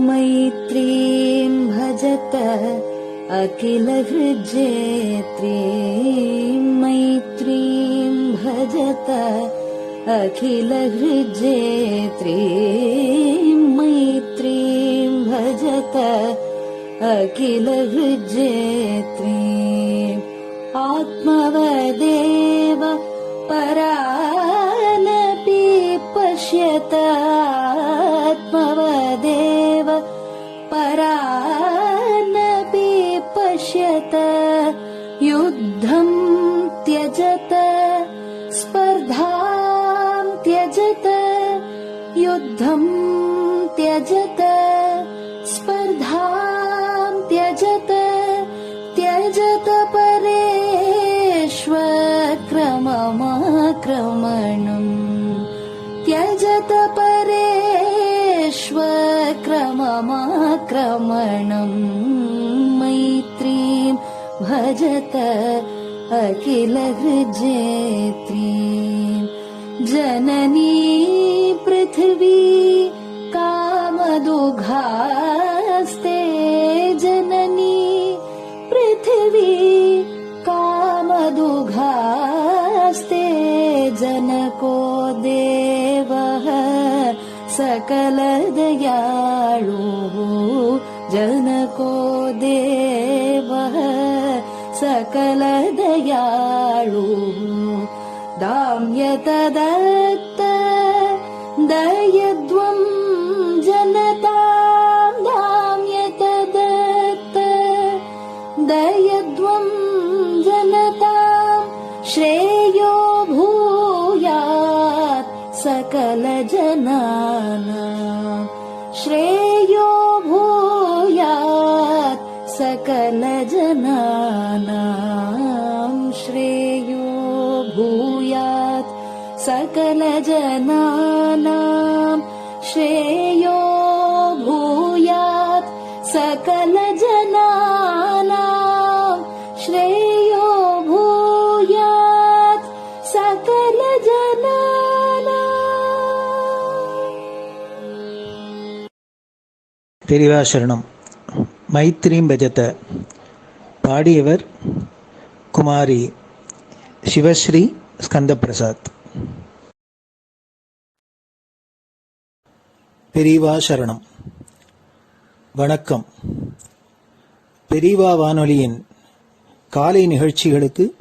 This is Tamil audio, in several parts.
मैत्रीं भजत अखिलहृज्जेत्रीं मैत्रीं भजत अखिलहृज्जेत्रीं मैत्रीं भजत अखिलहृज्जेत्रीम् आत्मवदेव परानपि पश्यत आत्मवदेव परानपि पश्यत युद्धं त्यजत स्पर्धां त्यजत युद्धं त्यजत स्पर्धां त्यजत त्यजत परेष्वक्रममाक्रमणम् त्यजत परेष्वक्रममाक्रमणम् मैत्रीं भजत अखिलहृज्जेत्रीं जननी पृथिवी कामदुघास्ते जननी पृथिवी कामदुघास्ते जनको देवः सकलदयाळुः जनको देवः सकलदयाळुः दाम्यत दत्त दयध्वं जनतां दाम्यत दत्त दयध्वं जनतां श्रेयो भूयात् सकलजनानां श्रेयो भूयात् सकलजनानां श्रेयो भूयात् सकलजनानां श्रेयो भूयात् सकलजनानां श्रेयो भूयात् सकलजनानां. பெரிவாசரணம். மைத்ரீம் பஜத. பாடியவர் குமாரி சிவஸ்ரீ ஸ்கந்தபிரசாத். பெரியவா சரணம். வணக்கம். பெரியவா வானொலியின் காலை நிகழ்ச்சிகளுக்கு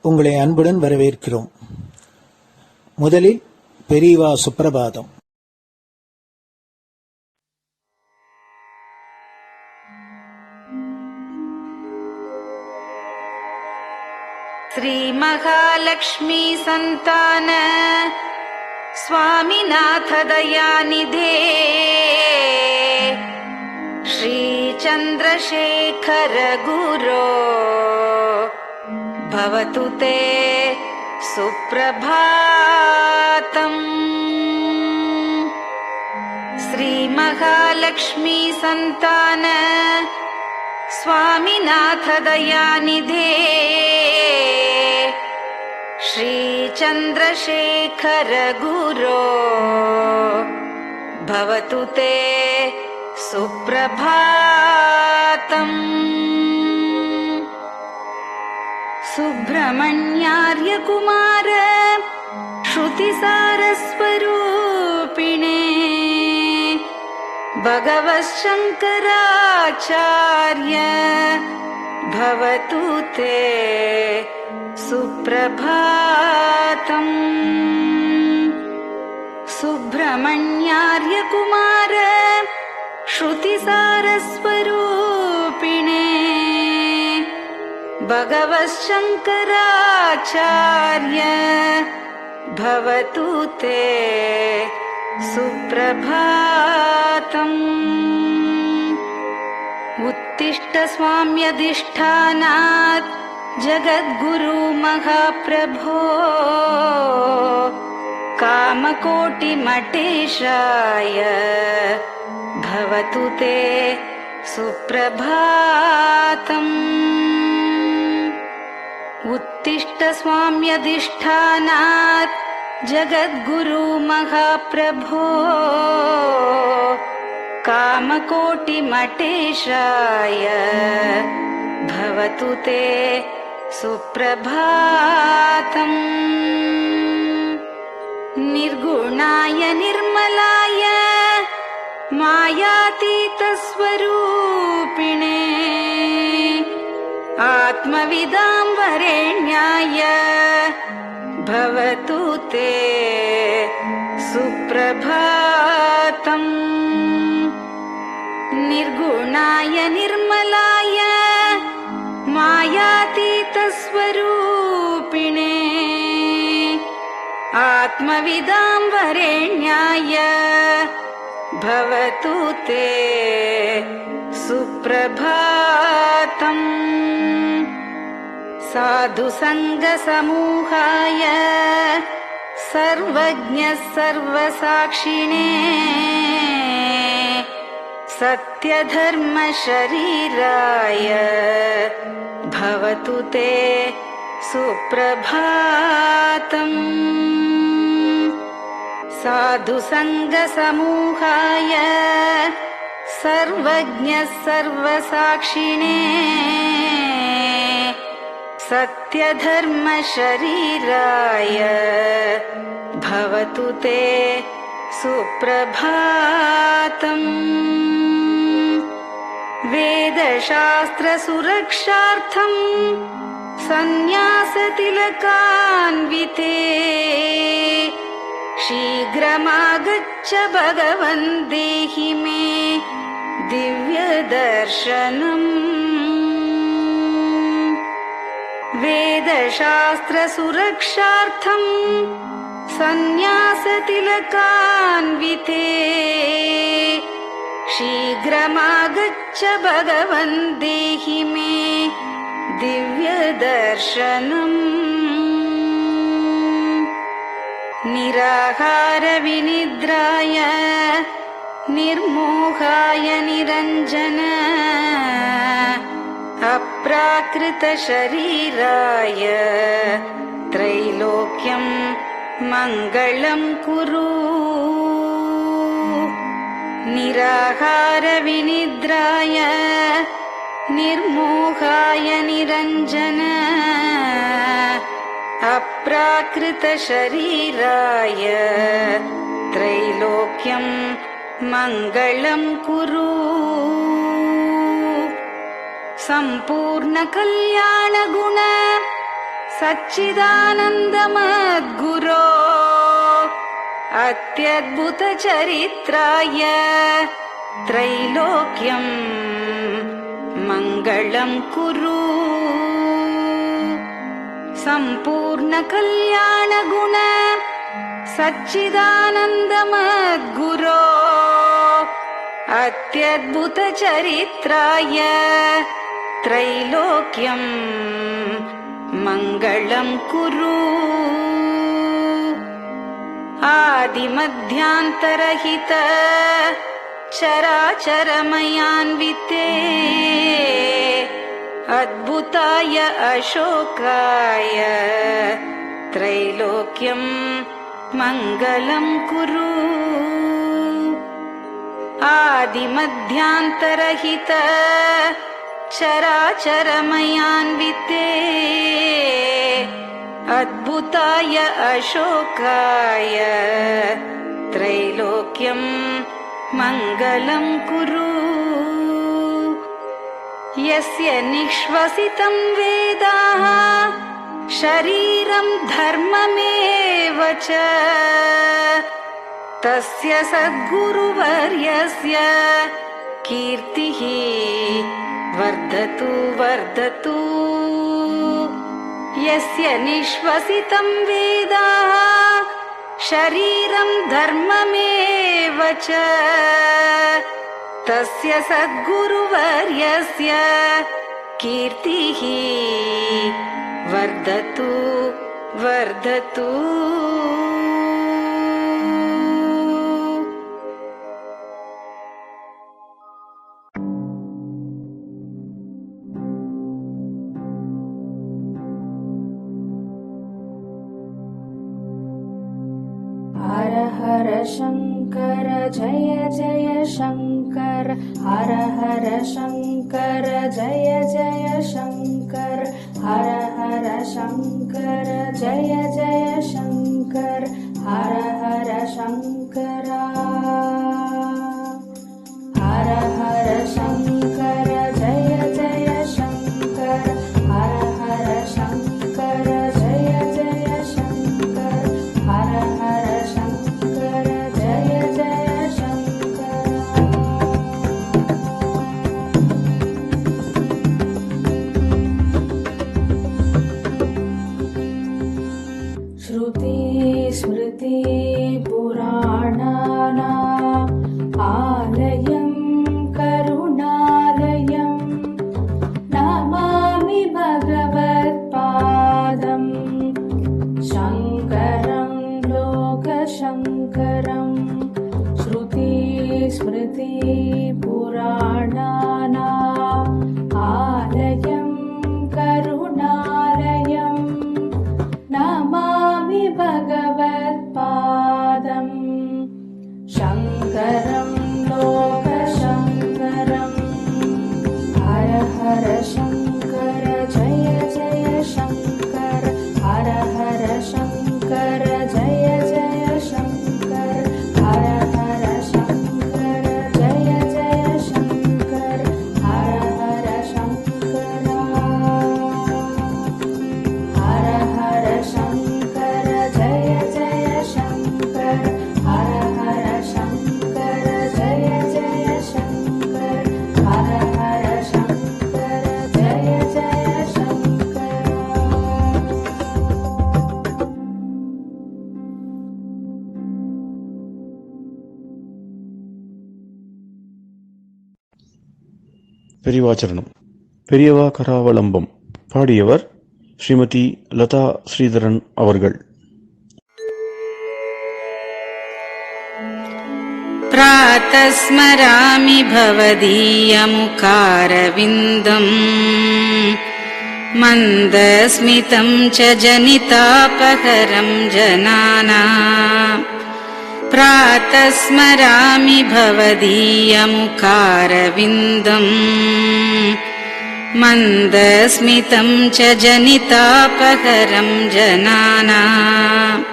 உங்களை அன்புடன் வரவேற்கிறோம். முதலில் பெரியவா சுப்பிரபாதம். श्री महालक्ष्मी संतान स्वामीनाथ दयानिधे श्री चंद्रशेखर गुरो भवतु ते सुप्रभातम्. श्री महालक्ष्मी संतान स्वामीनाथ दयानिधे श्री चंद्रशेखर गुरो भवतु ते सुप्रभातम्. सुब्रह्मण्यार्य कुमार श्रुतिसारस्वरूपिणे भगवच्छंकराचार्य भवतु ते सुप्रभातम्. सुब्रह्मण्यार्य कुमार श्रुतिसारस्वरूपिणे भगवच्छंकराचार्य भवतु ते सुप्रभातम्. उत्तिष्ठ स्वाम्यधिष्ठानात् जगद्गुरु महाप्रभो कामकोटिमठेशाय भवतु ते सुप्रभातम्. उत्तिष्ठ स्वाम्यधिष्ठानात् जगद्गुरु महाप्रभो कामकोटिमटेशाय भवतु ते सुप्रभातम्। निर्गुणाय निर्मलाय मायातीतस्वरूपिणे आत्मविदां वरेण्याय भवतु ते सुप्रभातम्। निर्गुणाय निर्मलाय मायातीतस्वरूपिणे आत्मविदां वरेण्याय भवतु ते सुप्रभातम्। साधुसङ्गसमूहाय सर्वज्ञः सर्वसाक्षिणे सत्यधर्मशरीराय भवतु ते सुप्रभातम्। साधुसङ्गसमूहाय सर्वज्ञः सर्वसाक्षिणे सत्यधर्मशरीराय भवतु ते सुप्रभातम्। वेदशास्त्रसुरक्षार्थं सन्न्यासतिलकान्विते शीघ्रमागच्छ भगवन् देहि मे दिव्यदर्शनम्। वेदशास्त्रसुरक्षार्थं सन्न्यासतिलकान्विते शीघ्रमागच्छ भगवन् देहि मे दिव्यदर्शनम्। निराहारविनिद्राय निर्मोहाय निरञ्जन अप्राकृतशरीराय त्रैलोक्यं मङ्गलं कुरु। निराहारविनिद्राय निर्मोहाय निरञ्जन अप्राकृतशरीराय त्रैलोक्यं मङ्गलं कुरु। सम्पूर्णकल्याणगुण सच्चिदानन्दमद्गुरो अत्यद्भुतचरित्राय त्रैलोक्यं मङ्गलं कुरु। सम्पूर्णकल्याणगुण सच्चिदानन्दमद्गुरो अत्यद्भुतचरित्राय त्रैलोक्यं मङ्गलं कुरु। आदिमध्यान्तरहित चराचरमयान्विते अद्भुताय अशोकाय त्रैलोक्यं मङ्गलं कुरु। आदिमध्यान्तरहित चराचरमयान्विते अद्भुताय अशोकाय त्रैलोक्यं मङ्गलं कुरु। यस्य निःश्वसितं वेदाः शरीरं धर्ममेव च तस्य सद्गुरुवर्यस्य कीर्तिः वर्धतु वर्धतु। यस्य निःश्वसितं वेदाः शरीरं धर्ममेव च तस्य सद्गुरुवर्यस्य कीर्तिः वर्धतु वर्धतु। हर हर शङ्कर जय जय शङ्कर हर हर शङ्कर जय जय शङ्कर हर हर शङ्कर जय जय शङ्कर हर हर शङ्करा हर हर शङ्कर जय जय शङ्कर हर हर शङ्कर जय जय शङ्कर हर हर शङ्कर जय जय शङ्कर श्रुति स्मृति पुराणानाम् आलयं करुणालयं नमामि भगवत्पादं शङ्करं लोकशङ्करं श्रुति स्मृति पुराणानाम् आलयं करुणालयं नमामि भगवत्पादं शङ्करं लोकशङ्करम् हर हर शङ्कर जय जय शङ्कर हर हर शङ्कर जय जय शङ्कर हर हर शङ्कर जय जय शङ्कर हर हर शङ्करा हर हर शङ्कर जय जय शङ्कर हर हर शङ्कर जय जय शङ्कर हर हर शङ्कर जय जय शङ्कर பெரியவாச்சரணம். பெரியவா கராவலம்பம். பாடியவர் ஸ்ரீமதி லதா ஸ்ரீதரன் அவர்கள். प्रातः स्मरामि भवदीयमुखारविन्दम् मन्दस्मितं च जनितापहरं जनानाम् प्रातः स्मरामि भवदीयमुखारविन्दम् मन्दस्मितं च जनितापहरं जनानाम्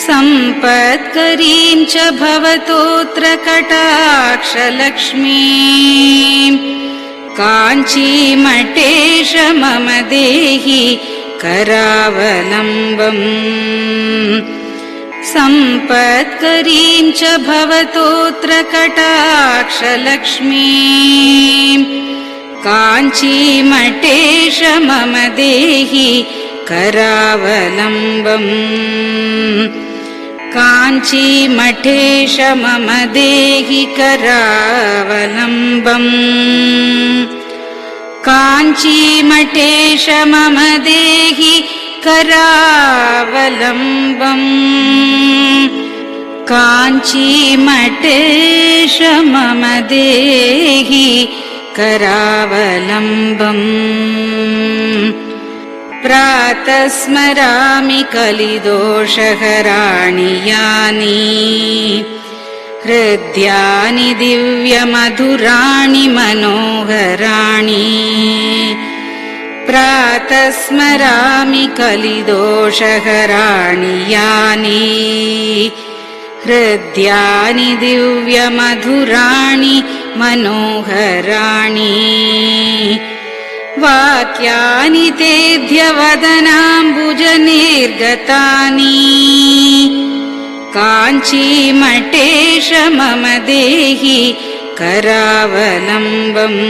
सम्पत्करीं च भवतोऽत्र कटाक्षलक्ष्मीं काञ्चीमठेश मम देहि करावलम्बम् सम्पत्करीं च भवतोऽत्र कटाक्षलक्ष्मीं काञ्चीमठेश मम देहि करावलम्बम् काञ्चीमठेश मम देहि करावलम्बम् काञ्चीमठेश मम देहि करावलम्बम् काञ्चीमठेश मम देहि करावलम्बम् प्रातः स्मरामि कलिदोषहराणि यानि हृद्यानि दिव्यमधुराणि मनोहराणि प्रातः स्मरामि कलिदोषहराणि यानि हृद्यानि दिव्यमधुराणि मनोहराणि वाक्यानि तेऽध्यवदनाम्बुजनिर्गतानि काञ्चीमठेश मम देहि करावलम्बम्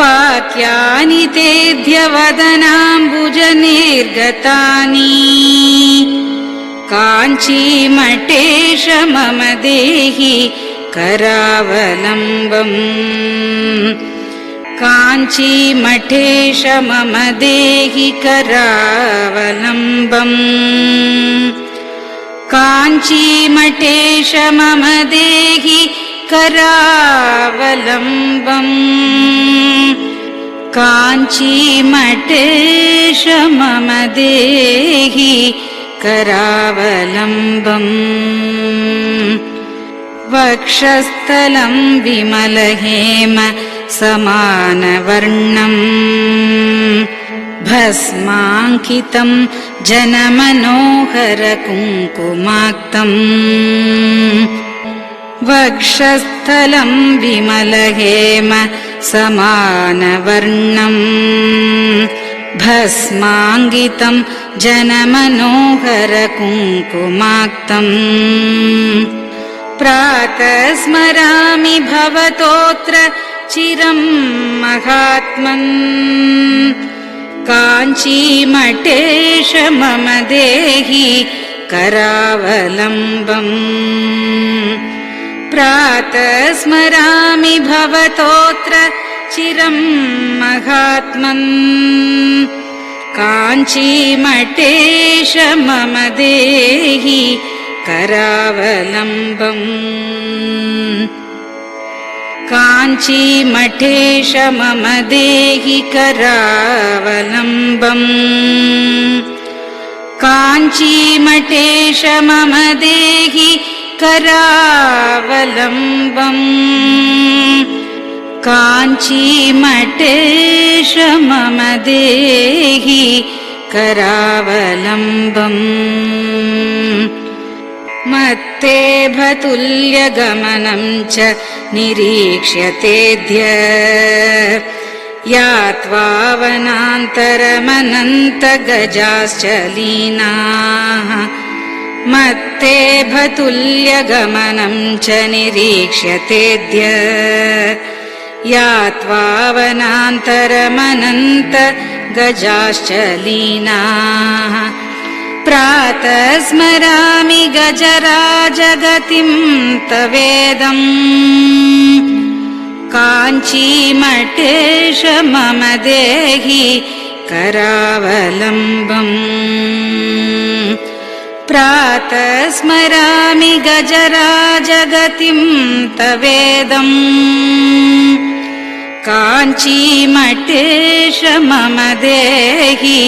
वाक्यानि तेऽध्यवदनाम्बुजनिर्गतानि काञ्चीमठेश मम देहि करावलम्बम् काञ्चीमठेश मम देहि करावलम्बम् काञ्चीमठेश मम देहि करावलम्बम् काञ्चीमठेश मम देहि करावलम्बम् वक्षस्थलं विमलहेम समानवर्णम् भस्माङ्कितं जनमनोहर कुङ्कुमाक्तम् वक्षस्थलं विमलहेम समानवर्णम् भस्माङ्कितं जनमनोहर कुङ्कुमाक्तम् प्रातः स्मरामि भवतोऽत्र चिरं महात्मन् काञ्चीमठेश मम देहि करावलम्बम् प्रातः स्मरामि भवतोऽत्र चिरं महात्मन् काञ्चीमठेश मम देहि करावलम्बम् काञ्चीमठेश मम देहि करावलम्बम् काञ्चीमठेश मम देहि करावलम्बम् काञ्चीमठेश मम देहि करावलम्बम् मत्तेभतुल्यगमनं च निरीक्ष्यतेऽद्य यात्वा वनान्तरमनन्तगजाश्च लीनाः मत्तेभतुल्यगमनं च निरीक्ष्यतेऽद्य यात्वा वनान्तरमनन्तगजाश्च लीनाः प्रातः स्मरामि गजराजगतिं तवेदम् काञ्चीमठेश मम देहि करावलम्बम् प्रातः स्मरामि गजराजगतिं तवेदम् काञ्चीमठेश मम देहि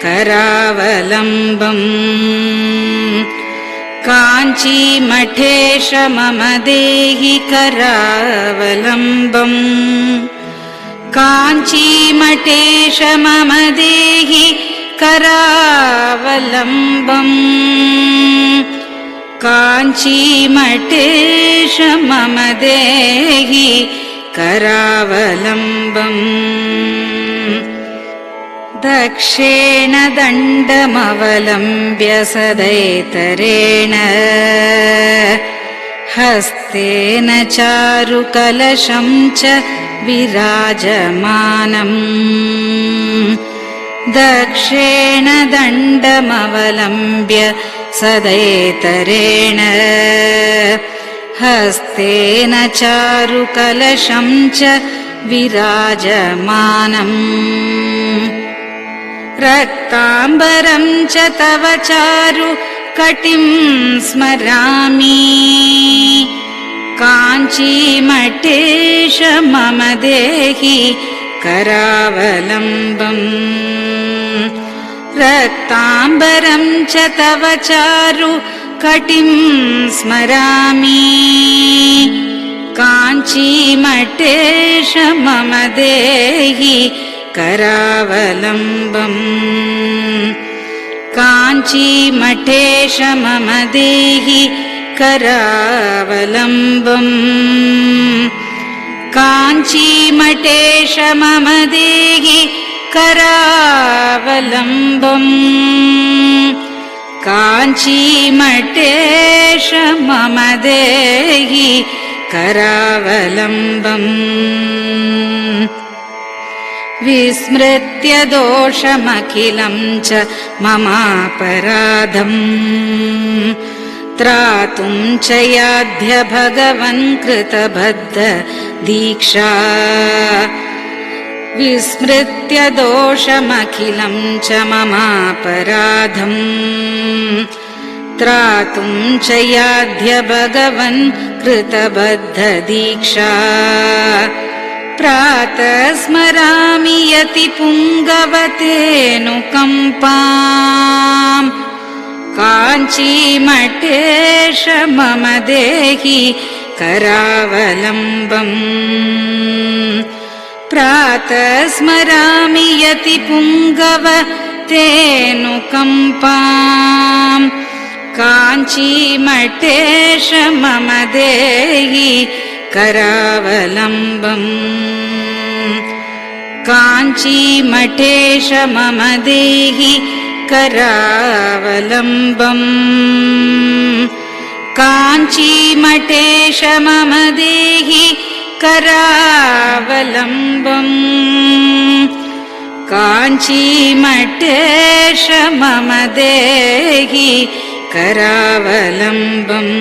करावलम्बम् काञ्चीमठेश मम देहि करावलम्बम् काञ्चीमठेश मम देहि करावलम्बम् काञ्चीमठेश मम देहि करावलम्बम् दक्षेण दण्डमवलम्ब्य सदैतरेण हस्तेन चारुकलशं च विराजमानम् दक्षेण दण्डमवलम्ब्य सदैतरेण हस्तेन चारुकलशं च विराजमानम् रक्ताम्बरं च तव चारु कटिं स्मरामि काञ्चीमठेश मम देहि करावलम्बम् रक्ताम्बरं च तव चारु कटिं स्मरामि काञ्चीमठेश मम देहि करावलम्बम् काञ्चीमठेश मम देहि करावलम्बम् काञ्चीमठेश मम देहि करावलम्बम् काञ्चीमठेश मम देहि करावलम्बम् विस्मृत्य दोषमखिलं च ममापराधम् त्रातुं च याध्य भगवन् कृतबद्ध दीक्षा विस्मृत्य दोषमखिलं च ममापराधम् त्रातुं च याध्य भगवन् कृतबद्ध दीक्षा प्रातः स्मरामि यति पुङ्गवतेऽनुकम्पाम् काञ्चीमठेश मम देहि करावलम्बम् प्रातः स्मरामि यतिपुङ्गव तेऽनुकम्पाम् काञ्चीमठेश मम देहि करावलम्बम् काञ्चीमठेश मम देहि करावलम्बम् काञ्चीमठेश मम देहि करावलम्बम् काञ्चीमठेश मम देहि करावलम्बम्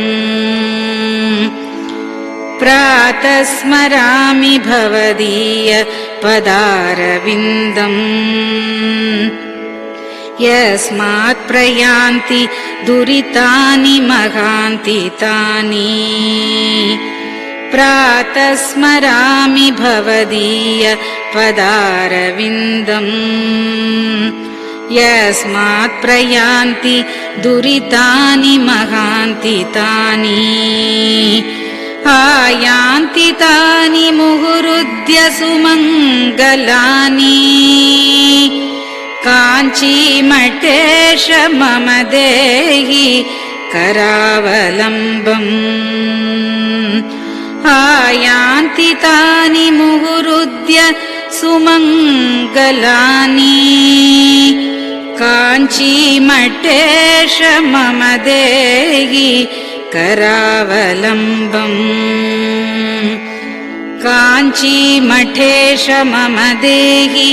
प्रातः स्मरामि भवदीय पदारविन्दम् यस्मात् प्रयान्ति दुरितानि महान्ति तानि प्रातः स्मरामि भवदीय पदारविन्दम् यस्मात् प्रयान्ति दुरितानि महान्ति तानि आयान्ति तानि मुहुरुद्य सुमङ्गलानि काञ्चीमठेश मम देहि करावलम्बम् आयान्ति तानि मुहुरुद्य सुमङ्गलानि काञ्चीमठेश मम देहि करावलम्बम् काञ्चीमठेश मम देहि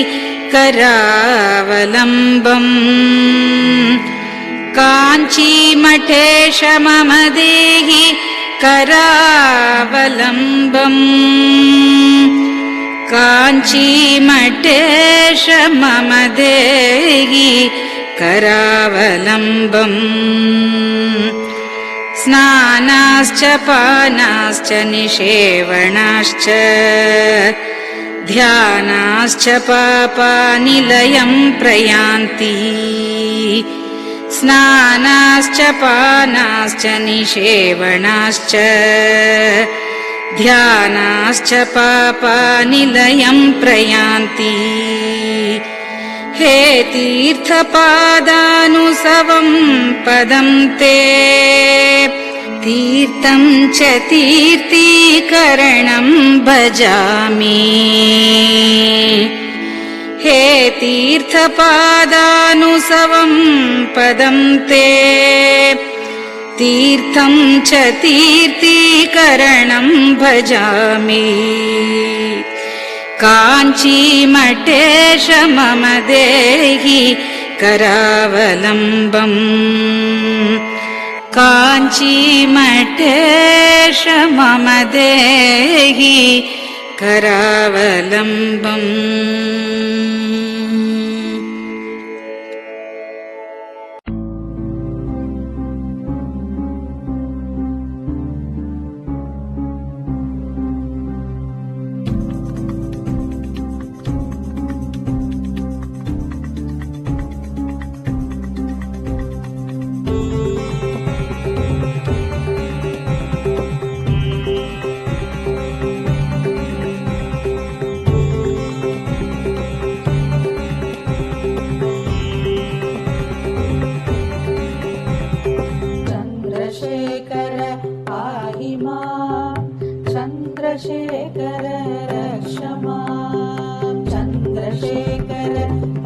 करावलम्बम् काञ्चीमठेश मम देहि करावलम्बम् काञ्चीमठेश मम देहि करावलम्बम् स्नानाश्च पानाश्च निषेवणाश्च ध्यानाश्च पापानिलयं प्रयान्ति स्नानाश्च पानाश्च निषेवणाश्च ध्यानाश्च पापानिलयं प्रयान्ति हे तीर्थपादानुसवं पदं ते तीर्थं च तीर्थीकरणं भजामि हे तीर्थपादानुसवं पदं ते तीर्थं च तीर्थीकरणं भजामि काञ्चीमठेश मम देहि करावलम्बम् काञ्चीमठेश मम देहि करावलम्बम् चन्द्रशेखर रक्ष माम् चन्द्रशेखर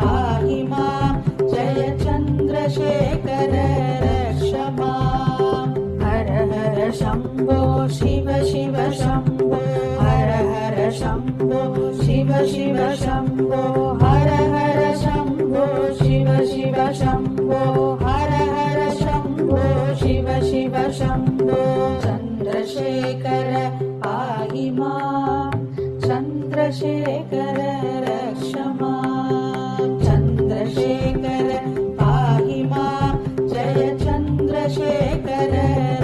पाहि माम् जय चन्द्रशेखर रक्ष माम् हर हर शम्भो शिव शिव शम्भो हर हर शम्भो शिव शिव शम्भो हर हर शम्भो शिव शिव शम्भो हर हर शम्भो शिव शिव शम्भो चन्द्रशेखर पाहि माम् चन्द्रशेखर रक्ष माम् चन्द्रशेखर पाहि माम् जय चन्द्रशेखर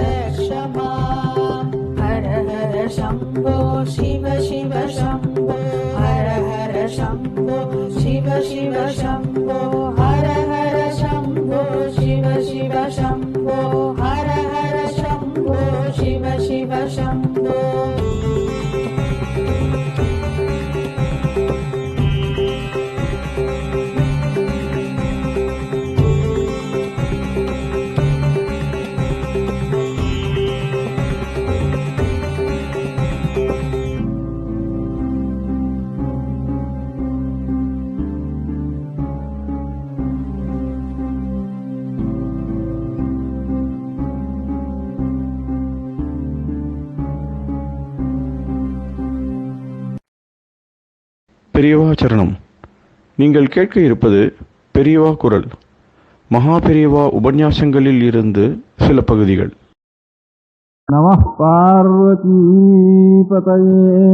रक्ष माम् हर हर शम्भो शिव शिव शम्भो हर हर शम्भो शिव शिव शम्भो हर हर शम्भो शिव शिव शम्भो हर हर शम्भो शिव शिव शम्भो பெரியவா சரணம். நீங்கள் கேட்க இருப்பது பெரியவா குரல். மகா பெரியவா உபன்யாசங்களில் இருந்து சில பகுதிகள். நம பார்வதி பதயே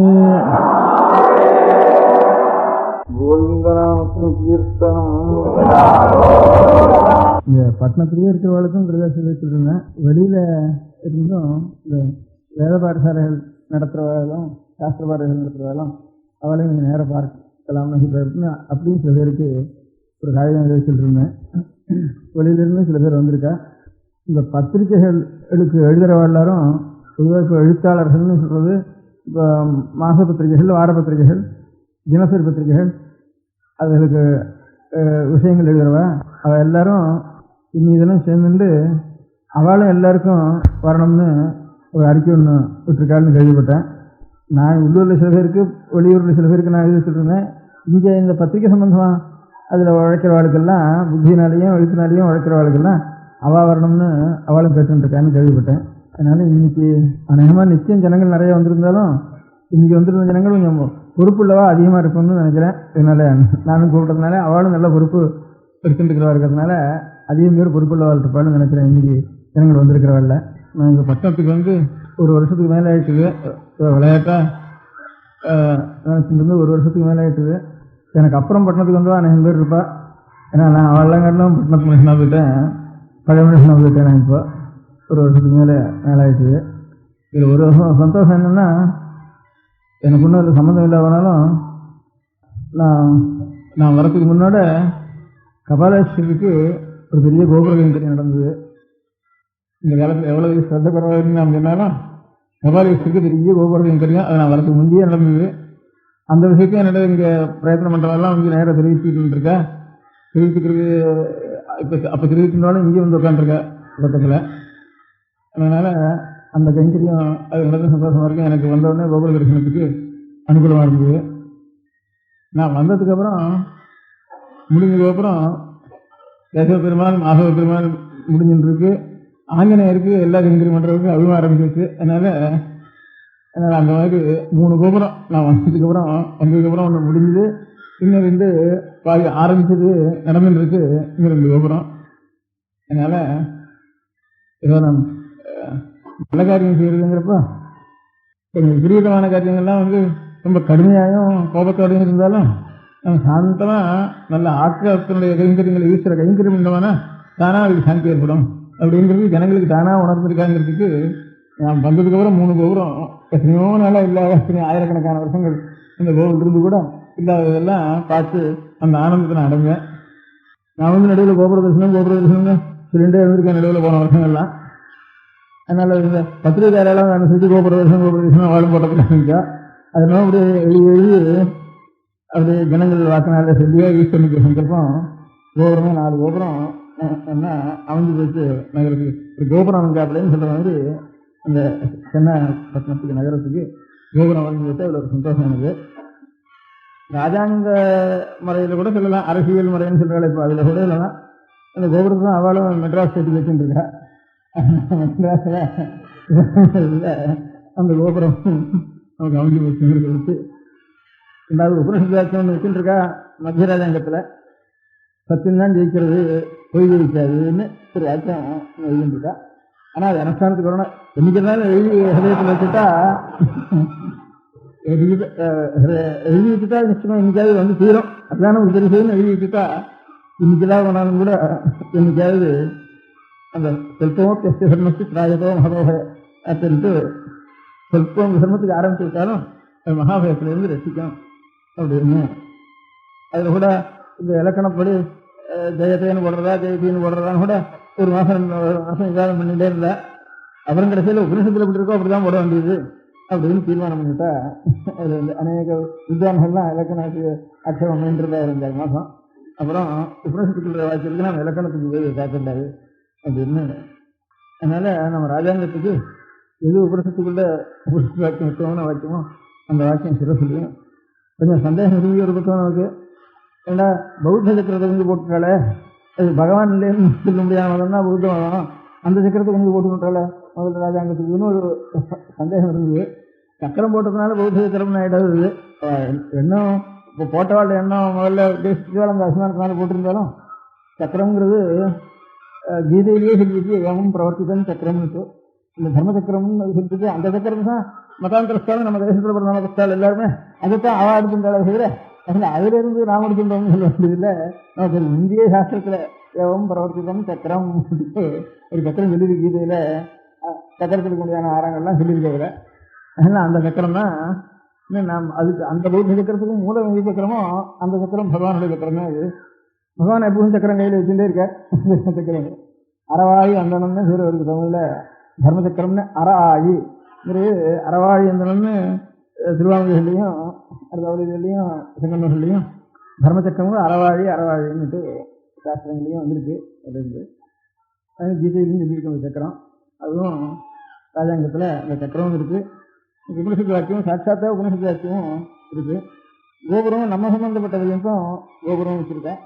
கோவிந்தநாம கீர்த்தனம். இந்த பட்டணத்திலேயே இருக்கிறவர்களுக்கும் பிரதேசத்தில் வச்சுருந்தேன். வெளியில் இருந்தும் இந்த வேத பாடசாலைகள் நடத்துகிறவர்களும் சாஸ்திர பாடல்கள் நடத்துகிறவர்களும் அவளையும் நீங்கள் நேராக பார்க்கலாம்னு சொல்லிட்டு அப்படின்னு சில பேருக்கு ஒரு காகிதம் எழுதிட்டு இருந்தேன். வெளியிலிருந்து சில பேர் வந்திருக்கா. இந்த பத்திரிகைகளுக்கு எழுதுகிற எல்லாரும் பொதுவாக இப்போ எழுத்தாளர்கள்னு சொல்கிறது இப்போ மாத பத்திரிகைகள், வார பத்திரிகைகள், தினசரி பத்திரிகைகள், அதுகளுக்கு விஷயங்கள் எழுதுகிறவ அவள் எல்லாரும் இன்னி தினம் சேர்ந்துட்டு அவளும் எல்லாருக்கும் வரணும்னு ஒரு அறிக்கை ஒன்று விட்டுருக்காள்னு கேள்விப்பட்டேன். நான் உள்ளூரில் சில பேருக்கு, வெளியூரில் சில பேருக்கு நான் எழுதி வச்சுருந்தேன். இங்கே இந்த பத்திரிகை சம்பந்தமாக அதில் உழைக்கிறவாளுக்கெல்லாம், புத்தினாலேயும் எழுத்தினாலேயும் உழைக்கிறவாளுக்கெல்லாம் அவள் வரணும்னு அவளும் கேட்டுருக்கான்னு கேள்விப்பட்டேன். அதனால் இன்றைக்கி அநேகமாக நிச்சயம் ஜனங்கள் நிறைய வந்திருந்தாலும் இன்றைக்கி வந்திருந்த ஜனங்கள் கொஞ்சம் பொறுப்புள்ளவா அதிகமாக இருக்கும்னு நினைக்கிறேன். இதனால் நானும் கூப்பிட்டதுனால அவளும் நல்ல பொறுப்பு எடுத்துட்டுருக்கிறவா இருக்கிறதுனால அதிகம் பேர் பொறுப்புள்ளவாள் இருப்பாள்னு நினைக்கிறேன். இன்றைக்கி ஜனங்கள் வந்திருக்கிறவாள்ல நான் இந்த பட்டணத்துக்கு வந்து ஒரு வருஷத்துக்கு மேலே ஆகிட்டுது. விளையாட்டாக நினச்சிட்டு ஒரு வருஷத்துக்கு மேலே ஆகிட்டுது. எனக்கு அப்புறம் பட்டணத்துக்கு வந்தா அநேகம் பேர் இருப்பா. ஏன்னா நான் அவெல்லாம் காட்டிலும் பட்டணத்து மனுஷனாக போயிட்டேன், பழைய மனுஷனாக போயிட்டேன். நான் இப்போ ஒரு வருஷத்துக்கு மேலே ஆகிட்டுது. இதில் ஒரு சந்தோஷம் என்னென்னா, எனக்கு ஒன்றும் அதில் சம்மந்தம் இல்லாதனாலும் நான் வரத்துக்கு முன்னோட கபாலேஸ்வரருக்கு ஒரு பெரிய கோபுர கைங்கரியம் நடந்தது. இந்த காலத்தில் எவ்வளோ ஸ்ரத்த குறைவாக நான் சொன்னாலும் கபாலேஸ்வருக்கு பெரிய கோபுர கைங்கரியம் அது நான் வரத்துக்கு முந்தையே நடந்தது. அந்த விஷயத்தையும் என்னோட இங்கே பிரயத்தனம் பண்ணுறதெல்லாம் வந்து நேராக தெரிவிச்சுட்டு இருக்கேன். தெரிவிச்சுக்கிறது இப்போ அப்போ தெரிவிச்சுனாலும் இங்கே வந்து உட்காந்துருக்கேன் பக்கத்தில். அதனால் அந்த கைங்கரியம் அது நடந்த சந்தோஷமாக இருக்கும். எனக்கு வந்தவுடனே கோகுல தரிசனத்துக்கு அனுகூலமாக இருந்தது. நான் வந்ததுக்கப்புறம் முடிஞ்சதுக்கப்புறம் கேசவ பெருமாள், மாதவ பெருமாள் முடிஞ்சுருக்கு. ஆஞ்சநேயருக்கு எல்லா கைங்கரியம் பண்ணுறதுக்கு அதுவும் ஆரம்பிச்சிருச்சு. அதனால் அந்த மாதிரி 3 கோபுரம் நான் வந்ததுக்கப்புறம் ஒன்று முடிஞ்சுது. இன்னும் 2 பாதி ஆரம்பிச்சது நடந்துருக்கு. இன்னும் 2 கோபுரம். அதனால் ஏதோ நான் நல்ல காரியம் செய்யறதுங்கிறப்ப கொஞ்சம் விபரீதமான காரியங்கள்லாம் வந்து ரொம்ப கடுமையாகவும் கோபத்தோடையும் இருந்தாலும் நம்ம சாந்தமாக நல்ல ஆக்கிரத்தினுடைய கைங்கரியங்களை ஈஸ்வர கைங்கரியம் பண்ணோம்னா தானாக அதுக்கு சாந்தி ஏற்படும் அப்படிங்கிறது ஜனங்களுக்கு தானாக உணர்ந்திருக்காங்கிறதுக்கு நான் வந்ததுக்கப்புறம் 3 கோபுரம் எத்தனையோ நாளாக இல்லாத எத்தனையோ ஆயிரக்கணக்கான வருஷங்கள் இந்த கோவில் இருந்து கூட இல்லாததெல்லாம் பார்த்து அந்த ஆனந்தத்தை நான் அடைஞ்சேன். நான் வந்து நடுவில் கோபுர தரிசனம் சொல்லிகிட்டே இருந்திருக்கேன் நடுவில் போன வருஷங்கள்லாம். அதனால் இந்த பத்திரிகையாரெல்லாம் அனுசரித்து கோபுர தரிசனம் வாழும் போட்டத்தில் இருந்துச்சா அதனால அப்படியே எழுதி அப்படியே ஜனங்கள் வாக்கினால சொல்லியே ஈஸ்வரனுக்கு சங்கல்பம் கோபுரமே 4 கோபுரம் என்ன அமைஞ்சு போச்சு நகரத்துக்கு. ஒரு கோபுரம் அமைஞ்சா அப்படின்னு சொல்கிற மாதிரி அந்த சென்னை பட்டணத்துக்கு நகரத்துக்கு கோபுரம் அமைஞ்சு வச்சா இவ்வளோ ஒரு சந்தோஷம் எனக்கு. ராஜாங்க முறையில் கூட சொல்லலாம், அரசியல் முறைன்னு சொல்கிறாள். இப்போ அதில் கூட இல்லைன்னா அந்த கோபுரத்தை தான் அவளும் மெட்ராஸ் ஸ்டேட்டுக்கு வச்சுட்டு இருக்கா. மெட்ராஸில் அந்த கோபுரம் அவங்க அமைஞ்சு வச்சுங்கிறத வச்சு 2வது உபனிஷத்தாட்சி ஒன்று வச்சுட்டு இருக்கா. மத்திய ராஜாங்கத்தில் சத்தியம்தான் ஜெயிக்கிறது, பொய் ஜெயிக்காதுன்னு ஒரு ஆச்சம் எழுதிட்டு இருக்கா. ஆனால் அது அனுஷ்டானத்துக்கு வரணும். என்னைக்குனாலும் எழுதி ஹதயத்தில் வச்சுட்டா எழுதி வச்சுட்டா நிச்சயமாக இன்னைக்காவது வந்து தீரும். அதுதானே ஒரு தெரியுதுன்னு எழுதி வச்சுட்டா இன்னைக்கெல்லாம் போனாலும் கூட இன்னைக்காவது அந்த சொல்பம் டெஸ்ட் தர்மத்து ராஜதோ மகோக அப்படின்ட்டு சொல்பம் தர்மத்துக்கு ஆரம்பிச்சு விட்டாலும் அது மகாபயத்திலேருந்து ரசிக்கும் அப்படின்னு. அதில் கூட இந்த இலக்கணப்படி ஜெயத்தைன்னு போடுறதா ஜெயத்தின்னு போடுறதான்னு கூட ஒரு மாதம் 2 மாதம் விவாதம் பண்ணிட்டே இருந்தா. அப்புறம் கடைசியில் உபநிஷத்தில் எப்படி இருக்கோ அப்படிதான் போட வேண்டியது அப்படின்னு தீர்மானம் பண்ணிட்டா. அது வந்து அநேக வித்வான்கள்லாம் இலக்கணத்துக்கு ஆட்சேபம் பண்ணிட்டு ஒரு 5 மாதம். அப்புறம் உபநிஷத்துக்குள்ள வாய்ச்சிருக்கு நம்ம இலக்கணத்துக்கு போய் காக்கக்கூடாது அப்படின்னு. அதனால நம்ம ராஜாங்கத்துக்கு எது உபநிஷத்துக்குள்ள உபநிஷத்து வாக்கியம் முக்கியமான வாக்கியமோ அந்த வாக்கியம் சிற சொல்லியும். கொஞ்சம் சந்தேகம் இருந்து ஒரு பக்கம் நமக்கு, ஏன்னா பௌத்த சக்கரத்தை வந்து போட்டுட்டாலே அது பகவான் இல்லைன்னு சொல்ல முடியாமதான் பௌத்த மதம், அந்த சக்கரத்தை கொஞ்சம் போட்டுட்டால முதல்ல ராஜாங்கத்துக்குன்னு ஒரு சந்தேகம் இருந்தது. சக்கரம் போட்டதுனால பௌத்த சக்கரம்னு ஆகிடாது. எண்ணம் இப்போ போட்டவாள் எண்ணம் முதல்ல தேசத்துக்கு அந்த அசிமானத்தினால போட்டிருந்தாலும் சக்கரங்கிறது கீதையிலேயே சொல்லிட்டு ஏவம் பிரவர்த்திதான் சக்கரம்னு. இந்த தர்ம சக்கரம்னு சொல்லிட்டு அந்த சக்கரம் தான் மதாந்தரஸ்தாலும் நம்ம தேசத்தில் பிறந்த மதஸ்தால் எல்லாருமே அதைத்தான் அவா எடுத்துட்டாலே தவிர அதில் அதிலிருந்து நாம் எடுத்துட்டோம்னு சொல்ல வேண்டியதில்லை. நமக்கு இந்திய சாஸ்திரத்தில் ஏவம் பிரவர்த்திதம் சக்கரம் ஒரு சக்கரம் சொல்லியிருக்கு. கீதையில் சக்கரத்துக்கு முடியாத ஆரங்கள்லாம் சொல்லியிருக்கிறதுல அதனால் அந்த சக்கரம் தான் நாம் அதுக்கு அந்த பௌத்த சக்கரத்துக்கும் மூலம் எது சக்கரமோ அந்த சக்கரம் பகவானுடைய சக்கரம் தான். இது பகவான் எப்பவும் சக்கரம் கையில் வச்சுட்டே இருக்க. சக்கரம் அறவாயி அந்தனம்னு பேர் வருது தமிழில். தர்ம சக்கரம்னு அறஆயி அறவாழி அந்தனம்னு திருவாங்கலையும் அறுபவளிலையும் செங்கன்னூர்லையும் தர்மச்சக்கரமும் அறவாழி அறவாழின்னுட்டு சாஸ்திரங்களையும் வந்திருக்கு. அது இருந்து அது கீதையிலையும் சொல்லியிருக்க அந்த சக்கரம். அதுவும் ராஜாங்கத்தில் அந்த சக்கரமும் இருக்குது. உபனிஷத்து வாக்கியம் சாட்சாத்தா உபனிஷத்து வாக்கியமும் இருக்குது. கோபுரம் நம்ம சம்பந்தப்பட்ட வரைக்கும் கோபுரம் வச்சுருக்கேன்.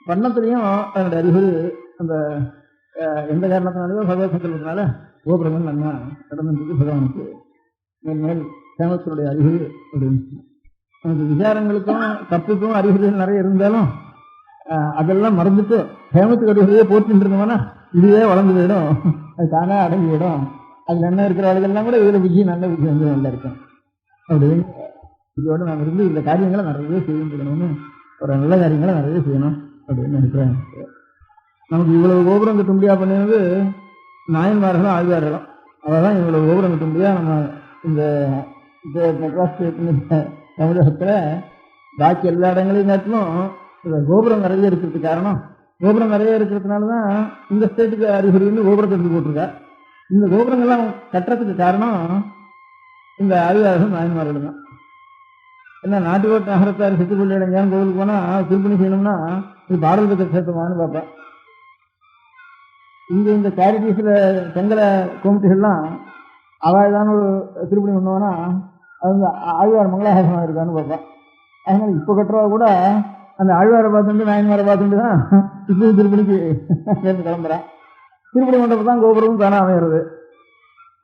வண்ணத்துலேயும் அதனுடைய அறிகுறி அந்த எந்த காரணத்தினாலேயோ பகவத் சங்கல்பத்தினால கோபுரங்கள் நல்லா நடந்துருக்கு. பகவானுக்கு மேல் சேமத்தினுடைய அறிகுறி அப்படின்னு நமக்கு விசாரங்களுக்கும் தப்புக்கும் அறிகுறிகள் நிறைய இருந்தாலும் அதெல்லாம் மறந்துட்டு ஹேமத்துக்கு அறிகுறியே போட்டுட்டு இருந்தோம்னா இதுவே வளர்ந்து போயிடும், அது தானே அடங்கி போயிடும். அதில் என்ன இருக்கிற ஆளுகள்லாம் கூட இதில் புத்தி நல்ல புத்தி வந்து நல்லா இருக்கும் அப்படின்னு இதோட நாம் இருந்து இந்த காரியங்களை நிறைய செய்யணும்னு ஒரு நல்ல காரியங்களை நிறைய செய்யணும் அப்படின்னு நினைக்கிறேன். நமக்கு இவ்வளவு கோபுரம் கட்ட முடியா பண்ணினது நாயன்மார்களும் ஆழ்வார்களும். அவதான் இவ்வளவு கோபுரம் கட்ட முடியா. நம்ம இந்த மெட்ராஸ் ஸ்டேட் தமிழகத்தில் பாக்கி எல்லா இடங்களையும் காட்டிலும் இந்த கோபுரம் நிறைய இருக்கிறதுக்கு காரணம், கோபுரம் நிறைய இருக்கிறதுனால தான் இந்த ஸ்டேட்டுக்கு அறிகுறின்னு கோபுரத்தை எடுத்து போட்டிருக்கா. இந்த கோபுரங்கள்லாம் கட்டுறதுக்கு காரணம் இந்த ஆழ்வார்களும் நாயன்மார்களும் தான். ஏன்னா நாட்டுக்கோட்டை நகரத்தார் சித்துப்பள்ளி இடைஞ்சான் கோவிலுக்கு போனால் திருப்பணி செய்யணும்னா இது பாரத சேர்த்தமானு பார்ப்பேன். இங்கே இந்த சேரிட்டிஸில் செங்கல கமிட்டிகள்லாம் அவள் ஒரு திருப்பணி பண்ணுவோன்னா அது வந்து ஆழ்வார் மங்களாசாசனம் இருக்கான்னு பார்ப்பேன். அதனால இப்போ கட்டுறவா கூட அந்த ஆழ்வாரை பார்த்துட்டு நாயன்மாரை பார்த்துட்டு தான் இப்போது திருப்பணிக்கு சேர்ந்து கிளம்புறேன். திருப்பணி மண்டபம் தான் கோபுரமும் தானே அமைகிறது.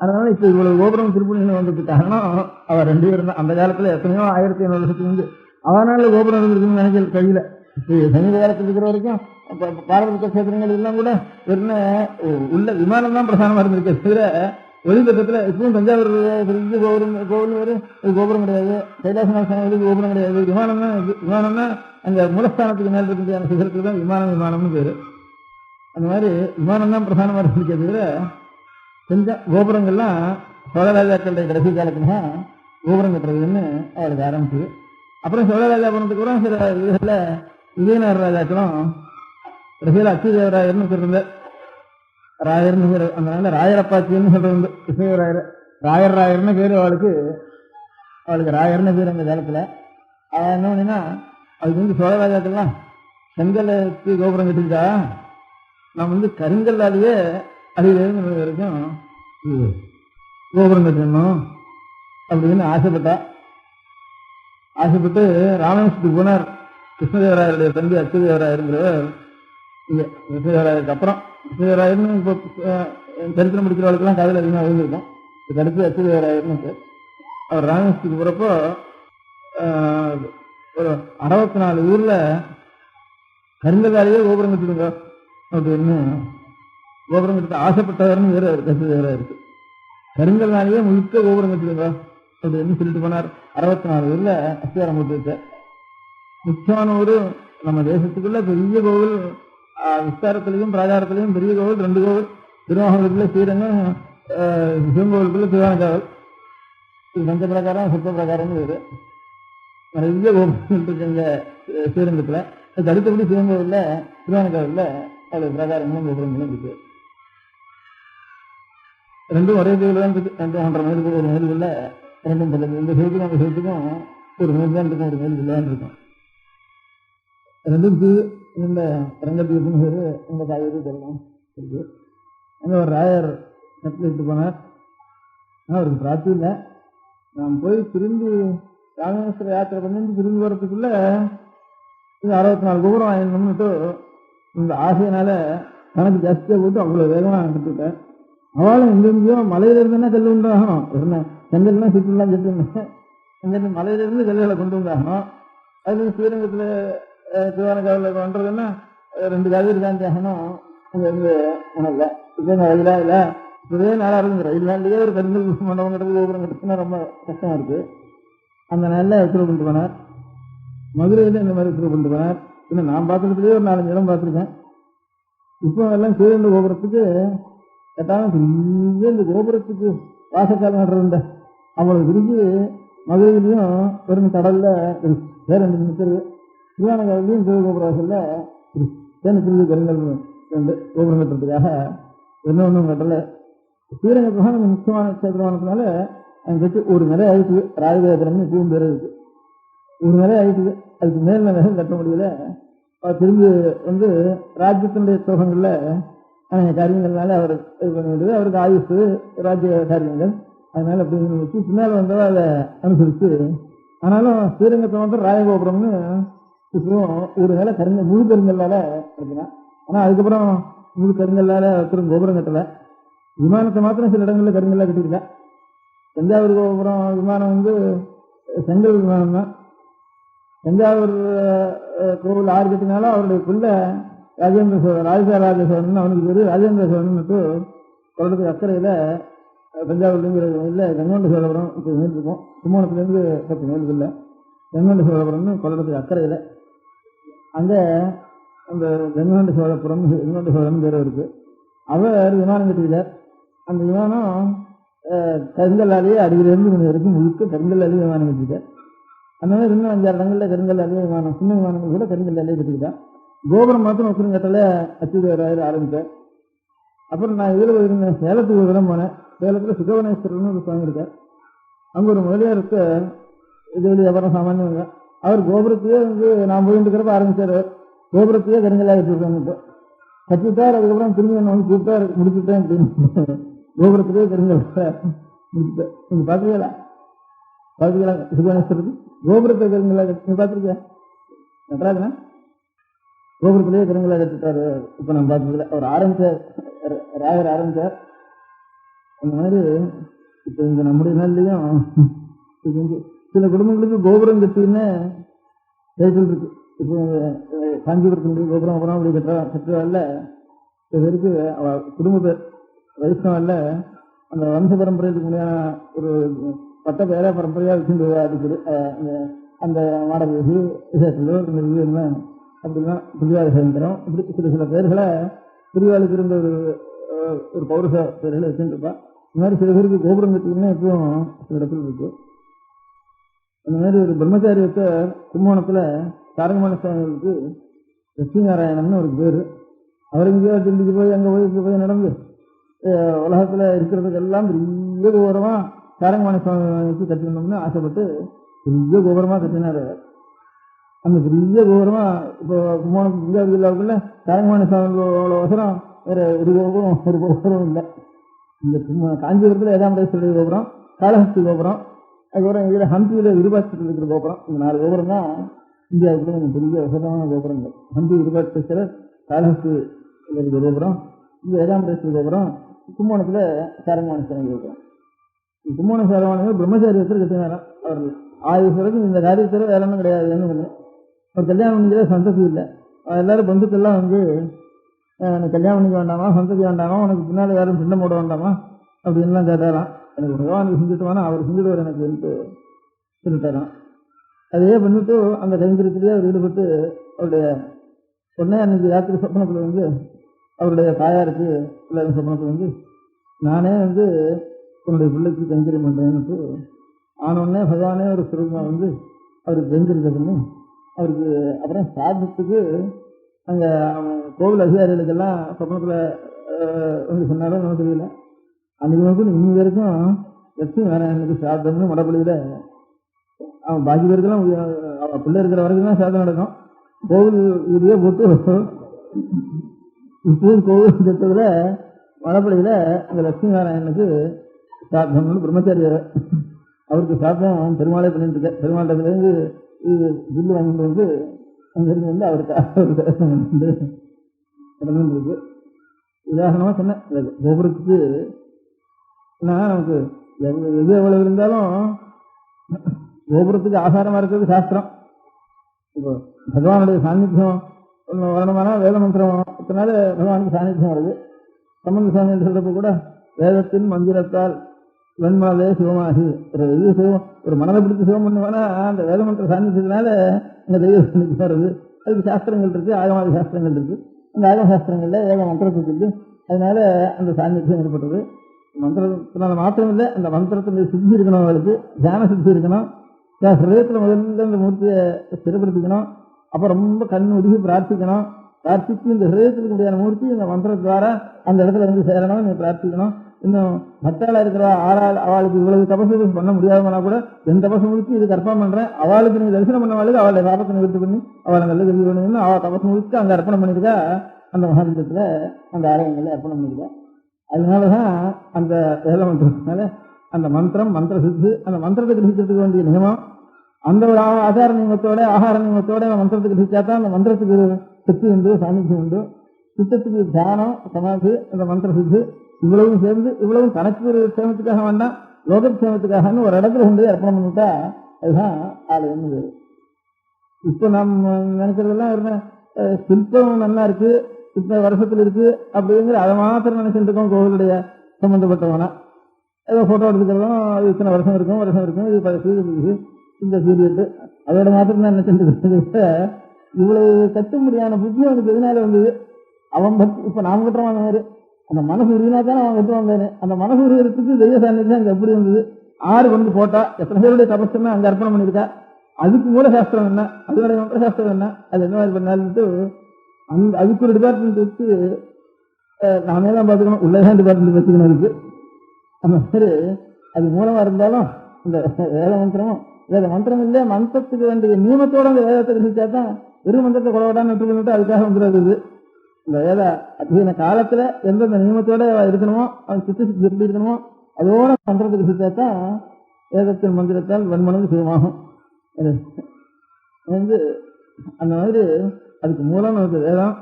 அதனால இப்போ இவ்வளவு கோபுரம் திருப்பணின்னு வந்ததுக்கு காரணம் அவள் 2 பேரும் தான். அந்த காலத்தில் எத்தனையோ 1500 வருஷத்துக்கு அவனால கோபுரம் இருக்குன்னு நினைக்கிற கையில் சமீப காலத்தில் இருக்கிற வரைக்கும் பாரத கஷேத்திரங்கள் எல்லாம் கூட வெறும் உள்ள விமானம் தான் பிரதானமாக இருந்திருக்கே தவிர ஒளிந்தட்டத்தில் இப்பவும் தஞ்சாவூர் கோவில் வேறு கோபுரம் கிடையாது, கைலாசநாத கோபுரம் கிடையாது. விமானம் தான் விமானம்னா அங்கே மூலஸ்தானத்துக்கு மேலே இருக்க சிகரத்துக்கு தான் விமானம்னு பேர். அந்த மாதிரி விமானம் தான் பிரதானமாக இருந்திருக்கே தவிர கொஞ்சம் கோபுரங்கள்லாம் சோழராஜாக்களுடைய கடைசி காலத்துல கோபுரம் கட்டுறதுன்னு அவளுக்கு ஆரம்பிச்சு. அப்புறம் சோழராஜா போனதுக்கு அப்புறம் சில இதுகளில் விஜயநகர ராஜாக்களும் கடைசியில் அச்சுதேவராயர்னு சொல்லிருந்த ராயர்னு பேர். அதனால ராயரப்பாச்சின்னு சொல்றது கிருஷ்ணதேவராயர் ராயர்னு பேர். அவளுக்கு ராயர்னு பேர் அந்த காலத்தில். அவன் என்ன பண்ணினா அதுக்கு வந்து சோழராஜாக்கள்லாம் செங்கலுக்கு கோபுரம் கட்டிக்கிட்டா நம்ம வந்து கருங்கல்லாலேயே அதிலிருந்து வரைக்கும் கோபுரம் கட்டணும் அப்படின்னு ஆசைப்பட்டு ராமேஸ்வரத்துக்கு போனார். கிருஷ்ணதேவராயருடைய தம்பி அச்சுதேவராயருங்கிறவர். இங்கே கிருஷ்ணதேவராயருக்கு அப்புறம் கிருஷ்ணதேவராயர்னு இப்போ சரித்திரம் படிக்கிறவர்களுக்கெல்லாம் காதில் அதிகமாக விழுந்திருக்கும். இதுக்கு அடுத்து அச்சுதேவராயர்னு அவர் ராமேஸ்வரத்துக்கு போகிறப்போ ஒரு 64 ஊரில் கருங்கல்லாலேயே கோபுரம் கட்டிடுங்க அப்படின்னு கோபுரம் கட்ட ஆசைப்பட்டவர்னு வேறு கட்டுதேவராக இருக்கு. கருங்கல்னாலேயே முழுக்க கோபுரம் கட்டிடுங்க அப்படின்னு சொல்லிட்டு போனார். 64 ஊரில் அஸ்திவாரம் போட்டு வச்சார். முக்கியமான ஊர் நம்ம தேசத்துக்குள்ள பெரிய கோவில், விஸ்தாரத்திலையும் பிராகாரத்திலையும் பெரிய கோவில் 2 கோவில். திருவாங்கூருக்குள்ள ஸ்ரீரங்கம், சிவங்கோவிலுக்குள்ள திருவானக்காவல். இது பஞ்ச பிரகாரம் சுத்த பிரகாரம்னு வேறு நிறைய கோவில் இருக்கு இங்கே ஸ்ரீரங்கத்தில். அதுக்கு அடுத்தபடி சிவங்கோவிலில் திருவானக்காவலில் அது பிரகாரங்களும் கோபுரங்களும் இருக்கு. ரெண்டும் ஒரே கோயில் தான் இருக்கு. 2 1/2 மைலுக்கு ஒரு மைல் இல்லை. ரெண்டும் பக்கத்து இந்த சைட்டுக்கும் அந்த சைட்டுக்கும் ஒரு மைல் தான் இருக்கும், ஒரு மைல் இல்லைன்னு இருக்கும். ரெண்டும் இந்த ரங்கத்தீர்ப்புன்னு பேர். இந்த காவேரி ஜலம் இருக்கு. அங்கே ஒரு ராயர் நெட்டில் இட்டு போனார். ஆனால் அவருக்கு பிரார்த்தி இல்லை. நான் போய் திரும்பி ராமேஸ்வர யாத்திரை பண்ணி திரும்பி வர்றதுக்குள்ள இது 64 கோபுரம் வாங்கணும்னுட்டு இந்த ஆசையினால கணக்கு ஜாஸ்தியாக போட்டு அவ்வளோ வேகமாக எடுத்துட்டேன். அவளும் எங்கெங்கயோ மலையில இருந்துன்னா கல் உண்டாகணும். செங்கல்லாம் சுற்றுலாம் செட்டுருந்தேன். எங்கிருந்து மலையிலிருந்து கல்லுகளை கொண்டு வந்தாகணும். அது ஸ்ரீரங்கத்தில் திருவானக்காவில் பண்ணுறதுன்னா 2 காவேரி தாண்டி ஆகணும். அங்கே இருந்து உணர்ல இப்போ ரயிலா இல்லை இதே நாளாக இருக்குது. ரயில் நாள்லேயே ஒரு கருங்கல் மண்டபம் கிடக்கு, கோபுரம் கிடக்குன்னா ரொம்ப கஷ்டமாக இருக்குது. அந்த நாளில் உத்தரவு கொண்டு போனார். மதுரையில் இந்த மாதிரி உத்தரவு கொண்டு போனார். இன்னும் நான் பார்த்துக்கிட்டே ஒரு 4 இடம் பார்த்துருக்கேன். இப்போ எல்லாம் ஸ்ரீரங்க கோபுரத்துக்கு கேட்டாலும் பெரிய இந்த கோபுரத்துக்கு வாசக்கால் நடுறதுண்ட அவ்வளவு விரிஞ்சு மதுரையிலையும் வெறும் கடல்ல வேற 2 நிமிஷம் திருவானகாவிலையும் சிவகோபுர வாசல்ல தேனத்திற்கு கருங்கல் 2 கோபுரம் கட்டுறதுக்காக ஒன்றும் கட்டல. ஸ்ரீரங்கத்துக்காக நம்ம முக்கியமான கஷேத்திரமானதுனால அங்கே கட்டி ஒரு நிலை ஆயிடுச்சு. ராஜகோபுரம்னு இப்பவும் பேர் இருக்கு. ஒரு நிலை ஆயிடுச்சு. அதுக்கு மேல் நிலை கட்ட முடியல. திரும்பி ராஜ்யத்தினுடைய தோகங்களில் காரியங்கள்னால அவர் இது பண்ண வேண்டியது. அவருக்கு ஆயுசு ராஜ்ய காரியங்கள் அதனால அப்படின்னு வச்சு பின்னால் வந்தவா அதை அனுசரித்து. ஆனாலும் ஸ்ரீரங்கத்தை ராஜகோபுரம்னு இப்பவும் ஒரு நிலை முழு கருங்கல்லால இருக்குதான். ஆனால் அதுக்கப்புறம் முழு கருங்கல்லால ஒருத்தரும் கோபுரம் கட்டலை. விமானத்தை மாத்திரம் சில இடங்களில் கருங்கல்லா கட்டிக்கல. தஞ்சாவூர் கோபுரம் விமானம் செங்கல் விமானம் தான். தஞ்சாவூர் கோவில் 6 கட்டினாலும் அவருடைய பிள்ளை ராஜேந்திர சோழன், ராஜ சோழன் அவனுக்கு பேர் ராஜேந்திர சோழன் கொள்ளத்துக்கு அக்கறையில் தஞ்சாவூர்லேருந்து கங்கொண்ட சோழபுரம் இப்போ மேல் இருக்கும். கும்போணத்துலேருந்து 10 மைலுக்கு இல்லை. கங்கொண்ட சோழபுரம்னு கொள்ளத்துக்கு அக்கறையில் அங்கே அந்த கங்கொண்ட சோழன் பேர் இருக்கு. அவர் விமானம் கட்டிக்கிறார். அந்த விமானம் கருங்கல்லாலேயே அடியிலிருந்து மணி வரைக்கும் முழுக்க கருங்கல்லாலேயே விமானம் கட்டிக்கிட்டார். அந்த மாதிரி இன்னும் 5-6 இடங்களில் கருங்கல்லாலேயே விமானம், சின்ன விமானங்கள் கூட கருங்கல்லாலேயே கட்டிக்கிட்டான். கோபுரம் மாத்திரம் ஒருத்தரும் கட்டல. அச்சுதராயர் ஆரம்பித்தார். அப்புறம் நான் இதில் இருந்தேன். சேலத்துக்கு ஒரு இடம் போனேன். சேலத்தில் சுகவனேஸ்வரர்னு ஒரு சுவாமி இருக்கார். அங்கே ஒரு முதலியாருக்கு இது வியாபாரம் சாமானியங்க. அவர் கோபுரத்தையே நான் போயிட்டு இருக்கிறப்ப ஆரம்பித்தார். கோபுரத்தையே கருங்கல்லா கட்டிருக்காங்க. கட்டிவிட்டார். அதுக்கப்புறம் திரும்பி என்ன கூப்பிட்டார், முடிச்சுட்டேன் அப்படின்னு. கோபுரத்திலே கருங்கல் முடிச்சுட்டேன். நீங்கள் பார்த்துக்கலாம் சுகவனேஸ்வரருக்கு கோபுரத்தை கருங்கல்லா கட்டி பார்த்துருக்கேன். நன்றாதுண்ணா கோபுரத்திலேயே கருங்கல்லா கட்டிட்டாரு. இப்போ நான் பார்த்ததுல அவர் ஆரம்பித்தார், ராயர் ஆரம்பித்தார். அந்த மாதிரி இப்போ இங்கே நம்முடைய நாள்லையும் சில குடும்பங்களுக்கு கோபுரம் கட்டின்னு டைட்டில் இருக்கு. இப்போ காஞ்சிபுரத்தினுடைய கோபுரம் அப்புறம் அப்படி கட்டுறாள். பேருக்கு குடும்ப பேர் வைஷ்ணவல்ல அந்த வம்ச பரம்பரைக்கு முடியான ஒரு பட்ட பேர பரம்பரையாக வச்சுட்டு இருக்குது. அந்த மாடல் விசேஷங்களோ என்ன அப்படின்னா பிரிவாளி சேந்திரம் இப்படி சில பேர்களை பிரிவாளுக்கு இருந்த ஒரு பௌருஷ பேர்களை வச்சுருப்பா. இந்த மாதிரி சில பேருக்கு கோபுரம் கட்டிங்கன்னா எப்பவும் சில இடத்துல இருக்கு. அந்த மாதிரி ஒரு பிரம்மச்சாரியத்தை கும்போணத்தில் சாரங்கமான சுவாமிகளுக்கு லட்சுமி நாராயணன் ஒரு பேர். அவர் எங்கேயோ தில்லிக்கு போய் அங்கே போய் இங்கே போய் நடந்து உலகத்தில் இருக்கிறதுக்கு எல்லாம் பெரிய கோபுரமாக சாரங்கமான சுவாமிக்கு கட்டினோம்னு ஆசைப்பட்டு பெரிய கோபுரமாக கட்டினார். அந்த பெரிய கோபுரமாக இப்போ கும்போணம் இந்தியாவுக்கு இல்லாவுக்குள்ள சாரங்கமான சுவாமிகளோட அவசரம் வேறு ஒரு கோபுரம் இல்லை. இந்த காஞ்சிபுரத்தில் ஏதாம்பரேஸ்வரர் கோபுரம், காளஹஸ்தி கோபுரம், அதுக்கப்புறம் இதில் ஹம்பியில் விருபாட்சத்தில் இருக்கிற கோபுரம், இந்த 4 கோபுரம் தான் இந்தியாவுக்குள்ள கொஞ்சம் பெரிய வசதமான கோபுரங்கள். ஹம்பி விருபாட்சேஸ்வரர், காளஹஸ்தி இருக்கிற கோபுரம், இந்த ஏகாம்பரேஸ்வரர் கோபுரம், கும்போணத்தில் சாரங்கமான சுவாமி கோபுரம். கும்போண சாரவானவர் பிரம்மச்சாரியத்தில் கட்டினாராம். அவர் ஆயுசருக்கு இந்த காரியத்தில் வேற ஒன்றும் கிடையாதுன்னு சொன்னேன். அவர் கல்யாணம் பண்ணிக்கிற சந்ததி இல்லை. எல்லாரும் பந்துக்கெல்லாம் எனக்கு கல்யாணம் பண்ணிக்க வேண்டாமா, சந்ததி வேண்டாமா, உனக்கு பின்னால் யாரும் சின்னம் போட வேண்டாமா அப்படின்லாம் கேட்டாராம். எனக்கு பகவானுக்கு செஞ்சுட்டுவானா அவர் செஞ்சுடுவார் எனக்கு சொல்லிட்டாராம். அதையே பண்ணிட்டு அந்த கைங்கரியத்திலேயே அவர் ஈடுபட்டு அவருடைய உடனே அன்னைக்கு ராத்திரி சொப்பனத்தில் அவருடைய தாயாருக்கு எல்லாரும் சொப்பனத்தில் நானே உன்னுடைய பிள்ளைக்கு கைங்கரியம் பண்ணுறேன்னு ஆனோடனே பகவானே ஒரு சுரூபமாக அவருக்கு கைங்கரியம் பண்ணி அவருக்கு அப்புறம் சாதத்துக்கு அங்கே கோவில் அதிகாரிகளுக்கெல்லாம் சொப்பனத்தில் வந்து சொன்னாலும் நமக்கு தெரியல. அன்னைக்கு வந்து இன்னும் வரைக்கும் லட்சுமி நாராயணனுக்கு சாதம்னு மடப்பள்ளியில் அவன் பாக்கி பேருக்கெல்லாம் பிள்ளை இருக்கிற வரைக்கும் தான் சாதம் நடக்கும். கோவில் இதுவே போட்டு இப்போது கோவில் திட்டத்தில் மடப்பள்ளியில் அந்த லட்சுமி நாராயணனுக்கு சாத்தம்னு பிரம்மச்சாரி அவருக்கு சாத்தம் பெருமாளே பண்ணிட்டு இருக்க. பெருமாண்டத்துலேருந்து இது பில்லு வாங்கிட்டு வந்து அங்கிருந்து வந்து அவருக்கு இருக்கு. உதாரணமாக சொன்னேன், கோபுரத்துக்கு நமக்கு எது எவ்வளவு இருந்தாலும் கோபுரத்துக்கு ஆதாரமா இருக்கிறது சாஸ்திரம். இப்போ பகவானுடைய சாநித்தியம் வரணுமானா வேத மந்திரத்தினால பகவானுக்கு சாநித்தியம் வருது. சம்பந்த சுவாமி சொல்றப்ப கூட வேதத்தின் மந்திரத்தால் வெண்மனதே சிவமாகி ஒரு மனதை பிடித்து சிவம் பண்ணுவானா அந்த வேத மந்திர சாநித்தியத்தினால அந்த தெய்வ சாநித்தியம் வருது. அதுக்கு சாஸ்திரங்கள் இருக்கு, ஆகமாதி சாஸ்திரங்கள் இருக்கு. அந்த ஆகம சாஸ்திரங்கள்ல ஏக மந்திரத்துக்கு இருக்கு. அதனால அந்த சாநித்தியம் ஏற்பட்டது. மந்திரத்தினால மாத்திரம் இல்லை, அந்த மந்திரத்தினுடைய சித்தி இருக்கணும், அவளுக்கு தியான சித்தி இருக்கணும். ஹிருதயத்தில் முதல்ல இந்த மூர்த்தியை ஸ்திரப்படுத்திக்கணும். அப்புறம் ரொம்ப கண் உருகி பிரார்த்திக்கணும். பிரார்த்திச்சு இந்த ஹிருதயத்துக்கு முடியாத மூர்த்தி இந்த மந்திரத்வாரா அந்த இடத்துல வந்து சேரணும். நீ பிரார்த்திக்கணும். இன்னும் மத்தாளா இருக்கிற அவளுக்கு இவ்வளவு தபசு பண்ண முடியாதவனா கூட என் தபசு முடிச்சு இது கற்பனை பண்றேன், அவளுக்கு நீ தரிசனம் பண்ணவாளுக்கு அவளை பாபத்தை நிவர்த்தி பண்ணி அவளை நல்ல கல்வி பண்ணணும்னு அவள் தபசு முடிச்சு அங்கே அர்ப்பணம் பண்ணிருக்கா. அந்த மகாபீடத்துல அந்த ஆலயங்கள்ல அர்ப்பணம் பண்ணிருக்கா. அதனாலதான் அந்த வேத மந்திரத்தினால அந்த மந்திரம் மந்திர சித்து, அந்த மந்திரத்தை கிரகிக்கிறதுக்கு வேண்டிய நியமம், அந்த ஒரு ஆசார நியமத்தோட ஆகார நியமத்தோட அந்த மந்திரத்தை கிரகிச்சாதான் அந்த மந்திரத்துக்கு சக்தி உண்டு, சாநித்தியம் உண்டு. சித்தத்துக்கு தியானம், சமாதி, அந்த மந்திர சித்து இவ்வளவும் சேர்ந்து இவ்வளவும் தனக்கு ஒரு சேமத்துக்காக வேண்டாம், லோக சேமத்துக்காகன்னு ஒரு இடத்துல கொண்டு அர்ப்பணம் பண்ணிட்டா அதுதான் ஆலயம். இப்ப நம்ம நினைக்கிறதெல்லாம் ஒரு சிற்பம் நல்லா இருக்கு, இத்தனை வருஷத்துல இருக்கு அப்படிங்கிற அதை மாத்திரம் நினைச்சிட்டு இருக்கோம். கோவிலுடைய சம்பந்தப்பட்டவனா ஏதோ போட்டோ எடுத்துக்கிறதும் அது இத்தனை வருஷம் இருக்கும் இது புதுசு இந்த பீரியட் அதோட மாத்திரம் தான் நினைச்சிட்டு இருக்கிறது. இவ்வளவு கட்டும்படியான புத்தி அவனுக்கு எதனால வந்தது? அவன் பக்தி இப்ப நாம் கட்டுறோம் அந்த மாதிரி அந்த மனசு உருவினா தானே அவன் கட்டு வந்தானே. அந்த மனசு உருவத்துக்கு தெய்வ சாநித்தியம் அங்க எப்படி வந்தது? ஆறு கொண்டு போட்டா எத்தனை பேருடைய தபஸ்னா அங்க அர்ப்பணம் பண்ணிருக்கா. அதுக்கு மூல சாஸ்திரம் என்ன, அதோட மந்திர சாஸ்திரம் என்ன, அது என்ன மாதிரி பண்ணாலுட்டு அந்த அதுக்கு ஒரு டிபார்ட்மெண்ட் வச்சு நாமே தான் பார்த்துக்கணும். உள்ளதான் டிபார்ட்மெண்ட் வச்சுக்கணும் இருக்கு. அந்த மாதிரி அது மூலமா இருந்தாலும் இந்த வேத மந்திரம் இல்லை, மந்திரத்துக்கு வேண்டிய நியமத்தோட அந்த வேதத்தை கிரகிச்சா தான் வெறும் மந்திரத்தை கொலவடான்னு விட்டு அதுக்காக வந்துடுறது. இந்த வேத அத்தியன காலத்துல எந்தெந்த நியமத்தோட இருக்கணுமோ அவன் சித்த சித்தி எப்படி இருக்கணுமோ அதோட மந்திரத்தை கிரகிச்சா தான் வேதத்தின் மந்திரத்தால் வெண்மனது சிவமாகும். வந்து அந்த மாதிரி அதுக்கு மூலம் நமக்கு வேதம்.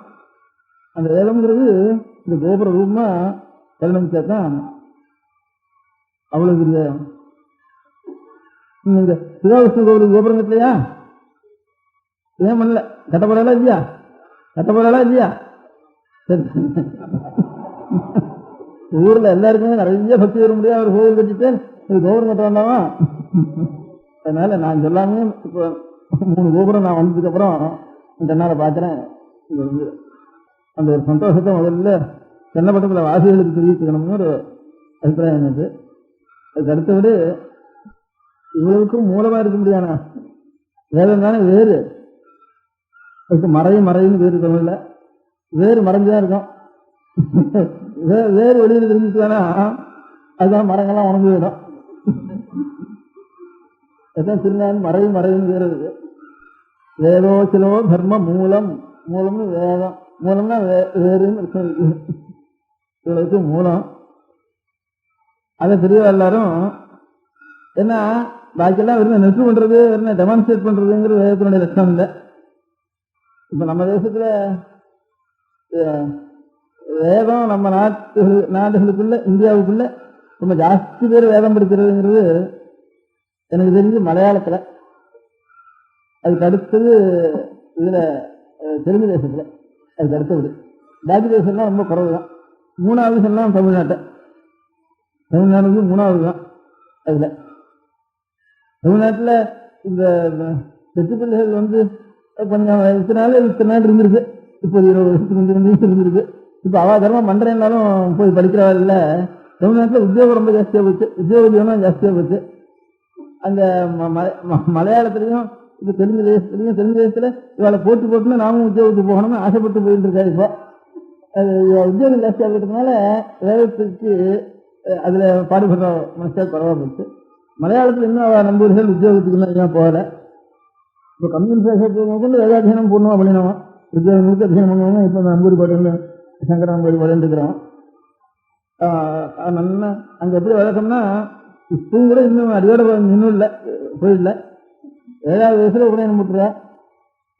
அந்த வேதம்ங்கிறது இந்த கோபுர ரூபமா பரிணமிச்சா தான் அவ்வளவு பெரிய. இந்த சிவவிஷ்ணு கோவில் கோபுரம் இல்லையா, ஏன் பண்ணல? கட்டப்படலாம் இல்லையா? சரி, ஊர்ல எல்லாருக்குமே நிறைய பக்தி வர முடியாது. அவர் கோவில் கட்டிட்டு இது கோபுரம் கட்ட வேண்டாமா? அதனால நான் சொல்லாமே இப்போ 3 கோபுரம் நான் வந்ததுக்கு அப்புறம் இந்த நாளை பார்க்கிறேன். இது வந்து அந்த ஒரு சந்தோஷத்தை முதல்ல சென்னப்பட்டத்தில் வாசிகளுக்கு தெரிவிச்சுக்கணும்னு ஒரு அபிப்பிராயம் எனக்கு. அதுக்கு அடுத்தபடி இவ்வளவுக்கும் மூலமா இருக்க முடியாத வேதம் தானே வேறு. அதுக்கு மறைன்னு வேறு தமிழ்ல வேறு மறைஞ்சுதான் இருக்கும். வேறு வெளியில் தெரிஞ்சுச்சுதானா அதுதான் மரங்கள்லாம் உணர்ந்து விடும். அதான் திருநாள் மறைன்னு வேறு இருக்கு. வேதோச்சிலோ தர்ம மூலம்னு வேதம், மூலம்னா வேறுன்னு இருக்கு. மூலம் அதை தெரிய எல்லாரும் என்ன பாக்கியெல்லாம் வெறும் நெற்று பண்றது, வெறும் டெமான்ஸ்ட்ரேட் பண்றதுங்கிறது வேதத்தினுடைய லட்சணம் இல்லை. இப்ப நம்ம தேசத்துல வேதம் நம்ம நாடுகளுக்குள்ள இந்தியாவுக்குள்ள ரொம்ப ஜாஸ்தி பேர் வேதம் படிக்கிறதுங்கிறது எனக்கு தெரிஞ்சு மலையாளத்துல, அதுக்கு அடுத்தது இதுல தெலுங்கு தேசத்துல, அதுக்கு அடுத்தது பாக்கி தேசம்லாம் ரொம்ப குறைவு தான். 3வது சொல்லாம் தமிழ்நாடு 3வது தான். அதுல தமிழ்நாட்டுல இந்த பெற்று பிள்ளைகள் வந்து கொஞ்சம் இத்தனை நாள் இருந்திருக்கு. இப்போ 20 வருஷத்துக்கு இருந்திருக்கு. இப்ப அவ தர்மம் பண்றேன்னாலும் போய் படிக்கிறவள் இல்ல. தமிழ்நாட்டுல உத்தியோகம் ரொம்ப ஜாஸ்தியா போச்சு, உத்தியோக ஜீவனம் ஜாஸ்தியா போச்சு. அங்க மலையாளத்திலையும் இப்ப தெலுங்கு தேசத்துல இவளை போட்டுன்னு நாமும் உத்தியோகத்துக்கு போகணும்னு ஆசைப்பட்டு போயிட்டு இருக்காரு. இப்போ அது உத்தியோகம் ஜாஸ்தி ஆகிறதுனால வேதத்துக்கு அதுல பாடுபடுற மனுஷன் குறவா போச்சு. மலையாளத்துல இன்னும் அவ நம்பூர்கள் உத்தியோகத்துக்கு இன்னும் போகல. இப்போ கம்யூனிஸ்ட் கொண்டு வேதாத்தியனம் பூர்ணமா பண்ணினோம், உத்தியோகம் முழுக்க அத்தியனம் பண்ணுவாங்க. இப்போ நம்பூரி பாட்டு சங்கர நம்பூரி பாட்டு இருக்கிறோம். நல்லா அங்க எப்படி வழக்கம்னா இப்பவும் கூட இன்னும் அடியோட இன்னும் இல்லை, போயிடல. 7வது வயசுல உபநயனம் போட்டுருவா,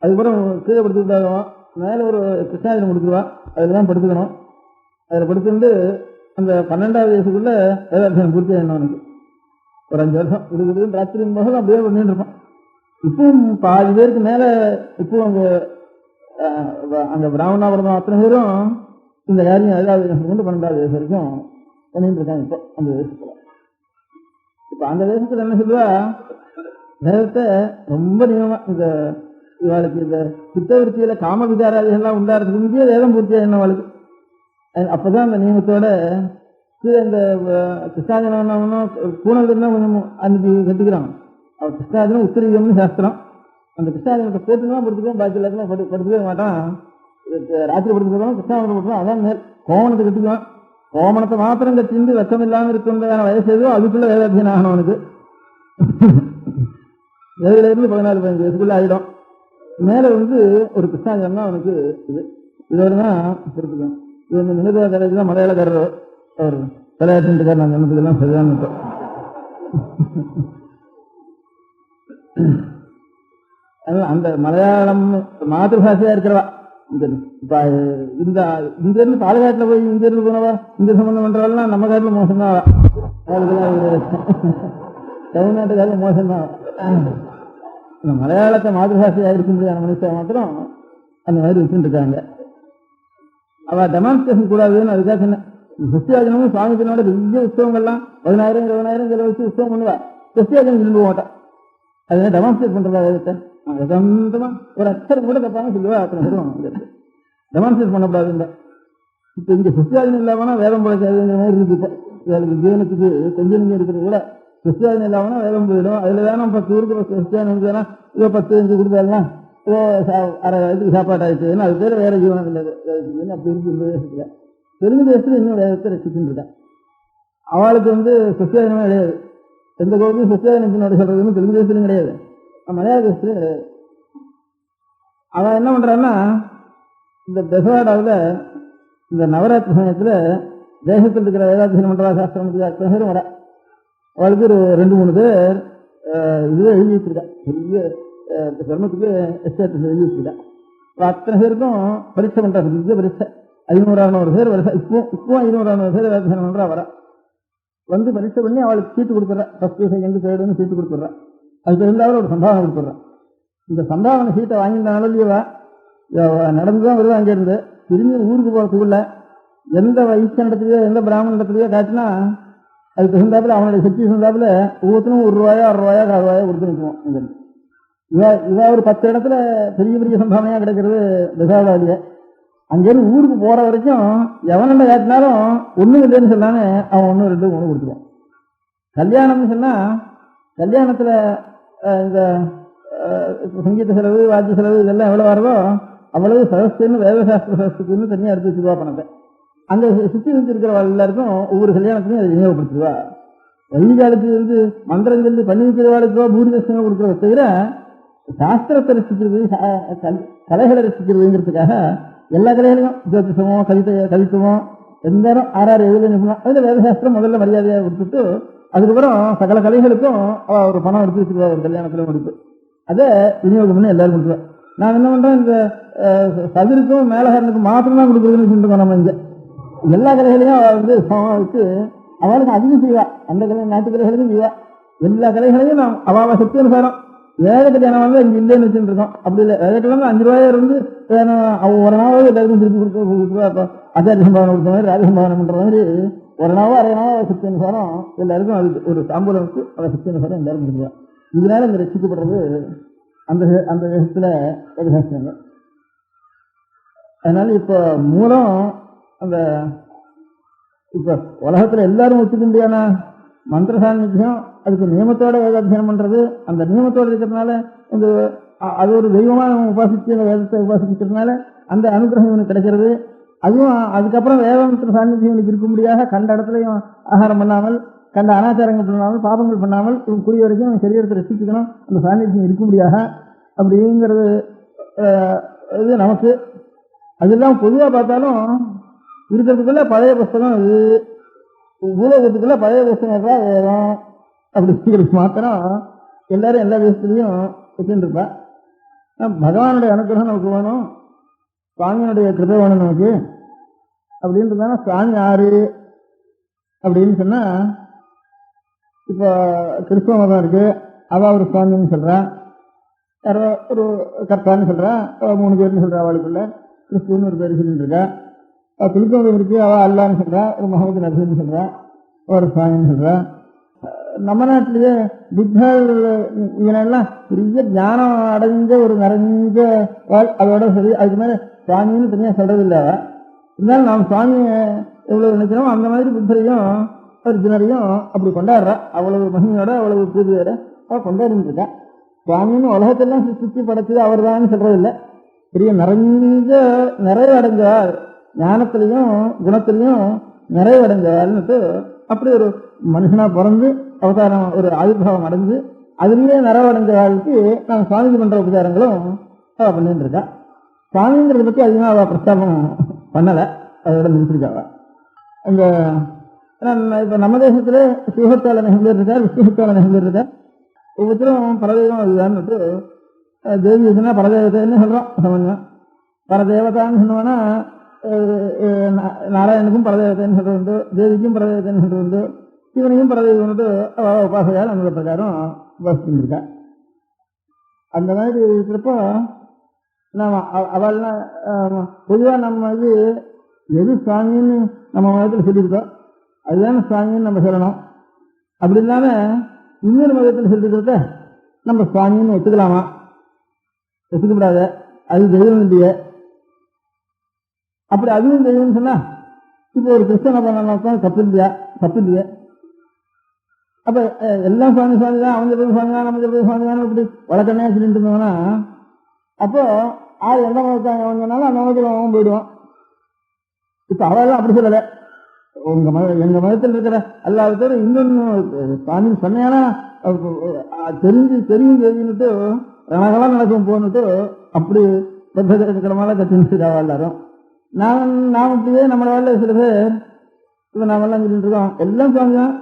அதுக்கப்புறம் கீழே படுத்துக்கிட்டாகும், மேலே ஒரு கிருஷ்ணாஜனம் கொடுத்துருவா, அதில் தான் படுத்துக்கணும். அதில் படுத்துட்டு அந்த 12வது வயசுக்குள்ள வேதாத்தியனம் பூர்த்தி ஆகணும். அவனுக்கு ஒரு 5 வருஷம் இருக்குது. ராத்திரி போக அப்படியே பண்ணிட்டு இருப்பான். இப்பவும் பாதி பேருக்கு மேல இப்போ அங்க பிராமணாபுரம் அத்தனை பேரும் இந்த காரியம் 7வது வயசுல கொண்டு 12வது வயசு வரைக்கும் பண்ணிட்டு இருக்காங்க. இப்போ அந்த தேசத்துல இப்ப அந்த தேசத்துல என்ன சொல்லுவா, வேதத்தை ரொம்ப நியமமா இந்த இவாளுக்கு இந்த சித்தவருத்தியில காம விகாராதிகள்லாம் உண்டாடுறதுக்கு முந்தைய வேதம் பூர்த்தியா என்ன அவளுக்கு. அப்பதான் அந்த நியமத்தோட கீழே இந்த கிருஷ்ணாஜனம் பூனல் தான் கொஞ்சம் அன்னைக்கு கட்டிக்கிறான். அவன் கிருஷ்ணாஜனம் உத்தரீகம்னு சாஸ்திரம். அந்த கிருஷ்ணாஜனத்தை போட்டுதான் படுத்துக்குவோம், பாக்கி எல்லாத்தையும் படுத்துக்கவே மாட்டான். ராத்திரி படுத்துக்கிறோம், கிருஷ்ணாஜனம் போட்டுருவோம், அதான் மேல் கோமணத்தை கட்டிக்குவான். கோமணத்தை மாத்திரம் கட்டிந்து வெக்கம் இல்லாமல் இருக்கின்றதான வயசு எதுவும் அதுக்குள்ள வேதாத்தியனம் ஆகணும் அவனுக்கு. 7லிருந்து 14-15 வயசுக்குள்ள ஆயிடும். மேல ஒரு கிருஷ்ணாஜனம் தான் அவனுக்கு இதோட தான் எடுத்துக்கணும். இது வந்து நினைவு காலேஜ் தான் மலையாளக்காரர், அவர் விளையாட்டுக்காரர். நான் சொன்னதுக்கெல்லாம் சரிதான். அந்த மலையாளம் மாதபாஷையா இருக்கிறவா இந்த இங்க இருந்து பாலக்காட்டுல போய் இங்க இருந்து போனவா இங்க சம்பந்தம் பண்றவெல்லாம் நம்ம காட்டுல மோசம்தான். தமிழ்நாட்டுக்காக மோசம்தான். இந்த மலையாளத்தை மாதபாஷையா இருக்க முடியாத மனுஷன் மாத்திரம் அந்த மாதிரி வச்சுட்டு இருக்காங்க. அவ டெமான்ஸ்ட்ரேஷன் கூடாதுன்னு அதுக்காக சொன்ன. கிறிஸ்டியாஜனமும் சுவாமிஜனோட பெரிய உற்சவங்கள்லாம் 10,000-20,000 செலவு வச்சு உற்சவம் பண்ணுவா. கிறிஸ்டியாஜனம் விரும்ப மாட்டான். அதனால டெமான்ஸ்ட்ரேட் பண்றதா வேதத்தை சொந்தமா ஒரு அச்சரம் கூட தப்பான சொல்லுவா. அத்தனை சொல்லுவாங்க டெமான்ஸ்ட்ரேட் பண்ணக்கூடாது. இப்ப இங்க கிறிஸ்டியாஜனம் இல்லாமனா வேதம் பழக்காதுங்கிற மாதிரி இருக்கு. ஜீவனத்துக்கு கொஞ்சம் நீங்க இருக்கிறது கூட கிறிஸ்டியாஜனம் இல்லாமனா வேதம் போயிடும். அதுல வேணா 10 ஊருக்கு கிறிஸ்டியானம் இருக்குதுன்னா இதோ 10 கொடுத்தாருன்னா இதோ அரை வயதுக்கு சாப்பாடு ஆயிடுச்சுன்னா அது பேர் வேற ஜீவனம் இல்லை. அப்படி இருக்கு இந்த தேசத்துல. தெலுங்கு தேசத்துல இன்னும் வேதத்தை ரசிச்சுட்டு இருக்கேன். அவளுக்கு கிறிஸ்டியாஜனமே கிடையாது. எந்த கோவிலும் கிறிஸ்டியாஜனத்தினோட சொல்றதுன்னு தெலுங்கு தேசத்திலும் கிடையாது, மலையாள தேசத்திலும் கிடையாது. அவன் என்ன பண்றான்னா இந்த பெசவாடாவில் இந்த நவராத்திரி சமயத்துல தேசத்தில் இருக்கிற வேதாத்தியனம் பண்றதா சாஸ்திரத்துக்கு அத்தனை பேரும் வர. அவளுக்கு ஒரு 2-3 பேர் இதுவே எழுதி வச்சிருக்கா. பெரிய தர்மத்துக்கு எஸ்டேட் எழுதி வச்சிருக்கா. அத்தனை பேருக்கும் பரீட்சை பண்றாங்க. பெரிய பரீட்சை 500,000 பேர் வருஷம். இப்போ 500,000 பேர் வேதாத்தியனம் பண்றா வர. பரீட்சை பண்ணி அவளுக்கு சீட்டு கொடுத்துட்றா. 1st, 2nd, 3rd சீட்டு கொடுத்துட்றா. அதுக்கு இருந்தாலும் ஒரு சம்பாவனை கொடுத்துட்றான். இந்த சம்பாவனை சீட்டை வாங்கியிருந்தாலும் இல்லையவா நடந்துதான் வருவா. அங்கே இருந்து திரும்பி ஊருக்கு போறதுக்குள்ள எந்த வைத்திய இடத்துலயோ எந்த பிராமண இடத்துலயோ காட்டினா அதுக்கு தகுந்தாப்புல அவனுடைய சக்தி தகுந்தாப்புல ஒவ்வொருத்தரும் ₹1, ₹6, ₹4 கொடுத்து நிற்குவோம். இவ ஒரு 10 இடத்துல பெரிய பெரிய சம்பாவனையா கிடைக்கிறது பெசாவடாலிய. அங்கிருந்து ஊருக்கு போற வரைக்கும் எவனண்ட காட்டினாலும் ஒண்ணும் இல்லைன்னு சொன்னானே அவன் 1, 2, 3 கொடுத்துருவான். கல்யாணம்னு சொன்னா கல்யாணத்துல இந்த சங்கீத செலவு, வாத்திய செலவு இதெல்லாம் எவ்வளவு வருதோ அவ்வளவு சதஸ்துன்னு வேதசாஸ்திர சதஸ்துன்னு தனியா எடுத்து வச்சுருவா பணத்தை. அந்த சுத்தி இருக்கிற எல்லாருக்கும் ஒவ்வொரு கல்யாணத்தையும் அதை விநியோகப்படுத்திடுவா. வைகாலத்துக்கு மந்திரம் சொல்லி பண்ணி வைக்கிறவாளுக்கோ பூரி தட்சணம் கொடுக்குறத தவிர சாஸ்திரத்தை ரசிக்கிறது, கலைகளை ரசிக்கிறதுங்கிறதுக்காக எல்லா கலைகளையும் ஜோதிஷமோ கவித்துவமோ எந்த 6 7 நிபுணம் அதுல வேதசாஸ்திரம் முதல்ல மரியாதையாக கொடுத்துட்டு அதுக்கப்புறம் சகல கலைகளுக்கும் அவ ஒரு பணம் எடுத்து வச்சுருவா. ஒரு கல்யாணத்துல முடிப்பு அதை விநியோகம் பண்ணி எல்லாரும் கொடுத்துருவா. நான் என்ன பண்றேன், இந்த சதுருக்கும் மேலகாரனுக்கும் மாத்திரம் தான் கொடுக்குறதுன்னு சொல்லிட்டு நம்ம இங்க எல்லா கலைகளையும் அவ வச்சு அவளுக்கு அதிகம் செய்வா. அந்த கலை நாட்டு கலைகளுக்கும் செய்வா. எல்லா கலைகளையும் நாம் அவாவ சக்தி அனுசாரம். வேத கல்யாணம் இங்க இல்லைன்னு வச்சுட்டு இருக்கோம். அப்படி இல்லை, வேத கல்யாணம் ₹5 ஒரு நாளாவது எல்லாருக்கும் திருப்பி கொடுத்துருவா. ஆச்சாரிய சம்பாவனை கொடுத்த மாதிரி ராஜசம்பாவனை பண்ற மாதிரி ஒரு நாவோ அரை நாவோ சக்தி அனுசாரம் எல்லாருக்கும் அது ஒரு தாம்பூலம் வச்சு அவ சக்தி அனுசாரம் எல்லாரும் கொடுத்துருவா. இதனால இங்க ரசிக்கப்படுறது அந்த தேசத்துல வேதசாஸ்திரங்கள். அதனால இப்ப மூலம் அந்த இப்ப உலகத்துல எல்லாரும் ஒத்துக்க முடியாத மந்திர சாநித்தியம், அதுக்கு நியமத்தோட வேதாத்தியனம் பண்றது, அந்த நியமத்தோட இருக்கிறதுனால இந்த அது ஒரு தெய்வமா நம்ம உபாசிச்சு அந்த வேதத்தை உபாசிக்கிறதுனால அந்த அனுகிரகம் இவனுக்கு கிடைக்கிறது. அதுவும் அதுக்கப்புறம் வேதாந்தத்தில் சாநித்தியம் இவனுக்கு இருக்கும்படியாக கண்ட இடத்துலையும் ஆகாரம் பண்ணாமல், கண்ட அனாச்சாரங்கள் பண்ணாமல், பாபங்கள் பண்ணாமல் இவன் கூடிய வரைக்கும் அவன் சரீரத்தை ரசிச்சுக்கணும், அந்த சாநித்தியம் இருக்கும்படியாக அப்படிங்கிறது இது நமக்கு. அதெல்லாம் பொதுவாக பார்த்தாலும் இருக்கிறதுக்குள்ள பழைய புஸ்தகம் இது, பூலோகத்துக்குள்ள பழைய புஸ்தகம் தான் வேதம் அப்படிங்கிறது மாத்திரம் எல்லாரும் எல்லா தேசத்துலையும் வச்சுட்டு இருப்பா. பகவானுடைய அனுகிரகம் நமக்கு வேணும், சுவாமியினுடைய கிருபை வேணும் நமக்கு அப்படின்றதான சுவாமி யாரு அப்படின்னு சொன்னா, இப்போ கிறிஸ்துவ மதம் இருக்கு, அவ ஒரு சுவாமின்னு சொல்றான், யாரோ ஒரு கர்த்தான்னு சொல்றான், 3 பேர்னு சொல்றா. அவளுக்குள்ள கிறிஸ்துவன்னு ஒரு பேர் சொல்லிட்டு இருக்கா. கிறிஸ்தவம் இருக்கு, அவ அல்லான்னு சொல்றா, ஒரு முகமது நபின்னு சொல்றா, ஒரு சுவாமின்னு சொல்றா. நம்ம நாட்டிலேயே புத்தர் இவனெல்லாம் பெரிய ஞானம் அடைஞ்ச ஒரு நிறைஞ்ச அதோட சரி, அதுக்கு மேல சுவாமின்னு தனியா சொல்றது இல்லை. இருந்தாலும் நாம் சுவாமியை எவ்வளவு நினைக்கிறோம் அந்த மாதிரி புத்தரையும் அர்ஜுனரையும் அப்படி கொண்டாடுறா. அவ்வளவு மகிமையோட அவ்வளவு பூஜையோட அவ கொண்டாடிட்டு இருக்கா. சுவாமின்னு உலகத்தெல்லாம் சுற்றி படைச்சது அவர் தான் சொல்றது இல்லை, பெரிய நிறைவு அடைஞ்சவாள், ஞானத்திலையும் குணத்திலையும் நிறைவு அடைஞ்சவாள்னுட்டு அப்படி ஒரு மனுஷனா பிறந்து அவதாரம் ஒரு ஆவிர்வாவம் அடைஞ்சு அதுலேயே நிறைவடைஞ்ச வாழ்க்கை நாங்கள் சுவாமிக்கு பண்ற உபச்சாரங்களும் அவள் பண்ணிட்டு இருக்கா. சுவாமிங்கிறத பற்றி அதிகமாக அவள் பிரஸ்தாபம் பண்ணலை, அதோட நிறுத்திருக்காவா. அந்த இப்போ நம்ம தேசத்துல சிவத்தால நெகம்பேர் இருக்கார், விஷ்ணுத்தால நெகம்பேர் இருக்கார். ஒவ்வொருத்தரும் பரதெய்வம் அதுதான்ட்டு தேவி சொன்னா பரதேவத்தைன்னு சொல்றோம். சமஞ்சம் பரதேவதான்னு சொன்னோன்னா நாராயணுக்கும் பரதேவத்தைன்னு சொல்றது உண்டு, தேவிக்கும் பரதேவத்தைன்னு சொல்றது உண்டு, சிவனையும் பரதேவன்ட்டு உபாசையால் அந்த பிரகாரம் உபாசிச்சுருக்கா. அந்த மாதிரி இருக்கிறப்போ நாம் அவள்லாம் பொதுவாக நம்ம எது சுவாமின்னு நம்ம மதத்தில் சொல்லியிருக்கோம் அதுதானே சுவாமின்னு நம்ம சொல்லணும். அப்படி இல்லாம இன்னொரு மதத்தில் சொல்லியிருக்கிறத நம்ம சுவாமின்னு ஒத்துக்கலாமா? ஒத்துக்கப்படாத, அது தெய்வம் இல்லையே. அப்படி அதுவும் தெய்வம்னு சொன்னா இப்போ ஒரு கிறிஸ்தவனை பண்ணலாம் தப்பு இல்லையா? தப்பு இல்லையே. அப்ப எல்லாம் சுவாமி சுவாமி தான், அவன் சொல்றது சுவாமி தான், நம்ம சொல்றது சுவாமி தான், இப்படி வழக்கண்ணையா சொல்லிட்டு இருந்தோம்னா அப்போ ஆள் எந்த மதத்தாங்க அவன் சொன்னாலும் அந்த மதத்தில் அவன் போயிடுவான். இப்ப அவெல்லாம் அப்படி சொல்லலை. எங்க மதத்தில் இருக்கிற எல்லாத்தோட இன்னொன்னு சுவாமி சொன்னா தெரிஞ்சுட்டு ரணகலாம் நடக்கும் போன்னுட்டு அப்படி பத்திரக்கிழமால கத்திருக்கா எல்லாரும். நாம் இப்படியே நம்மள வேலை சில பேர் இப்ப நாமெல்லாம் சொல்லிட்டு இருக்கோம் எல்லாம் சுவாமி தான்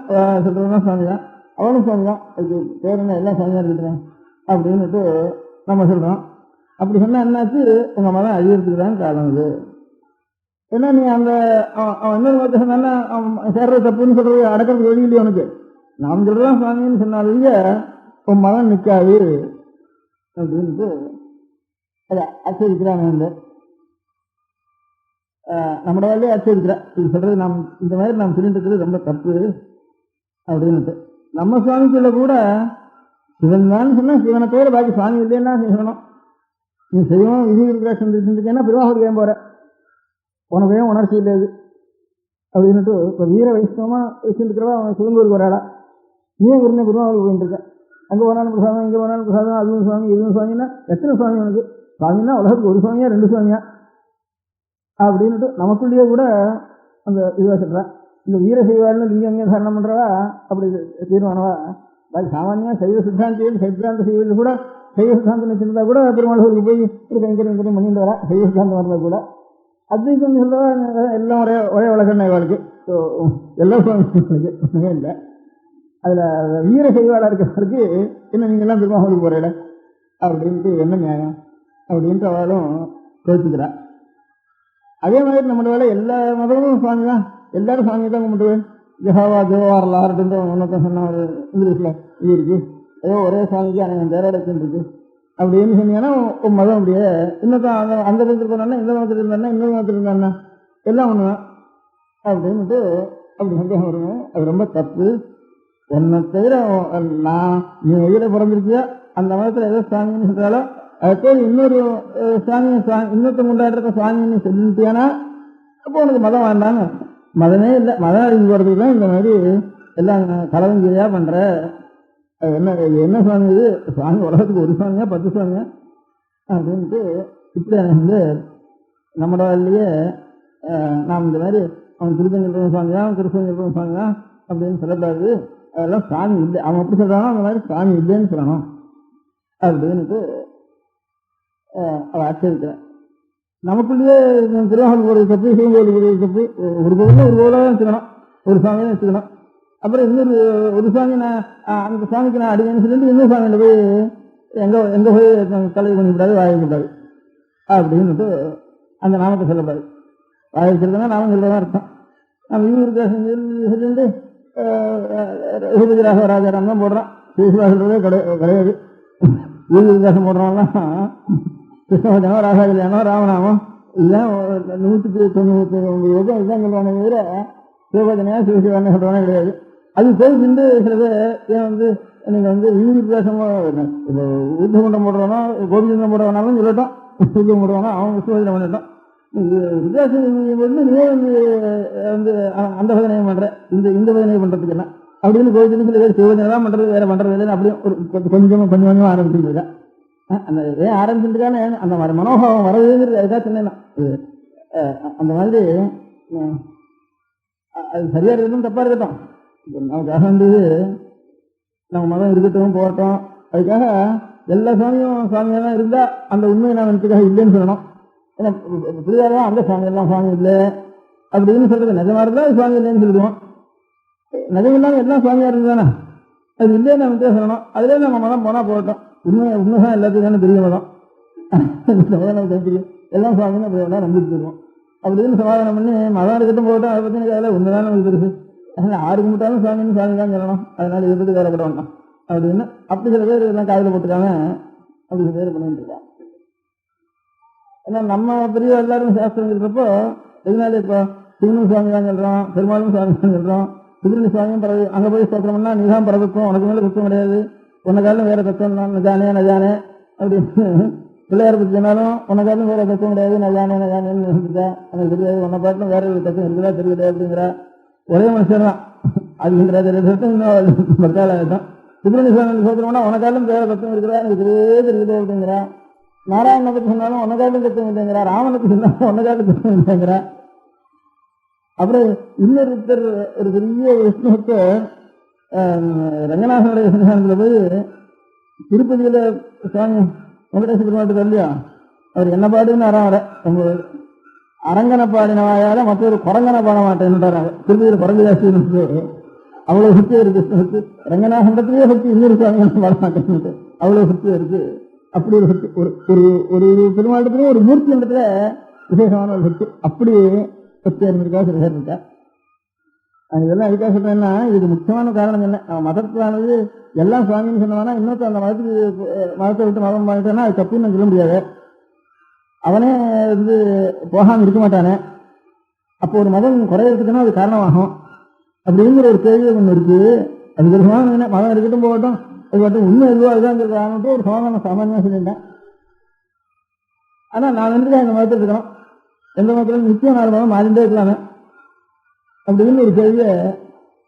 சொல்றதுதான் சுவாமி தான், அவனும் சுவாமி தான், அதுக்கு பேர் என்ன எல்லாம் சுவாமியா இருக்கிறேன் அப்படின்னுட்டு நம்ம சொல்றோம். அப்படி சொன்னா என்னாச்சு, உங்க மதம் அழியறதுக்கு தான் காரணம் இது. ஏன்னா நீ அந்த இன்னொரு மதத்தை சொன்னா சேர்றது தப்புன்னு சொல்றது அடக்கிறது வழி இல்லையா உனக்கு. நாம் சொல்றதான் சுவாமின்னு சொன்னாலேயே உன் மதம் நிற்காது அப்படின்ட்டு அதை ஆச்சரிக்கிறாங்க. நம்மளோட வேலையை ஆச்சரிக்கிறா, இது சொல்றது நாம் இந்த மாதிரி நாம் சொல்லிட்டு இருக்கிறது ரொம்ப தப்பு அப்படின்னுட்டு. நம்ம சுவாமிக்குள்ள கூட சிவன் தான் சொன்னா சிவனை தவிர பாக்கி சுவாமி இல்லைன்னா சொல்லணும். நீ செய்வோம் இது இருக்கிற செஞ்சுருக்கேன்னா பெருமாள் ஏன் போற, உனக்கு ஏன் உணர்ச்சி இல்லையாது அப்படின்னுட்டு. இப்போ வீர வைஷ்ணவமா வச்சுருக்கிறவா அவன் சிவங்கூருக்கு வராடா, நீ உடனே பெருமாள் போயிட்டு இருக்க, அங்கே போனாலும் பிரசாதம் இங்கே போனாலும் பிரசாதம், அதுவும் சுவாமி இதுவும் சுவாமின்னா எத்தனை சுவாமி உனக்கு? சுவாமின்னா உலகத்துக்கு ஒரு சுவாமியா 2 சுவாமியா அப்படின்னுட்டு நமக்குள்ளேயே கூட அந்த இதுவாக சொல்கிறேன். இந்த வீர செய்வாள்னு லிங்கங்க தாரணம் பண்ணுறவா அப்படி தீர்மானவா பாக்கி சாமானியா சைவ சித்தாந்தியில் சித்தாந்த செய்வதில் கூட சைவ சித்தாந்தம் வச்சிருந்தா கூட பெருமாளுக்கு போய் ஒரு கைங்கரியம் பண்ணிட்டு வரா. சைவ சித்தாந்தம் வரல கூட அத்வைத்தம் சொல்றவா எல்லாம் ஒரே வழக்கண்ணா இவாளுக்கு எல்லா சுவாமிகளுக்கு இல்லை. அதுல வீர செய்வாளா இருக்கிறவருக்கு என்ன நீங்க எல்லாம் பெருமாளுக்கு போறேட அப்படின்ட்டு என்ன நியாயம் அப்படின்ட்டு அவளும் கோச்சுக்கிறா. அதே மாதிரி நம்மளோட வேலை எல்லா மதமும் சுவாமி தான், எல்லாரும் சுவாமியை தான் கும்பிட்டுவேன். ஜெகாவா ஜோவாரில் ஆறுட்டு ஒன்னத்தை சொன்ன ஒரு இங்கிலீஷ்ல இது இருக்கு, ஏதோ ஒரே சுவாமிக்கு அனைவன் தேரோடத்தின் இருக்கு அப்படின்னு சொன்னீங்கன்னா உன் மதம் அப்படியே இன்னொருத்தான் அந்த மதத்தில் போனா இந்த மதத்தில் இருந்தா இன்னொரு மதத்தில் இருந்தா எல்லாம் ஒண்ணுதான் அப்படின்ட்டு அப்படி சந்தேகம் வருங்க. அது ரொம்ப தப்பு. என்னை தவிர நீ எதிர பிறந்திருக்கியோ அந்த மதத்தில் ஏதோ சுவாமின்னு சொல்றாலும் அதுக்கு இன்னொரு சுவாமியை இன்னொருத்த கொண்டாடுற சுவாமின்னு சொல்லிட்டியானா அப்போ உனக்கு மதம் வேண்டான்னு. மதமே இல்லை, மதம் அழிஞ்சு போறதுக்கு தான் இந்த மாதிரி எல்லாம் கலவங்கிரியா பண்ற அது என்ன சுவாமி இது? சுவாமி உலகத்துக்கு ஒரு சுவாமியா 10 சுவாமியா அப்படின்ட்டு இப்படி வந்து நம்மளோடய நாம் இந்த மாதிரி அவன் திருத்தஞ்சல் சுவாமியா திருச்செஞ்சல் சுவாமியா அப்படின்னு சொல்லக்கூடாது. அதெல்லாம் சாமி இல்லை. அவன் எப்படி சொல்றானோ அந்த மாதிரி சாமி இல்லைன்னு சொல்லணும் அப்படின்ட்டு அவ ஆச்சரிக்கிறேன். நமக்குள்ளேயே திருவாரூர் ஒரு தப்பு, சிவங்கோவில் ஒரு தப்பு, ஒரு கோவில் ஒரு கோவிலாக தான் வச்சுக்கணும், ஒரு சுவாமியை வச்சுக்கணும். அப்புறம் இன்னொரு ஒரு சுவாமி நான் அந்த சுவாமிக்கு நான் அடிவேன்னு சொல்லிட்டு இன்னொரு சுவாமியில போய் எங்க போய் தலை பண்ணிக்கூடாது, வாய வைக்கக்கூடாது அப்படின்னுட்டு அந்த நாமத்தை சொல்லக்கூடாது. வாய வைக்கிறதுனா நாமம் சொல்றதான் அர்த்தம். நம்ம இவருக்கு சொல்லிட்டு ரகுபதி ராக ராஜாராம் தான் போடுறான். பேசுவா சொல்றதே கிடையாது. வீரவிகாசம் போடுறோம்லாம் கிருஷ்ணபஜனோ ராகா கல்யாணம் ராமநாமம் இதுதான் 199 இதுதான் சொல்றானே தவிர சிவபஜனையா சிவசிவான சொல்றவனே கிடையாது. அது போயிட்டு சில பேர் ஏன் வந்து நீங்க வந்து வீரவிகாசம் ஊத்தகுண்டம் போடுறவனா கோபிச்சந்திரம் போடுறவனாலும் சொல்லட்டும், ஊத்தம் போடுறவனா அவன் சிவபஜனை பண்ணிட்டோம். வித்தியாசம் வந்து நீ வந்து அந்த பதனையை பண்ற இந்த பதனையை பண்றதுக்கு என்ன அப்படின்னு கோவிச்சந்திரம் சில பேர் சிவபஜனை தான் பண்றது, வேற பண்றது இல்லைன்னு அப்படியே ஒரு கொஞ்சம் ஆரம்பிச்சுருக்கா. அந்த ஏன் ஆரம்பிச்சுருக்கான்னு அந்த மாதிரி மனோபாவம் வரதுங்கிறது அதுதான் சொன்னேன். அந்த மாதிரி அது சரியா இருக்கட்டும் தப்பா இருக்கட்டும், நமக்காக வந்து நம்ம மதம் இருக்கட்டும் போகட்டும், அதுக்காக எல்லா சுவாமியும் சுவாமியாக தான் இருந்தா அந்த உண்மையை நான் எனக்குக்காக இல்லைன்னு சொல்லணும். ஏன்னா புரியாதான் அந்த சுவாமி எல்லாம் சுவாமி இல்லை அப்படின்னு சொல்றது நிஜமா இருந்தா சுவாமி இல்லைன்னு சொல்லிடுவோம். நிஜம் இல்லாமல் எல்லாம் சுவாமியா இருந்ததுதானே அது இல்லைன்னு நம்ம சொல்லணும். அதுலேயே நம்ம மதம் போனா போகட்டும், உண்மைதான் எல்லாத்துக்கும் பெரிய மதம் நம்ம தெரியும் எல்லாம் சுவாமின்னு அப்படி வேணா நம்பிட்டு இருக்கோம் அப்படின்னு சமாதானம் பண்ணி மதம் இருக்கட்டும் போகட்டும். அதை பற்றி எனக்கு அதில் ஒன்றுதான் நமக்கு பெருசு. அதனால ஆறு கும்பிட்டாலும் சுவாமின்னு சுவாமி தான் சொல்லணும். அதனால இதை பற்றி வேலைப்பட வேண்டாம் அப்படின்னு அப்படி சில பேர் இதெல்லாம் காதில் போட்டுக்காம அப்படி சில பேர் பண்ணிட்டு இருக்காங்க. ஏன்னா நம்ம பெரிய எல்லாரும் சாஸ்திரம் சொல்றப்போ எதனால இப்போ சிவனும் சுவாமி தான் சொல்றோம், பெருமாளும் சுவாமி தான் சொல்றோம், சுப்பிரமணிய சுவாமியும் பரவு அங்கே போய் ஸ்தோத்திரம்னா நீதான் பரவக்கும், உனக்கு மேலே குத்தம் கிடையாது, உனக்காலும் வேற தத்துவம் தான் நஜானே அப்படின்னு பிள்ளையார் பற்றி சொன்னாலும் உனக்காலும் வேற தத்துவம் கிடையாது, நஜானேன்னு இருந்துட்டா எனக்கு தெரியாது, உன்னை பாட்டிலும் வேற ஒரு தத்துவம் இருக்குதா தெரியல அப்படிங்கிற ஒரே மனுஷன் தான் அதுங்கிற தத்துவம் இன்னும் பக்காலத்தான். சுப்பிரமணிய சுவாமி ஸ்தோத்திரம்னா உனக்காலும் வேற தத்துவம் இருக்குதா எனக்கு தெரியுது அப்படிங்கிறா. நாராயணனை பற்றி சொன்னாலும் உனக்காலும் தத்துவம் இல்லைங்கிறா, ராமனுக்கு சொன்னாலும் உனக்காலும் தத்துவம் இல்லைங்கிறா. அப்புறம் இன்னொருத்தர் ஒரு பெரிய விஷ்ணுத்தை ரங்கநாதனுடைய சன்னிதானத்தில் போய் திருப்பதியில சுவாமி வெங்கடேச பெருமாட்டு இல்லையா, அவர் என்ன பாடுன்னு வர அரங்கனை பாடினவாயால மற்றொரு குரங்கனை பாட மாட்டேன்னுட்டாங்க. திருப்பதியில குரங்கு ஜாஸ்தி அவ்வளவு சுத்தி இருக்கு விஷ்ணுக்கு. ரங்கநாதத்திலேயே சுத்தி இன்னொரு சுவாமி பாட மாட்டேன்னு அவ்வளவு சுத்தி இருக்கு. அப்படி ஒரு சக்தி ஒரு பெருமாட்டத்திலேயே ஒரு மூர்த்தி இடத்துல விசேஷமான ஒரு சக்தி அப்படி சக்தியா இருந்திருக்கா சில பேர் இருக்கா. இதெல்லாம் எதுக்காக சொல்றேன்னா இதுக்கு முக்கியமான காரணம் என்ன, மதத்தானது எல்லாம் சுவாமின்னு சொன்னவனா இன்னொருத்த அந்த மதத்தை விட்டு மதம் வாங்கிட்டோன்னா அது தப்புன்னு சொல்ல முடியாது. அவனே வந்து போகாம இருக்க மாட்டானே. அப்போ ஒரு மதம் குறையிறதுக்குன்னா அது காரணமாகும் அப்படிங்கிற ஒரு கேள்வி ஒன்று இருக்கு. அது ஒரு சமாதானம், மதம் இருக்கட்டும் போகட்டும், அது மட்டும் உண்மை எதுவோ அதுதான் ஒரு சமாதானம் சாமானியமா சொல்லிட்டேன். ஆனா நான் வந்துட்டு இந்த மதத்தில் இருக்கணும், எந்த மதத்துல நிச்சயம் 4 மதம் மாறிண்டே இருக்கலாமே அப்படின்னு ஒரு கேள்வியை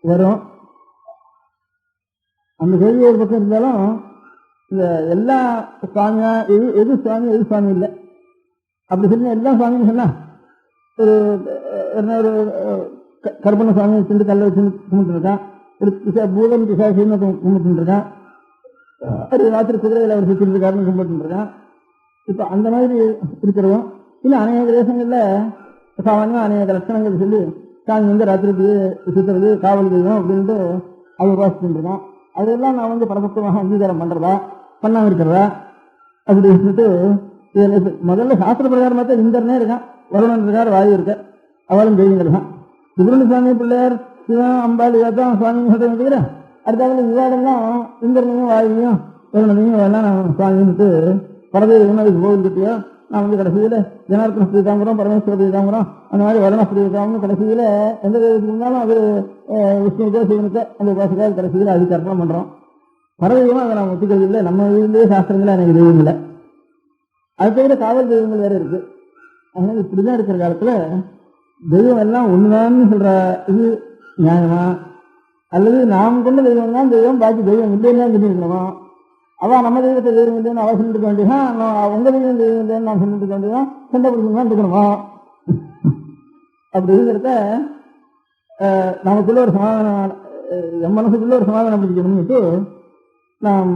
வரும். அந்த கேள்வி ஒரு பக்கம் இருந்தாலும் இந்த எல்லா சுவாமியா எது சுவாமி எது சுவாமி இல்லை அப்படி சொன்னா எல்லா சுவாமின்னு சொன்னா ஒரு கருப்பண்ண சுவாமி வச்சுட்டு கல்ல வச்சு கும்பிட்டு இருக்கான், ஒரு பூதம் பிசாசின்னு கும்பிட்டு இருக்கான், ஒரு ராத்திரி குதிரைகளை அவர் சுற்றிட்டு இருக்காருன்னு கும்பிட்டு இருக்கான். இப்ப அந்த மாதிரி இருக்கிறோம். இல்ல அநேக தேசங்கள்ல சாமானியமா அநேக லட்சணங்கள் சொல்லி சாமி வந்து ராத்திரிக்கு சுத்துறது காவல் தெய்வம் அப்படின்ட்டு அது உபாசிச்சுட்டு இருக்கான். அதெல்லாம் நான் வந்து பரபக்தமாக அங்கீகாரம் பண்றதா பண்ணாம இருக்கிறதா அப்படி சொல்லிட்டு முதல்ல சாஸ்திர பிரகாரம் பார்த்தா இந்திரனே இருக்கான், வருணன் இருக்கார், வாயு இருக்க, அவளும் தெய்வங்கள் தான். சுப்பிரமணிய சுவாமி பிள்ளையார் சிவன் அம்பாள் இதான் சுவாமின்னு சொல்றேன் இருக்கிறேன். அடுத்தாப்புல விவாதம்லாம் இந்திரனையும் வாயுவையும் வருணனையும் எல்லாம் நான் சுவாமின்ட்டு பரதேவன் அதுக்கு கோவில் கிட்டியோ நான் வந்து கடைசியில ஜனார்த்தன ஸ்ரீதாம்பரம் பரமேஸ்வர ஸ்ரீதாம்பரம் அந்த மாதிரி வருண ஸ்ரீதாம்பரம் கடைசியில எந்த தெய்வத்துக்கு இருந்தாலும் அது விஷ்ணுக்கோ சிவனுக்கோ அந்த உபாசக்காக கடைசியில அதுக்கு அர்ப்பணம் பண்றோம். பரதெய்வம் அதை நான் ஒத்துக்கிறது இல்லை. நம்ம இதுலேயே சாஸ்திரங்களே எனக்கு தெய்வம் இல்லை. அது தவிர காவல் தெய்வங்கள் வேற இருக்கு. அதனால இப்படிதான் இருக்கிற காலத்துல தெய்வம் எல்லாம் ஒண்ணுதான்னு சொல்ற இது நியாயமா அல்லது நாம் கொண்ட தெய்வம் தான் தெய்வம், பாக்கி தெய்வம் இல்லைன்னு தான் சொல்லியிருக்கணுமா? அதான் நம்ம தெய்வத்தை தெய்வம் இல்லைன்னு அவ சொல்லிட்டு இருக்க வேண்டியதான், உங்க தெய்வம் தெய்வம் இல்லைன்னு நான் சொல்லிட்டு இருக்க வேண்டியதான், சண்டை பிடிக்கணும் இருக்கணுமா? அப்படி இருக்கிறத நமக்குள்ள ஒரு சமாதானம், என் மனசுக்குள்ள ஒரு சமாதானம் பிடிக்கணும்னுட்டு நாம்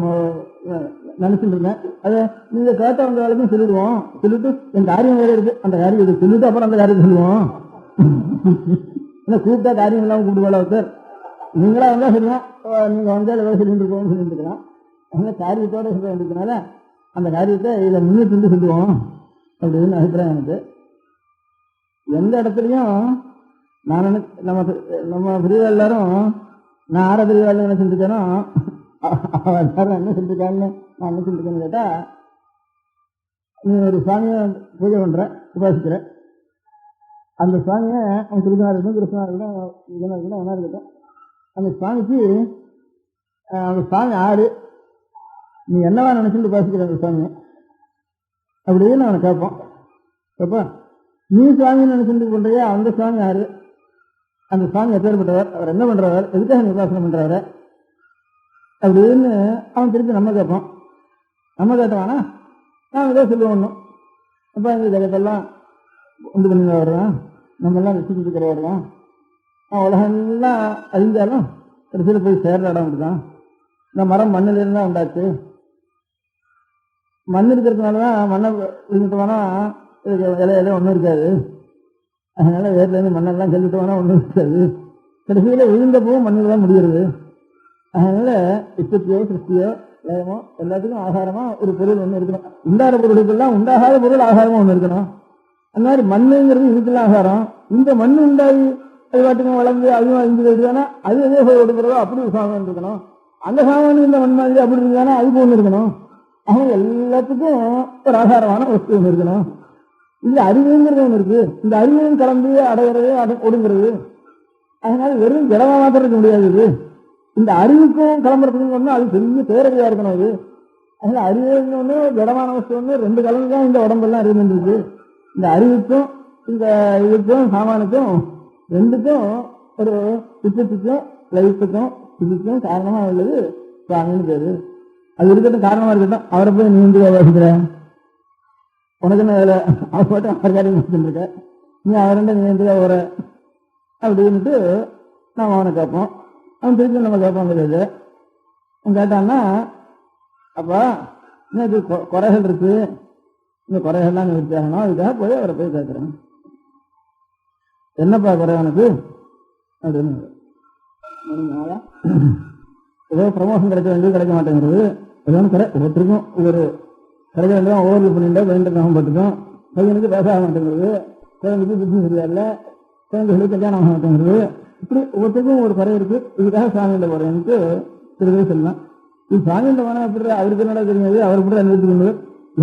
நினைச்சுட்டு இருக்கேன். அதை நீங்க கேட்டவங்க வேலைக்கும் சொல்லிடுவோம். சொல்லிட்டு என் காரியம் வேலை இருக்கு, அந்த காரியத்தை சொல்லிட்டு அப்புறம் அந்த காரியத்தை சொல்லுவோம். ஏன்னா கூப்பிட்டா காரியம் இல்லாமல் கூப்பிடுவாளா சார்? நீங்களா வந்தா சொல்லுவோம், நீங்க வந்தால் வேலை சொல்லிட்டு இருக்கோம்னு சொல்லிட்டு இருக்கலாம். அதனால காரியத்தோட சொல்ல வேண்டியதுனால அந்த காரியத்தை இதை முன்னிட்டு சொல்லுவோம் அப்படின்னு அபிப்பிராயம் எனக்கு. எந்த இடத்துலையும் நான் நம்ம பிரிவா எல்லாரும் நான் ஆற பிரிவாள் என்ன செஞ்சுருக்கேனோ எல்லாரும் என்ன செஞ்சுருக்கான்னு நான் என்ன செஞ்சுருக்கேன்னு கேட்டா, நீ ஒரு சுவாமியை பூஜை பண்ற, உபாசிக்கிற, அந்த சுவாமியை அவன் திருநாள் இருக்கட்டும், கிருஷ்ணா இருக்கட்டும், இதனா இருக்கட்டும், என்ன இருக்கட்டும், அந்த சுவாமிக்கு அந்த சுவாமி ஆறு, நீ என்னவா நினைச்சுட்டு உபாசிக்கிற அந்த சுவாமியை அப்படின்னு நான் கேட்போம். அப்போ நீ சுவாமின்னு நினைச்சுட்டு பண்றியா, அந்த சுவாமி யாரு, அந்த சுவாமி எப்பேற்பட்டவர், அவர் என்ன பண்றவர், எதுக்காக நீ உபாசனம் பண்றாரு அப்படின்னு அவன் திருப்பி நம்ம கேட்போம். நம்ம கேட்டவானா நான் ஏதோ சொல்லுவோம் ஒன்றும். அப்போ இந்த ஜகத்தெல்லாம் உண்டு பண்ணி வருவான், நம்ம எல்லாம் ரசிச்சுட்டு இருக்கிற வருவான், உலகம்லாம் அழிஞ்சாலும் கடைசியில் போய் சேர்ற இடம் அப்படிதான். இந்த மரம் மண்ணிலிருந்து தான் உண்டாச்சு, மண் இருக்கிறதுனாலதான் மண்ணை விழுந்துட்டோம்னா இலையில ஒன்றும் இருக்காது. அதனால வேர்லேருந்து மண்ணெல்லாம் செல்லிட்டோம்னா ஒன்றும் இருக்காது. கடைசியில் விழுந்தப்பவும் மண்ணில் தான் முடிகிறது. அதனால இஷ்டத்தையோ சிருஷ்டியோ லயமோ எல்லாத்துக்கும் ஆகாரமா ஒரு பொருள் ஒன்று இருக்கணும். உண்டாகிற பொருளுக்கெல்லாம் உண்டாகாத பொருள் ஆகாரமா ஒன்று இருக்கணும். அந்த மாதிரி மண்ணுங்கிறது இதுக்கெல்லாம் ஆகாரம். இந்த மண் உண்டாகி அது பாட்டுக்கும் வளர்ந்து அதுவும் அழிஞ்சு போயிடுதானா அது எதே கொடுக்குறதோ அப்படி ஒரு சாமான் இருக்கணும். அந்த சாமான் இந்த மண் மாதிரி அப்படி இருந்தானா அதுக்கு ஒன்று இருக்கணும். அவங்க எல்லாத்துக்கும் ஒரு ஆகாரமான வஸ்து ஒன்று இருக்கணும். இந்த அறிவுங்கிறது ஒன்று இருக்கு. இந்த அறிவையும் கலந்து அடைகிறது ஒடுங்கிறது. அதனால வெறும் ஜடமா மாத்திரம் இருக்க முடியாது. இந்த அறிவுக்கும் கிளம்புறதுக்கும் ஒன்று அது பெரிய பேரறிவா இருக்கணும். அது அதனால அறிவுன்னு ஒன்று ஜடமான வஸ்து ஒன்று ரெண்டு கலந்து தான் இந்த உடம்பெல்லாம் இருந்துருக்கு. இந்த அறிவுக்கும் இந்த இதுக்கும் சாமானுக்கும் ரெண்டுக்கும் ஒரு உச்சத்துக்கும் லைஃபுக்கும் இதுக்கும் காரணமா உள்ளது சுவாமின்னு பேரு. அது இருக்கட்டும், காரணமா இருக்கட்டும். அவரை போய் நீ வந்து வாசிக்கிற, உனக்கு என்ன வேலை, அவர் போட்டு அவர் காரியம் இருக்க, நீ அவர்கிட்ட நீ வந்து வர அப்படின்ட்டு நாம் அவனை கேட்போம். அவன் திருப்பி நம்ம கேட்போம். கிடையாது அவன் கேட்டான்னா, அப்பா இன்னும் இது குறைகள் இருக்கு, இந்த குறைகள்லாம் நிறுத்தி ஆகணும், அதுக்காக போய் அவரை போய் கேட்கிறேன். என்னப்பா குறை உனக்கு அப்படின்னு. ஏதோ ப்ரமோஷன் கிடைக்க வேண்டியது கிடைக்க மாட்டேங்கிறது, ஏதோ குறை ஒவ்வொருத்தருக்கும் ஒவ்வொரு கிடைக்க வேண்டியதான். ஓவர் பண்ணிட்டு பயந்துட்டு பட்டுக்கும், பையனுக்கு பேச ஆக மாட்டேங்கிறது, குழந்தைக்கு பிசினஸ் சரியில்லை, குழந்தைகளுக்கு கல்யாணம் ஆக மாட்டேங்கிறது, இப்படி ஒவ்வொருத்தருக்கும் ஒரு குறை இருக்கு. இதுக்காக சாமியில போறேன்ட்டு திருவே சொல்லலாம். இது சாமியில போனா எப்படி அவருக்கு என்னடா தெரியாது, அவர் கூட நிறுத்திக்கொண்டு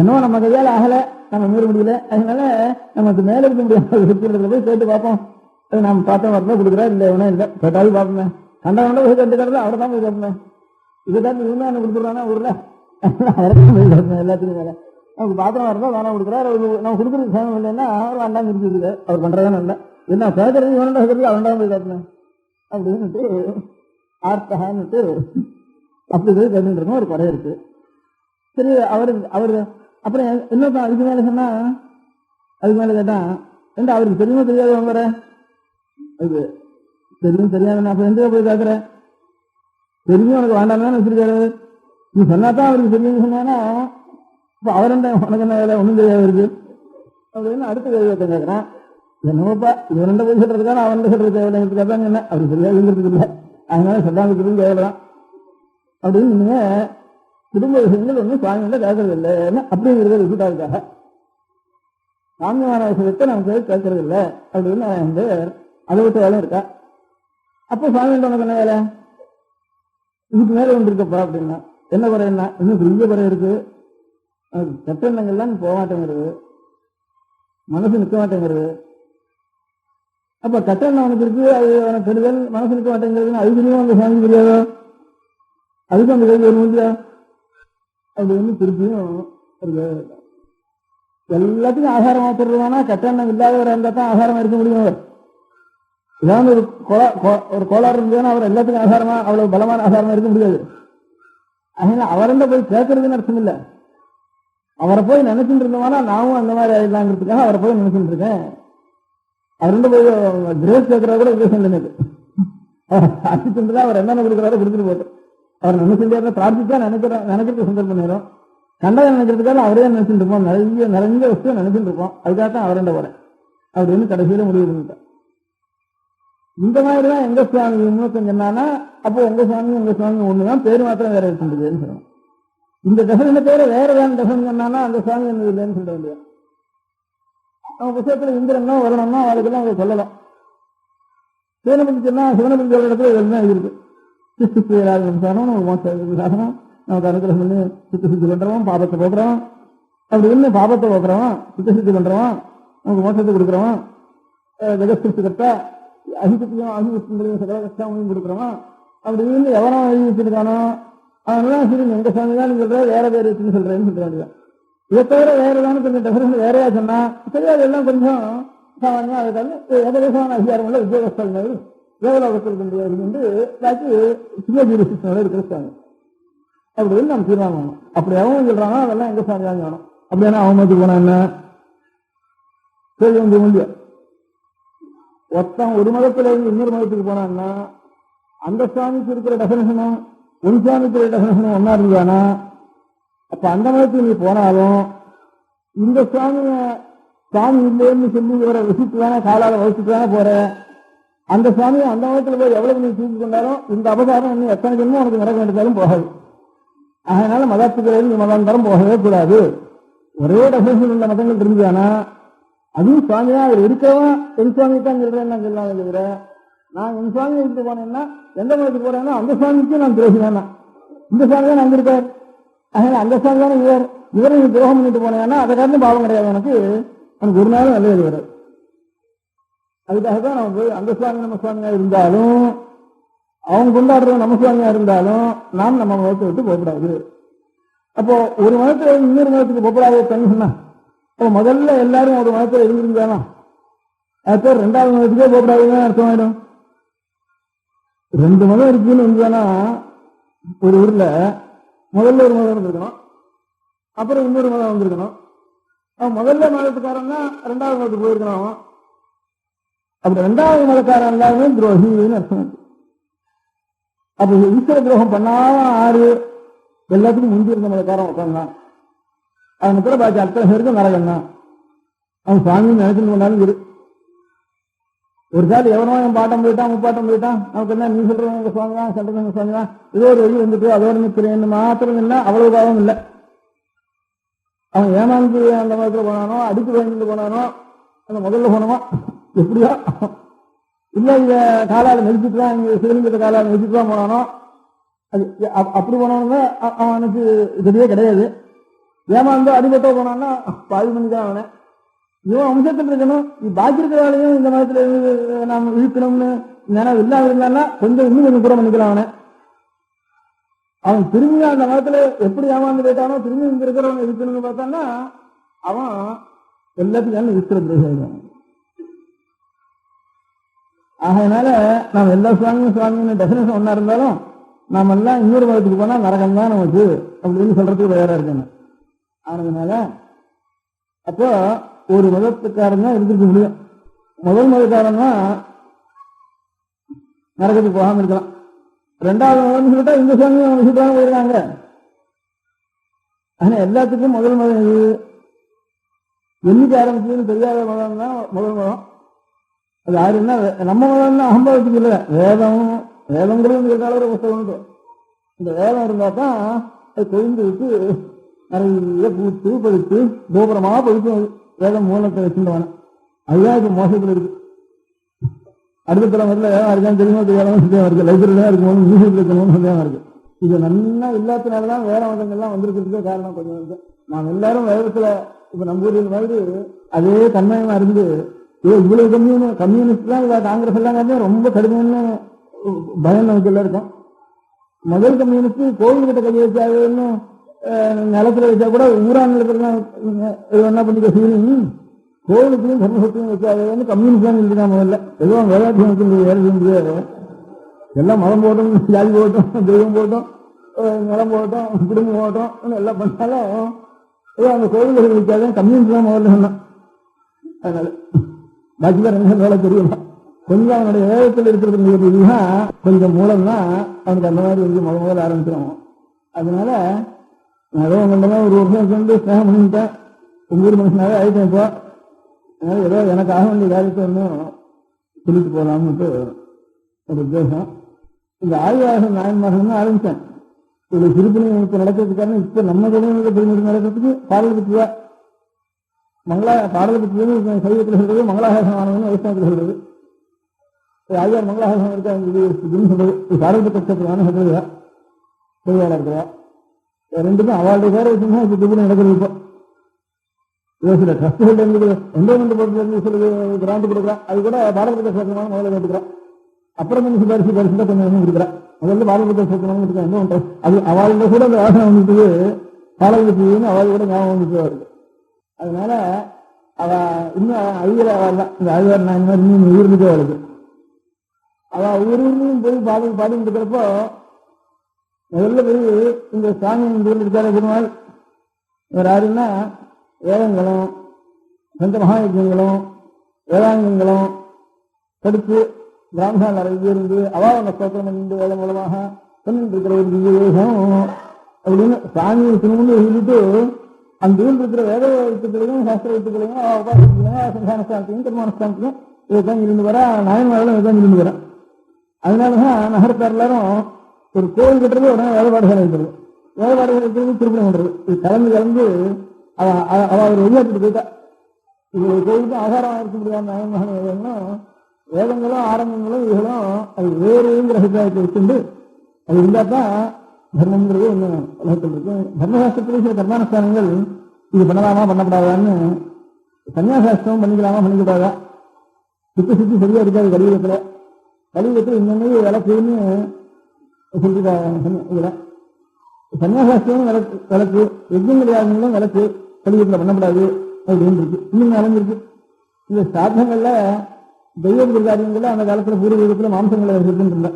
என்னவோ நம்ம கையால் ஆகல, நம்ம மீற முடியல, அதனால நமக்கு மேல இருக்க முடியாது போய் கேட்டு பார்ப்போம். அது நம்ம பார்த்தோம் வரல கொடுக்குறா இல்லை எவனா இல்லை கேட்டாலும் பார்ப்போமே. கண்ட போய் கட்டுக்கிறது அவரை தான் போய் கேட்பேன். இதை தான் இவங்க என்ன கொடுத்துருவானா ஊர்ல அவரைத்தான் போய் கேட்பேன். எல்லாத்துக்கும் மேல நமக்கு பாத்திரம் வரதான் வேணாம் கொடுக்குறாரு. நம்ம கொடுக்குறது சேமம் இல்லைன்னா அவர் வேண்டாம் இருக்குது. அவர் பண்றதா இல்லை, என்ன கேட்கறது இவனண்டா கேட்கறது அவன்டாம் போய் கேட்பேன் அப்படின்னுட்டு ஆர்த்தகான்னுட்டு அப்படி போய் கேட்டுட்டு இருக்கோம். ஒரு குறை இருக்கு. சரி அவரு அப்புறம் என்னப்பா அதுக்கு மேல சொன்னா, அதுக்கு மேல கேட்டா ஏண்டா அவருக்கு தெரியுமா தெரியாது வாங்குற, அது தெரியும் தெரியாது, அப்ப எந்த போய் கேட்கற, தெரியும் உனக்கு வேண்டாம் தானே வச்சிருக்காரு, நீ சொன்னாதான் அவருக்கு தெரியும் சொன்னா இப்ப அவர் என்ன உனக்கு என்ன வேலை ஒன்றும் தெரியாது இருக்கு அப்படின்னு அடுத்த கேள்வி கேட்கறான். என்னப்பா இவன் போய் சொல்றதுக்கான அவன் சொல்றது தேவையில்லைங்கிறதுக்காக என்ன அவருக்கு தெரியாதுங்கிறதுக்கு இல்லை, அதனால சொல்லாம தேவைதான் அப்படின்னு நீங்க குடும்ப விஷயங்கள் ஒன்றும் சுவாமியில கேட்கறது இல்லை அப்படிங்கிறத விட்டுட்டாருக்காக சாமியான விஷயத்தை நமக்கு கேட்கறது இல்லை அப்படின்னு வந்து அதை விட்டு வேலை இருக்கா. அப்போ சுவாமியில உனக்கு என்ன வேலை, இதுக்கு மேல ஒன்று இருக்கப்பா அப்படின்னா என்ன குறை, என்ன இன்னும் பெரிய குறை இருக்கு, கட்டணங்கள்லாம் போக மாட்டேங்கிறது, மனசு நிற்க மாட்டேங்கிறது. அப்ப கட்டணம் அவனுக்கு இருக்கு, அது அவனுக்கு கெடுதல், மனசு நிற்க மாட்டேங்கிறதுன்னு அது தெரியும் அந்த சுவாமி தெரியாதோ, அதுக்கும் அந்த கேள்வி ஒரு முடியா அப்படின்னு திருப்பியும் எல்லாத்துக்கும் ஆகாரம் மாத்திடுவானா கட்டணம் இல்லாதவரை இருந்தா தான் ஆகாரம் இருக்க முடியும். அவர் ஏதாவது ஒரு கோளாறு இருந்ததுன்னா அவர் எல்லாத்துக்கும் ஆதாரமா அவ்வளவு பலமான ஆதாரமா இருக்க முடியாது. அதனால அவர்கிட்ட போய் கேட்கறதுன்னு அர்த்தம் இல்லை. அவரை போய் நினைச்சுட்டு இருந்தோம்னா நாமும் அந்த மாதிரி ஆயிடலாங்கிறதுக்காக அவரை போய் நினைச்சுட்டு இருக்கேன். அவர்கிட்ட போய் கிரேஸ் கேட்கறத கூட உபதேசம் இல்லை. சாதிச்சுட்டு அவர் என்னென்ன கொடுக்குறாரோ கொடுத்துட்டு போட்டோம். அவர் நினைச்சுட்டு பிரார்த்திச்சா நினைக்கிறது சந்தர்ப்பம் நேரம், கண்டதை நினைக்கிறதுக்காக அவரே நினைச்சுட்டு இருப்போம். நிறைய வசதியை நினைச்சுட்டு இருப்போம். அதுக்காகத்தான் அவர்கிட்ட போறேன் அப்படின்னு கடைசியில முடிவு பண்ணிட்டேன். இந்த மாதிரிதான் எங்க சுவாமி விமோசம் சொன்னானா, அப்போ உங்க சுவாமி ஒண்ணுதான், பேரு மாத்திரம் வேற இருக்கின்றதுன்னு சொல்லணும். இந்த டெஃபனை பேர வேற வேற டெஃபன் சொன்னானா அந்த சுவாமி என்ன இல்லைன்னு சொல்ல வேண்டியது. நம்ம புத்தகத்துல இந்திரன்னா வரணும்னா அவளுக்கெல்லாம் அவங்க சொல்லலாம். சிவனை பத்தி சொன்னா சிவனை பத்தி சொல்ற இடத்துல இதெல்லாம் இருக்கு. சாசனம் நமக்கு அனுகிரகம் பண்ணி சித்த சித்தி பண்றவன், பாபத்தை போக்குறவன், அப்படின்னு பாபத்தை போக்குறவன், சித்த சித்தி பண்றவன், நமக்கு மோசத்தை கொடுக்குறவன், ஜெகஸ்கிருஷ்டி கர்த்தா, அகிதத்தையும் அகிதத்தையும் சகல கஷ்டாமையும் கொடுக்குறவன், அப்படின்னு எவனோ எழுதி வச்சிருக்கானோ அதனால சரி எங்க சாமி தான் சொல்ற வேற வேற இருக்குன்னு சொல்றேன்னு சொல்றாங்க. இதை தவிர வேற ஏதாவது கொஞ்சம் டெஃபரன்ஸ் வேறையா சொன்னா சரி அதெல்லாம் கொஞ்சம் சாமானியா அதுக்காக ஏகதேசமான அதிகாரம் உள்ள விஜயவஸ்தல் மாதிரி தேவலோகத்தில் முடியாது என்று பாக்கி சிவஜீவிஷனோட இருக்கிற சாமி அப்படின்னு நம்ம தீர்மானம். அப்படி அவங்க சொல்றாங்க அதெல்லாம் எங்க சாமி தான் வேணும். அப்படின்னா அவமதிக்கு போனா என்ன சரி வந்து முடியும். ஒருத்தன் ஒரு மதத்துல இருந்து இன்னொரு மதத்துக்கு போனான்னா அந்த சுவாமிக்கு இருக்கிற டெஃபரன்ஸனும் உன் சுவாமிக்கு டெஃபரன்ஸனும் ஒன்னா இருந்தானா அப்ப அந்த மதத்துக்கு நீ போனாலும் இந்த சுவாமி இல்லைன்னு சொல்லி இவரை விசிட்டு தானே காலால வசிட்டு தானே போற. அந்த சுவாமியை அந்த மதத்துல போய் எவ்வளவு நீ தூக்கி கொண்டாலும் இந்த அபகாரம் இன்னும் எத்தனை ஜென்மம் உனக்கு நடக்க வேண்டியதாலும் போகாது. அதனால மதத்துக்கு நீ மதாந்தரம் போகவே கூடாது. ஒரே டெஃபரன்ஸ் உள்ள மதங்கள் இருந்ததானா அதுவும் சுவாமியா அவர் இருக்கவும் என் சுவாமி தான் சொல்றேன் நான் சொல்லாத தவிர நான் என் சுவாமி எடுத்து போனேன்னா எந்த மதத்துக்கு போறேன்னா அந்த சுவாமிக்கும் நான் துரோகினா இந்த சுவாமி தான் அங்க இருக்கார். அதனால அந்த சுவாமி தானே இவரை நீ துரோகம் பண்ணிட்டு போனேன்னா அதை காரணம் பாவம் கிடையாது. எனக்கு ஒரு நாளும் நல்லது வராது. அதுக்காக தான் நம்ம போய் அந்த சுவாமி நம்ம சுவாமியா இருந்தாலும் அவங்க கொண்டாடுறது நம்ம சுவாமியா இருந்தாலும் நாம் நம்ம மதத்தை விட்டு போகக்கூடாது. அப்போ ஒரு மதத்துல இன்னொரு மதத்துக்கு போகக்கூடாது சொன்னா அப்போ முதல்ல எல்லாரும் ஒரு மதத்துல இருந்திருந்தானா அது பேர் ரெண்டாவது மதத்துக்கே போகக்கூடாதுன்னு அர்த்தம் ஆயிடும். ரெண்டு மதம் இருக்குன்னு இருந்தானா ஒரு ஊர்ல முதல்ல ஒரு மதம் இருந்திருக்கணும், அப்புறம் இன்னொரு மதம் வந்திருக்கணும். முதல்ல மதத்துக்காரன் தான் ரெண்டாவது மதத்துக்கு போயிருக்கணும். அப்படி ரெண்டாவது மதக்காரன் எல்லாருமே துரோகின்னு அர்த்தம். அப்ப ஈஸ்வர துரோகம் பண்ணாம ஆறு எல்லாத்துக்கும் முந்தி இருந்த மதக்காரன் உட்காந்தான். அவனை கூட பாக்கி அத்தனை பேருக்கு நரகம் தான். அவன் சுவாமி நினைச்சுட்டு போனாலும் இரு. ஒரு கால எவனோ என் பாட்டம் போயிட்டான் முப்பாட்டம் போயிட்டான் நமக்கு என்ன நீ சொல்றவங்க சுவாமி தான் சொல்றவங்க சுவாமி தான் ஏதோ ஒரு வழி வந்துட்டு அதோட நிற்கிறேன்னு மாத்திரம் இல்லை, அவ்வளவு பாவம் இல்லை. அவன் ஏமாந்து அந்த மதத்துல போனானோ அடித்து பயந்து போனானோ அந்த முதல்ல போனோமா எப்படியோ இல்ல இத காலால நெரிச்சுட்டு தான் இங்க சிவலிங்கத்தை காலால நெரிச்சுட்டு தான் போனானோ அது அப்படி போனவங்க அவனுக்கு இதுவே கிடையாது. ஏமாந்தோ அடிபட்டோ போனான்னா பாதி மணிதான் அவனை இவன் அம்சத்தில் இருக்கணும். பாக்கி இருக்கிற வேலையும் இந்த மதத்துல நாம் இழுக்கணும்னு நினைவு இல்லாம இருந்தான்னா கொஞ்சம் இன்னும் கொஞ்சம் கூட பண்ணிக்கலாம் அவனை. அவன் திரும்பி அந்த மதத்துல எப்படி ஏமாந்து போயிட்டானோ திரும்பி இங்க இருக்கிறவனை இழுக்கணும்னு பார்த்தான்னா அவன் எல்லாத்துக்கும் இருக்கிற துரோகம். ஆகையினால நாம் எல்லா சுவாமியும் டெஃபினேஷன் ஒன்னா இருந்தாலும் நாம எல்லாம் இன்னொரு மதத்துக்கு போனா நரகம் தான் நமக்கு அப்படின்னு சொல்றதுக்கு தயாரா இருக்கணும். ஆனதுனால அப்போ ஒரு மதத்துக்காரன் தான் இருந்திருக்க முடியும். முதல் மதக்காரன் தான் நரகத்துக்கு போகாம இருக்கலாம். ரெண்டாவது மதம் சொல்லிட்டா இந்த சுவாமி அவங்க சொல்றாங்க போயிருக்காங்க. ஆனா எல்லாத்துக்கும் முதல் மதம் இது என்னைக்கு ஆரம்பிச்சதுன்னு தெரியாத மதம் தான் முதல் மதம். அது யாருன்னா நம்ம மதம்னா அகம்பாவத்துக்கு இல்லை, வேதங்கிறது ஒரு புத்தகம். இந்த வேதம் இருந்தா தான் அது கொழுந்து விட்டு நிறைய பூத்து பழுத்து கோபுரமா பழுத்து வேதம் மூலத்தை வச்சுருவான. அதுதான் இப்ப மோசத்துல இருக்கு. அடுத்த தலைமுறையில் வேதம் இருக்கான்னு தெரியுமா தெரியாதவங்க சந்தேகம் இருக்கு. லைப்ரரியில இருக்கணும், மியூசியத்தில் இருக்கணும்னு சந்தேகம் இருக்கு. இது நல்லா இல்லாதனாலதான் வேற மதங்கள்லாம் வந்திருக்கிறதுக்கே காரணம் கொஞ்சம் இருக்கு. நாம் எல்லாரும் வேதத்துல இப்ப நம்பூரில் மாதிரி அதே தன்மயமா இருந்து இவ்வளவு கம்யூனிஸ்ட் தான் காங்கிரஸ் எல்லாம் ரொம்ப கடுமையான பயம் நமக்கு எல்லாம் இருக்கும். முதல் கம்யூனிஸ்ட் கோவில் கிட்ட கை வச்சாங்கன்னு நிலத்துல வச்சா கூட ஊரான் என்ன பண்ணிக்க சீனி கோவிலுக்கும் தர்மசக்தியும் வைக்காதேன்னு கம்யூனிஸ்ட் தான் சொல்லிருக்காங்க. முதல்ல எதுவும் வேதாத்தியம் வைக்கிறது வேலை செய்ய முடியாது. எல்லாம் மதம் போட்டோம், ஜாதி போட்டோம், தெய்வம் போட்டோம், நிலம் போட்டோம், குடும்பம் போட்டோம் எல்லாம் பண்ணாலும் ஏதோ அந்த கோவில்கள் வைக்காதே கம்யூனிஸ்ட் தான் முதல்ல சொன்னான். அதனால பாக்கி தான் ரெண்டு வேலை தெரியல. கொஞ்சம் அவனுடைய வேதத்தில் இருக்கிறது கொஞ்சம் மூலம்னா அவனுக்கு அந்த மாதிரி வந்து முதல்ல ஆரம்பிச்சிடும். அதனால நான் ஏதோ உங்கள்கிட்ட ஒரு வருஷம் சேர்ந்து ஸ்நேகம் பண்ணிட்டேன், உங்க ஊர் மனுஷனாவே ஆயிட்டேன். இப்போ அதனால ஏதோ எனக்கு ஆக வேண்டிய காரியத்தை ஒன்றும் சொல்லிட்டு போகலாம்னுட்டு ஒரு உத்தேசம். இந்த ஆதிவாசம் நாயன்மார்கள் ஆரம்பித்தேன். ஒரு திருப்பணி இப்போ நடக்கிறதுக்கான இப்போ நம்ம தலைமுறை திருமணம் நடக்கிறதுக்கு பாடல் பற்றி தான் பாடல் பற்றி சைவத்தில் சொல்றது, மங்களாசாசனமானதுன்னு வைஷ்ணவத்தில் சொல்றது. ஆதிவார் மங்களாசாசனம் இருக்கான்னு சொல்றது, பாடல் பட்சத்துக்கான சொல்றது தான் பொதுவாக இருக்கிறதா. ரெண்டுமே அவளுடைய பேரை வச்சுன்னா இப்போ திருப்பணி நடக்கிறது. இப்போ சில ட்ரஸ்டுகள் இருந்து என்டோமெண்ட் போர்ட்ல சொல்லுது கிராண்ட் கொடுக்குறான், அது கூட பாரத சேர்க்கமான முதல்ல கேட்டுக்கிறான். அப்புறம் கொஞ்சம் சிபாரிசு தான் கொஞ்சம் கொடுக்குறான். முதல்ல பாரத சேர்க்கணும் இருக்காங்க. அது அவளோட கூட அந்த வாசனை வந்துட்டு பாலகத்துன்னு அவள் கூட ஞாபகம் வந்துட்டு வருது. அதனால அவ இன்னும் ஐயர அவள் தான். இந்த ஐயர் நான் இந்த மாதிரி இன்னும் உயிர்ந்துட்டே வருது. அவள் ஊர்லையும் போய் பாடிட்டு இருக்கிறப்போ முதல்ல போய் இந்த சாமி இருக்காரு பெருமாள். இவர் யாருன்னா வேதங்களும் சந்த மகாயஜங்களும் வேதாங்கங்களும் படித்து பிராமணால் இருந்து அவாவன ஸ்தோத்திரம் பண்ணிட்டு வேதம் மூலமாக சொல்லிட்டு இருக்கிற ஒரு திவ்யதேசம் அப்படின்னு சாமியை திரும்ப சொல்லிட்டு அந்த ஊரில் இருக்கிற வேத எழுத்துக்களையும் சாஸ்திர எழுத்துக்களையும் உபாசனையும் சந்தானஸ்தானத்தையும் திருமணஸ்தானத்தையும் இதைத்தான் இருந்து வர நாயன்மார்களும் இதைத்தான் இருந்து வரேன். அதனாலதான் நகரத்தார் எல்லாரும் ஒரு கோவில் கட்டுறது உடனே வேலைப்பாடுகள் இருக்கிறது, வேலைப்பாடுகள் இருக்கிறது திருப்பணம் பண்றது. இது கலந்து அவ ஒரு வெளியாட்டு போயிட்டா. இது கோவிலுக்கு ஆதாரமாக இருக்க முடியாத நாயன்மகன் வேதங்களும் வேதங்களும் ஆரம்பங்களும் இதுகளும் அது வேறுங்கிற அபிப்பிராயத்தை வச்சுண்டு அது இருந்தா தான் தர்மங்கிறது ஒன்று உலகத்தில் இருக்கு. தர்மசாஸ்திரத்திலே சில கர்மானுஷ்டானங்கள் இது பண்ணலாமா பண்ணக்கூடாதான்னு சன்னியாசாஸ்திரம் பண்ணிக்கலாமா பண்ணிக்கூடாதா சுத்தி சரியா இருக்காது. கலியுகத்தில் இன்னொன்னு விளக்குன்னு சொல்லிருக்காங்க. இதுல சன்னியாசாஸ்திரம் விளக்கு, யஜ்ஞங்கள் யாருங்களும் விளக்கு கலியுகத்தில் பண்ணக்கூடாது அப்படின்னு இருக்கு. இன்னும் அலைஞ்சிருக்கு. இந்த சாதனங்கள்ல தெய்வ காரியங்கள்ல அந்த காலத்துல பூர்வீகத்துல மாம்சங்களை இருக்குன்னு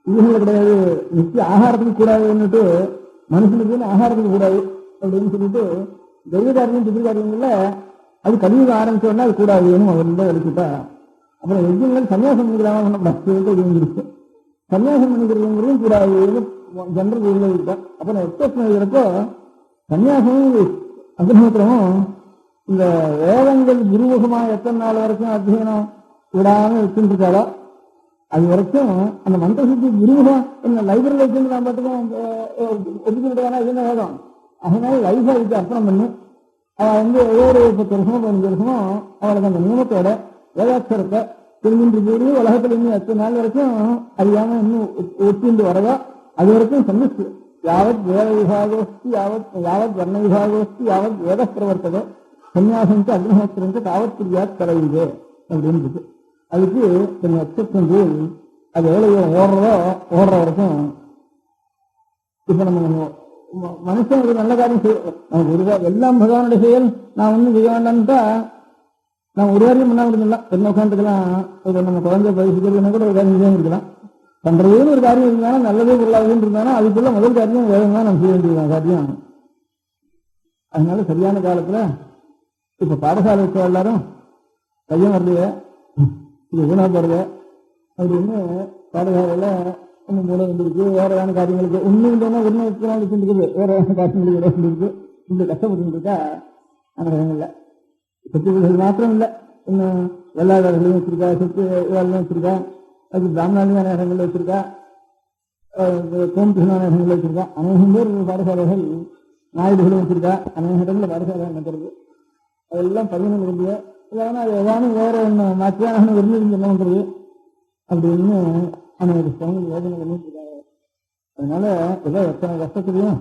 இதுல கிடையாது. நித்திய ஆகாரத்துக்கு கூடாதுன்னுட்டு மனுஷனுக்கு ஆகாரத்துக்கு கூடாது அப்படின்னு சொல்லிட்டு தெய்வ காரியம் புதிய காரியங்கள்ல அது கலியுகம் ஆரம்பிச்சோன்னா அது கூடாதுன்னு முதல்ல எடுத்துட்டா. அப்புறம் யஜ்ஞங்கள் சன்னியாசம் பண்ணிக்கலாமா பண்ணக்கூடாது, சன்னியாசம் பண்ணிக்கிறதுங்கிறதும் கூடாதுன்னு ஜெனரல் உள்ள இருக்கா. அப்புறம் எக்ஸ்பிரஸ் இருக்கிறப்போ சன்னியாசமும் அக்னிஹோத்திரமும் இந்த வேதங்கள் குருமுகமா எத்தனை நாள் வரைக்கும் அத்தியனம் விடாம வச்சுட்டு இருக்காரோ அது வரைக்கும் அந்த மந்திர சுத்தி குருமுகம் இந்த லைப்ரரியில் வச்சுட்டு நான் பாட்டுக்கும் ஒதுக்கிட்டானா இதுன்னு வேதம். அதனால லைஃபா இதுக்கு அர்ப்பணம் பண்ணி அவள் ஒவ்வொரு 10 வருஷமோ 15 வருஷமோ அவளுக்கு அந்த நியமத்தோட வேதாட்சரத்தை திரும்பிட்டு போய் உலகத்துல இன்னும் எத்தனை நாள் வரைக்கும் அறியாம இன்னும் ஒத்திண்டு வரதோ அது வரைக்கும் சந்திச்சு யாவத் வேத விபாகோஸ்தி யாவத் வர்ண விபாகோஸ்தி யாவத் வேத பிரவர்த்ததோ சன்னியாசம் அக்னிஹோத்திரம் தாவத் பிரியா கலையுது அப்படின்னு இருக்கு. அதுக்கு கொஞ்சம் எக்ஸப்ஷன் ரூல் அது எவ்வளவு ஓடுற வரைக்கும். இப்ப நம்ம மனுஷன் ஒரு நல்ல காரியம் செய்ய எல்லாம் பகவானுடைய செயல் நான் ஒன்றும் செய்ய வேண்டாம்ட்டா நான் ஒரு காரியம் பண்ண முடியலாம். என்ன உட்காந்துக்கலாம் ஒரு நம்ம குழந்தை பயிற்சிக்கிறதுனா கூட ஒரு காரியம் செய்ய இருக்கலாம். பண்றதுன்னு ஒரு காரியம் இருந்தாலும் நல்லதே பொருளாதுன்னு இருந்தாலும் அதுக்குள்ள முதல் காரியம் வேதம் தான் நம்ம செய்ய வேண்டியது காரியம். அதனால சரியான காலத்துல இப்ப பாடசாலை வச்ச எல்லாரும் பையன் வருது இது ஊனா போறது அப்படின்னு பாடசாலையில ஒன்றும் மூலம் வந்துருக்கு. வேற காரியங்களுக்கு ஒன்றும் இல்லைன்னா ஒன்றும் வச்சுருக்குது, வேற காரியங்களுக்கு இருக்கு. இந்த கஷ்டப்பட்டு இருக்கா அந்த இடங்கள்ல சொத்துக்கள் மாத்திரம் இல்லை, இன்னும் எல்லா இடங்களையும் வச்சிருக்கா, சொத்து இதெல்லாம் வச்சிருக்கா, அது பிராமணாலியான இடங்கள்ல வச்சிருக்கா, கோம்பினான இடங்கள்ல வச்சிருக்கா. அநேகம் பேர் பாடசாலைகள் நாயுடுகளும் வச்சிருக்கா. அநேக இடங்களில் பாடசாலை நடக்கிறது. அதெல்லாம் பதினொன்று இருந்தது. இல்லைன்னா அது ஏதானும் வேற ஒன்று மாற்றியான விரும்பி என்ன பண்றது அப்படின்னு அவனுக்கு சமூக யோஜனை பண்ணிட்டு இருக்காங்க. அதனால ஏதோ எத்தனை கஷ்டத்துலையும்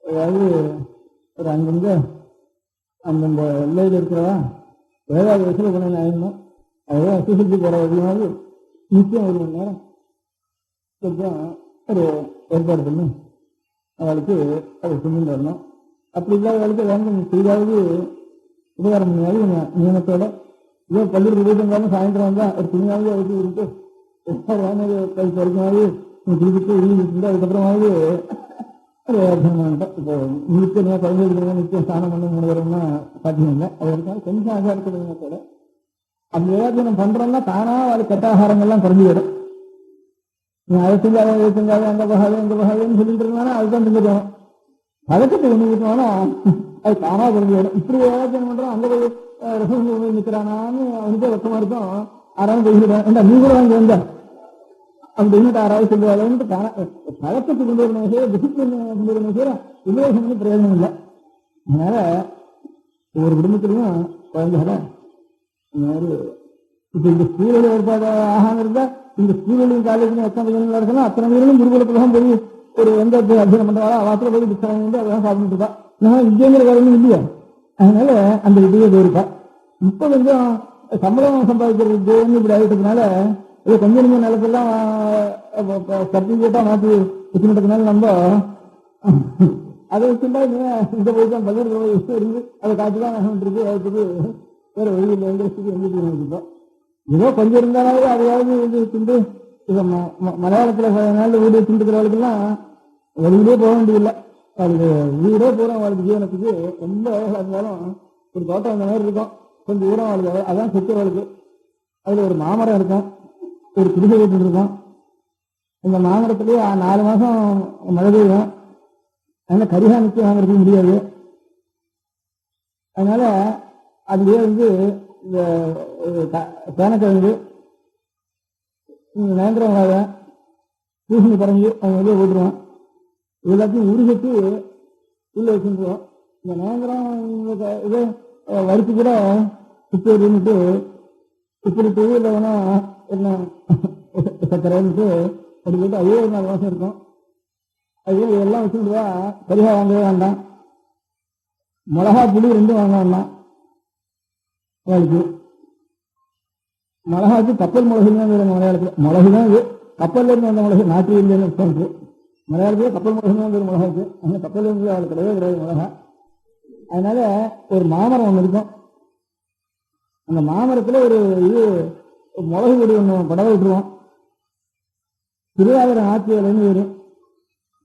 அதாவது ஒரு அங்கங்க அந்தந்த எல்லையில் இருக்கிறவா வேதாத வயசுல பண்ண ஆயிடணும். அதுதான் அசுசக்தி போற வழியாவது நிச்சயம் 1 மணி நேரம் கொஞ்சம் ஒரு ஏற்பாடு பண்ணி அவளுக்கு அதை செஞ்சுட்டு வரணும். அப்படி இல்லாத வேலைக்கு வேண்டும் செய்தாவது உபகாரம் பண்ணுவாரு நியமத்தோட. இதோ பள்ளிக்கு போயிட்டு சாயந்தரம் வந்தா ஒரு துணியாவது வச்சு விட்டு கை குறைக்காது குளிச்சுட்டு வீடு அதுக்கப்புறமாவது இப்போ நிச்சயம் குழந்தைகளுக்கு நிச்சயம் ஸ்நானம் பண்ண முன்னேறோம்னா பார்த்தீங்கன்னா அது வரைக்கும் கொஞ்சம் ஆகாரத்தோட அந்த விவாதனம் பண்றோம்னா தானா அது கட்டாகாரங்கள்லாம் குறைஞ்சி வரும். நீ அதை செஞ்சாலும் இதை செஞ்சாலும் அங்கே போகாது எங்கே போகாதுன்னு சொல்லிட்டு இருந்தாலும் அதுதான் செஞ்சுக்கணும். பழக்கத்தை கொண்டு விட்டோம்னா அது தானா குறைஞ்சி வரும். இப்படி விவாதனம் பண்றோம் அங்கே போய் ரசம் போய் நிற்கிறானான்னு அவனுக்கே வெக்கமா இருக்கும். ஆறாவது போய்கிட்டேன் நீ கூட அங்கே வந்த அப்படின்னு ஆறாவது சொல்லுவாங்க. பழக்கத்துக்கு கொண்டு வரணும் செய்ய டிசிப்ளின் கொண்டு வரணும் செய்ய உபயோகம் பண்ணி பிரயோஜனம் இல்லை. அதனால ஒவ்வொரு குடும்பத்திலையும் குழந்தைகளை இந்த மாதிரி இப்ப இந்த ஸ்கூலில் ஏற்பாடு ஆகாம இருந்தா இந்த ஸ்கூலையும் காலேஜ்லையும் எத்தனை பையன்கள் இருக்கலாம் அத்தனை பேரும் குருகுலத்துலாம் போய் ஒரு எந்த அத்தியனம் பண்றாரோ வாசல போய் புத்தகம் வந்து அதெல்லாம் சாப்பிட்டு இருக்கா. நான் விஜயங்கிற காரணம் இல்லையா, அதனால அந்த விஜய போயிருக்கா. இப்ப கொஞ்சம் சம்பளம் சம்பாதிக்கிறதுன்னு இப்படி ஆகிட்டதுனால இது கொஞ்சம் கொஞ்சம் நிலத்தெல்லாம் சர்டிபிகேட்டா மாற்றி வச்சுக்கிட்டதுனால நம்ம அதை வச்சுட்டா இந்த போய் தான் பதில் இருந்து அதை காய்ச்சிதான் இருக்கு. அதுக்கு வேற வழியில் எந்திரிச்சிருக்கோம். ஏதோ கொஞ்சம் இருந்தாலும் அதையாவது வந்து வச்சுட்டு இப்போ மலையாளத்துல நாளில் வீடு வச்சுருக்கிறவளுக்கெல்லாம் வெளியிலே போக வேண்டியதில்லை. அவளுக்கு வீடே போகிறோம். அவளுக்கு ஜீவனத்துக்கு ரொம்ப இருந்தாலும் ஒரு தோட்டம் அந்த மாதிரி இருக்கும். கொஞ்சம் தூரம் அவளுக்கு அதான் சொத்து. அவளுக்கு அதில் ஒரு மாமரம் இருக்கும், ஒரு குடிசை வீட்டு இருக்கும். இந்த மாமரத்துலேயே 4 மாதம் மழை பெய்யும். அதனால கரிகா நிச்சயம் வாங்குறதுக்கு முடியாது. அதனால அதுலேயே வந்து இந்த தேனக்கிழங்கு நேந்திரம் வாழை பூசணி பறஞ்சு அவங்க வெளியே போட்டுருவோம். எல்லாத்தையும் உருகிட்டு உள்ள வச்சுருவோம். இந்த நேந்திரம் இது வறுத்து கூட சுற்றி இருந்துட்டு இப்படி இல்லை வேணா என்ன சக்கரைன்ட்டு அப்படி போட்டு அதே ஒரு 4 மாதம் இருக்கும். அதே இதெல்லாம் வச்சுருந்தா கரிகா வாங்கவே வேண்டாம். மிளகா புளி 2 வாங்க வேண்டாம். அவளுக்கு மிளகாக்கு கப்பல் மிளகுன்னு தான் மலையாளத்தில். மிளகுதான் இது கப்பல்ல இருந்து வந்த மிளகு, நாட்டு இல்லைன்னு மலையாளத்துல கப்பல் மிளகுன்னு தான் ஒரு மிளகாக்கு. அந்த கப்பல் இருந்து அவளுக்கு கிடையாது மிளகா. அதனால ஒரு மாமரம் ஒன்று இருக்கும். அந்த மாமரத்துல ஒரு இது மிளகு கொடி ஒன்று படவை விட்டுருவோம். திருவாதிரை ஆட்சி வேலைன்னு வரும்.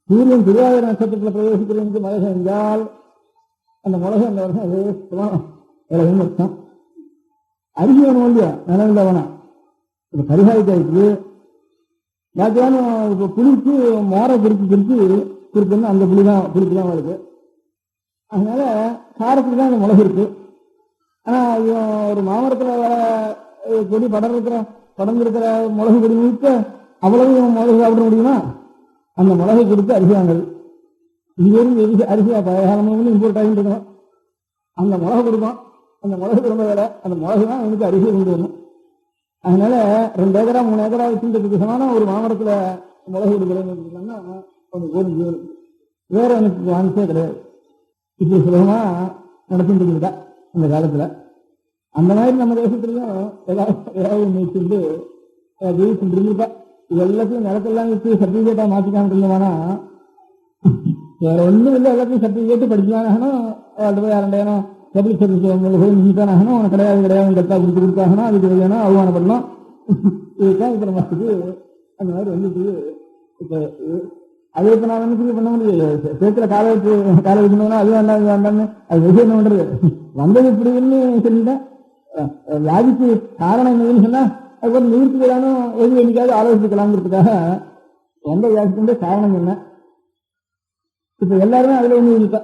சூரியன் திருவாதிரை நட்சத்திரத்தில் பிரவேசிக்கிறதுக்கு மழை செஞ்சால் அந்த மிளகு அந்த வருஷம் வேலைன்னு அர்த்தம். அரிசி வேணும் இல்லையா, நிலவில் வேணாம். இப்போ கரிகாய்க்காய்க்கு பாக்கியான இப்போ புளிக்கு மோரை பிரிக்குன்னு அந்த புளிக்கு தான் வருது. அதனால காரத்துக்கு தான் அந்த மிளகு இருக்கு. ஆனால் ஒரு மாமரத்தில் கொடி படர்ந்துருக்கிற மிளகு கொடி முழுக்க அவ்வளவு மிளகு சாப்பிட முடியுமா? அந்த மிளகு கொடுத்து அரிசி வாங்குது. இங்கிருந்து அரிசியா பழைய காலமும் இம்போர்ட் ஆகிட்டு இருக்கணும். அந்த மிளகு கொடுக்கும். அந்த மிளகு ரொம்ப வேலை. அந்த மிளகு தான் எனக்கு அரிசி கொண்டு வரணும். அதனால 2 ஏக்கரா 3 ஏக்கரா வச்சுட்டு சமான ஒரு மாமரத்துல மிளகு கொடுக்குறேன்னு கொஞ்சம் கோரிக்கை வேற எனக்கு வாங்கிச்சே கிடையாது. இப்படி சுலபமா நடத்திட்டு இருக்கா அந்த காலத்துல. அந்த மாதிரி நம்ம தேசத்துலயும் ஏதாவது வச்சுட்டு ஜெயிச்சுட்டு இருந்துப்பா. இது எல்லாத்தையும் நிலத்தெல்லாம் வச்சு சர்டிபிகேட்டா மாற்றிக்காம இருந்தோம்னா வேற ஒன்றும் இல்லை. எல்லாத்தையும் சர்டிபிகேட்டு படிச்சானாகணும். அவள்கிட்ட போய் 2,000 பப்ளிக் சர்வீஸ் போய் நீட்டானாகணும். அவனை கிடையாது கரெக்டாக கொடுத்தாகணும். அதுக்கு வேணும் அவமானப்படணும். இதுதான் இப்போ நமக்கு அந்த மாதிரி வந்துட்டு. இப்போ அது இப்போ நான் நினைச்சு பண்ண முடியாது. சேர்த்துல காலை வைக்கணும்னா அது வேண்டாம் இது வேண்டாம்னு அது விஷயம் என்ன பண்றது. வந்தது இப்படின்னு சொல்லிட்டேன். வியாதிக்கு காரணம் என்னதுன்னு சொன்னா அது கொஞ்சம் நிவர்த்தி வேணும். எது என்னைக்காவது ஆலோசிக்கலாங்கிறதுக்காக எந்த வியாதிக்கு காரணம் என்ன. இப்ப எல்லாருமே அதுல ஒண்ணு இருக்கா.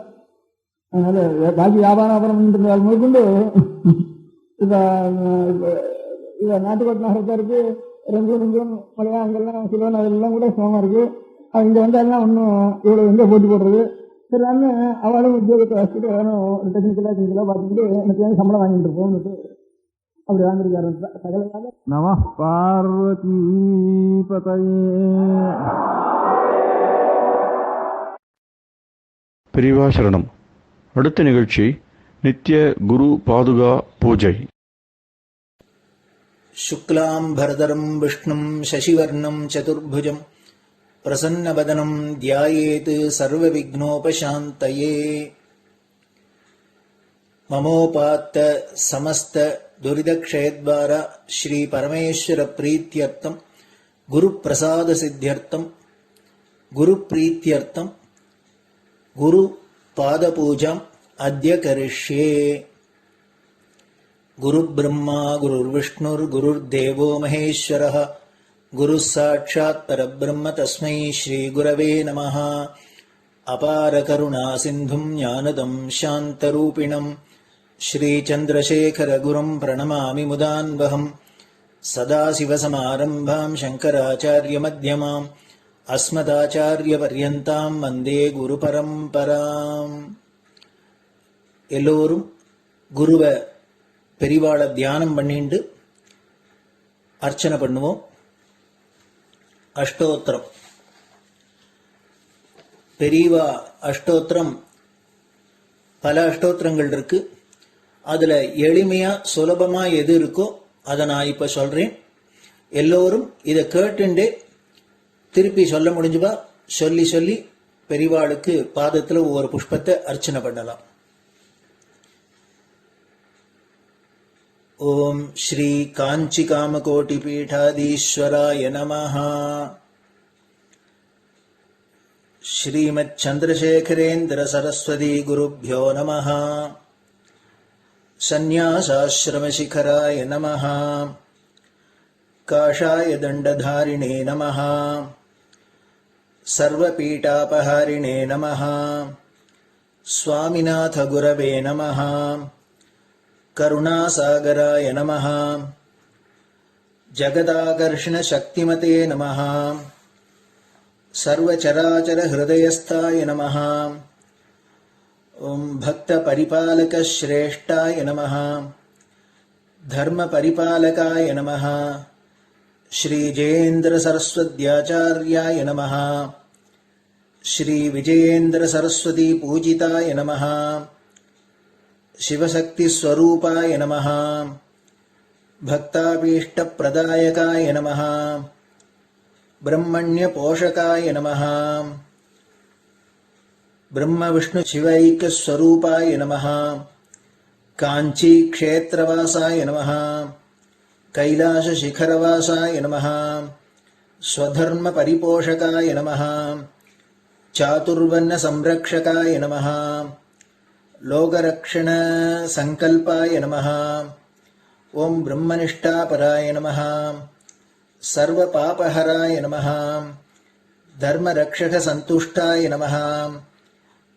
அதனால பாக்கி வியாபாரம் முதற்கொண்டு இப்ப நாட்டுக்கோட்டை நகரத்தாருக்கு 2 மலையா அங்கெல்லாம் சிலவன் அதெல்லாம் கூட சமமா இருக்கு. இங்க வந்தாலும் ஒன்னும் இவ்வளவு எங்க போட்டி போடுறது. சரி அவளும் உத்தியோகத்தை வச்சுட்டு வேணும் ஒரு டெக்னிக்கலா பார்த்துக்கிட்டு எனக்கு சம்பளம் வாங்கிட்டு இருப்போம். அப்படி வாங்கிருக்காரு சகல நம பார்வதி பதையே. பெரியவா சரணம். அடுத்த நிகழ்ச்சி நித்திய குரு பாதுகா பூஜை. சுக்லாம் பரதரம் விஷ்ணும் சசிவர்ணம் சதுர்புஜம் பிரசன்னவதனம் தியாயேத் சர்வவிக்னோபசாந்தயே. ममोपात्त समस्त दुरिदक्षयद्वारा श्री परमेश्वर प्रीत्यर्थम गुरु प्रसाद सिद्ध्यर्थम गुरु प्रीत्यर्थम गुरु पाद पूजाम् अद्य करिष्ये। गुरु ब्रह्मा गुरुर्विष्णुर्गुरुर्देवो महेश्वरः गुरुः साक्षात् परब्रह्म तस्मै श्री गुरवे नमः। अपार करुणा सिन्धुं ज्ञानदं शान्तरूपिणं श्रीचन्द्रशेखर गुरुं प्रणमामि मुदान्वहम्। सदाशिवसमारम्भां शङ्कराचार्यमध्यमाम् अस्मदाचार्यपर्यन्तां वन्दे गुरुपरम्पराम्। எல்லோரும் குருவை பெரிவாளை தியானம் பண்ணிண்டு அர்ச்சனை பண்ணுவோம். அஷ்டோத்திரம். பெரியவா அஷ்டோத்திரம் பல அஷ்டோத்திரங்கள் இருக்கு. அதுல எளிமையா சுலபமா எது இருக்கோ அதை நான் இப்ப சொல்றேன். எல்லோரும் இதை கேட்டுண்டே திருப்பி சொல்ல முடிஞ்சுபா சொல்லி சொல்லி பெரியவாளுக்கு பாதத்துல ஒவ்வொரு புஷ்பத்தை அர்ச்சனை பண்ணலாம். ஓம் ஸ்ரீ காஞ்சி காமகோட்டி பீடாதீஸ்வராய நமஹ. श्रीमत् चन्द्रशेखरेन्द्र सरस्वती गुरुभ्यो नमः. सन्न्यासाश्रमशिखराय नमः. काषाय दण्डधारिणे नमः. सर्वपीठापहारिणे नमः. स्वामिनाथ गुरवे नमः. करुणासागराय नमः. जगदाकर्षण शक्तिमते नमः. सर्वचराचर हृदयस्थाय नमः. ओम भक्त परिपालक श्रेष्ठाय नमः. धर्म परिपालकाय नमः. श्री जयेन्द्र सरस्वत्याचार्याय नमः. श्री विजयेन्द्र सरस्वती पूजिताय नमः. शिवशक्ति स्वरूपाय नमः. भक्ताभीष्ट प्रदायकाय नमः. ब्रह्मण्य पोषकाय नमः. ब्रह्म विष्णु शिवैक स्वरूपाय नमः. कांची क्षेत्रवासाय नमः. कैलाश शिखरवासाय नमः. स्वधर्म परिपोषकाय नमः. चातुर्वर्ण संरक्षकाय नमः. लोकरक्षण संकल्पाय नमः. ओम ब्रह्मनिष्ठापराय नमः. सर्वपापहराय नमः. धर्मरक्षक संतुष्टाय नमः.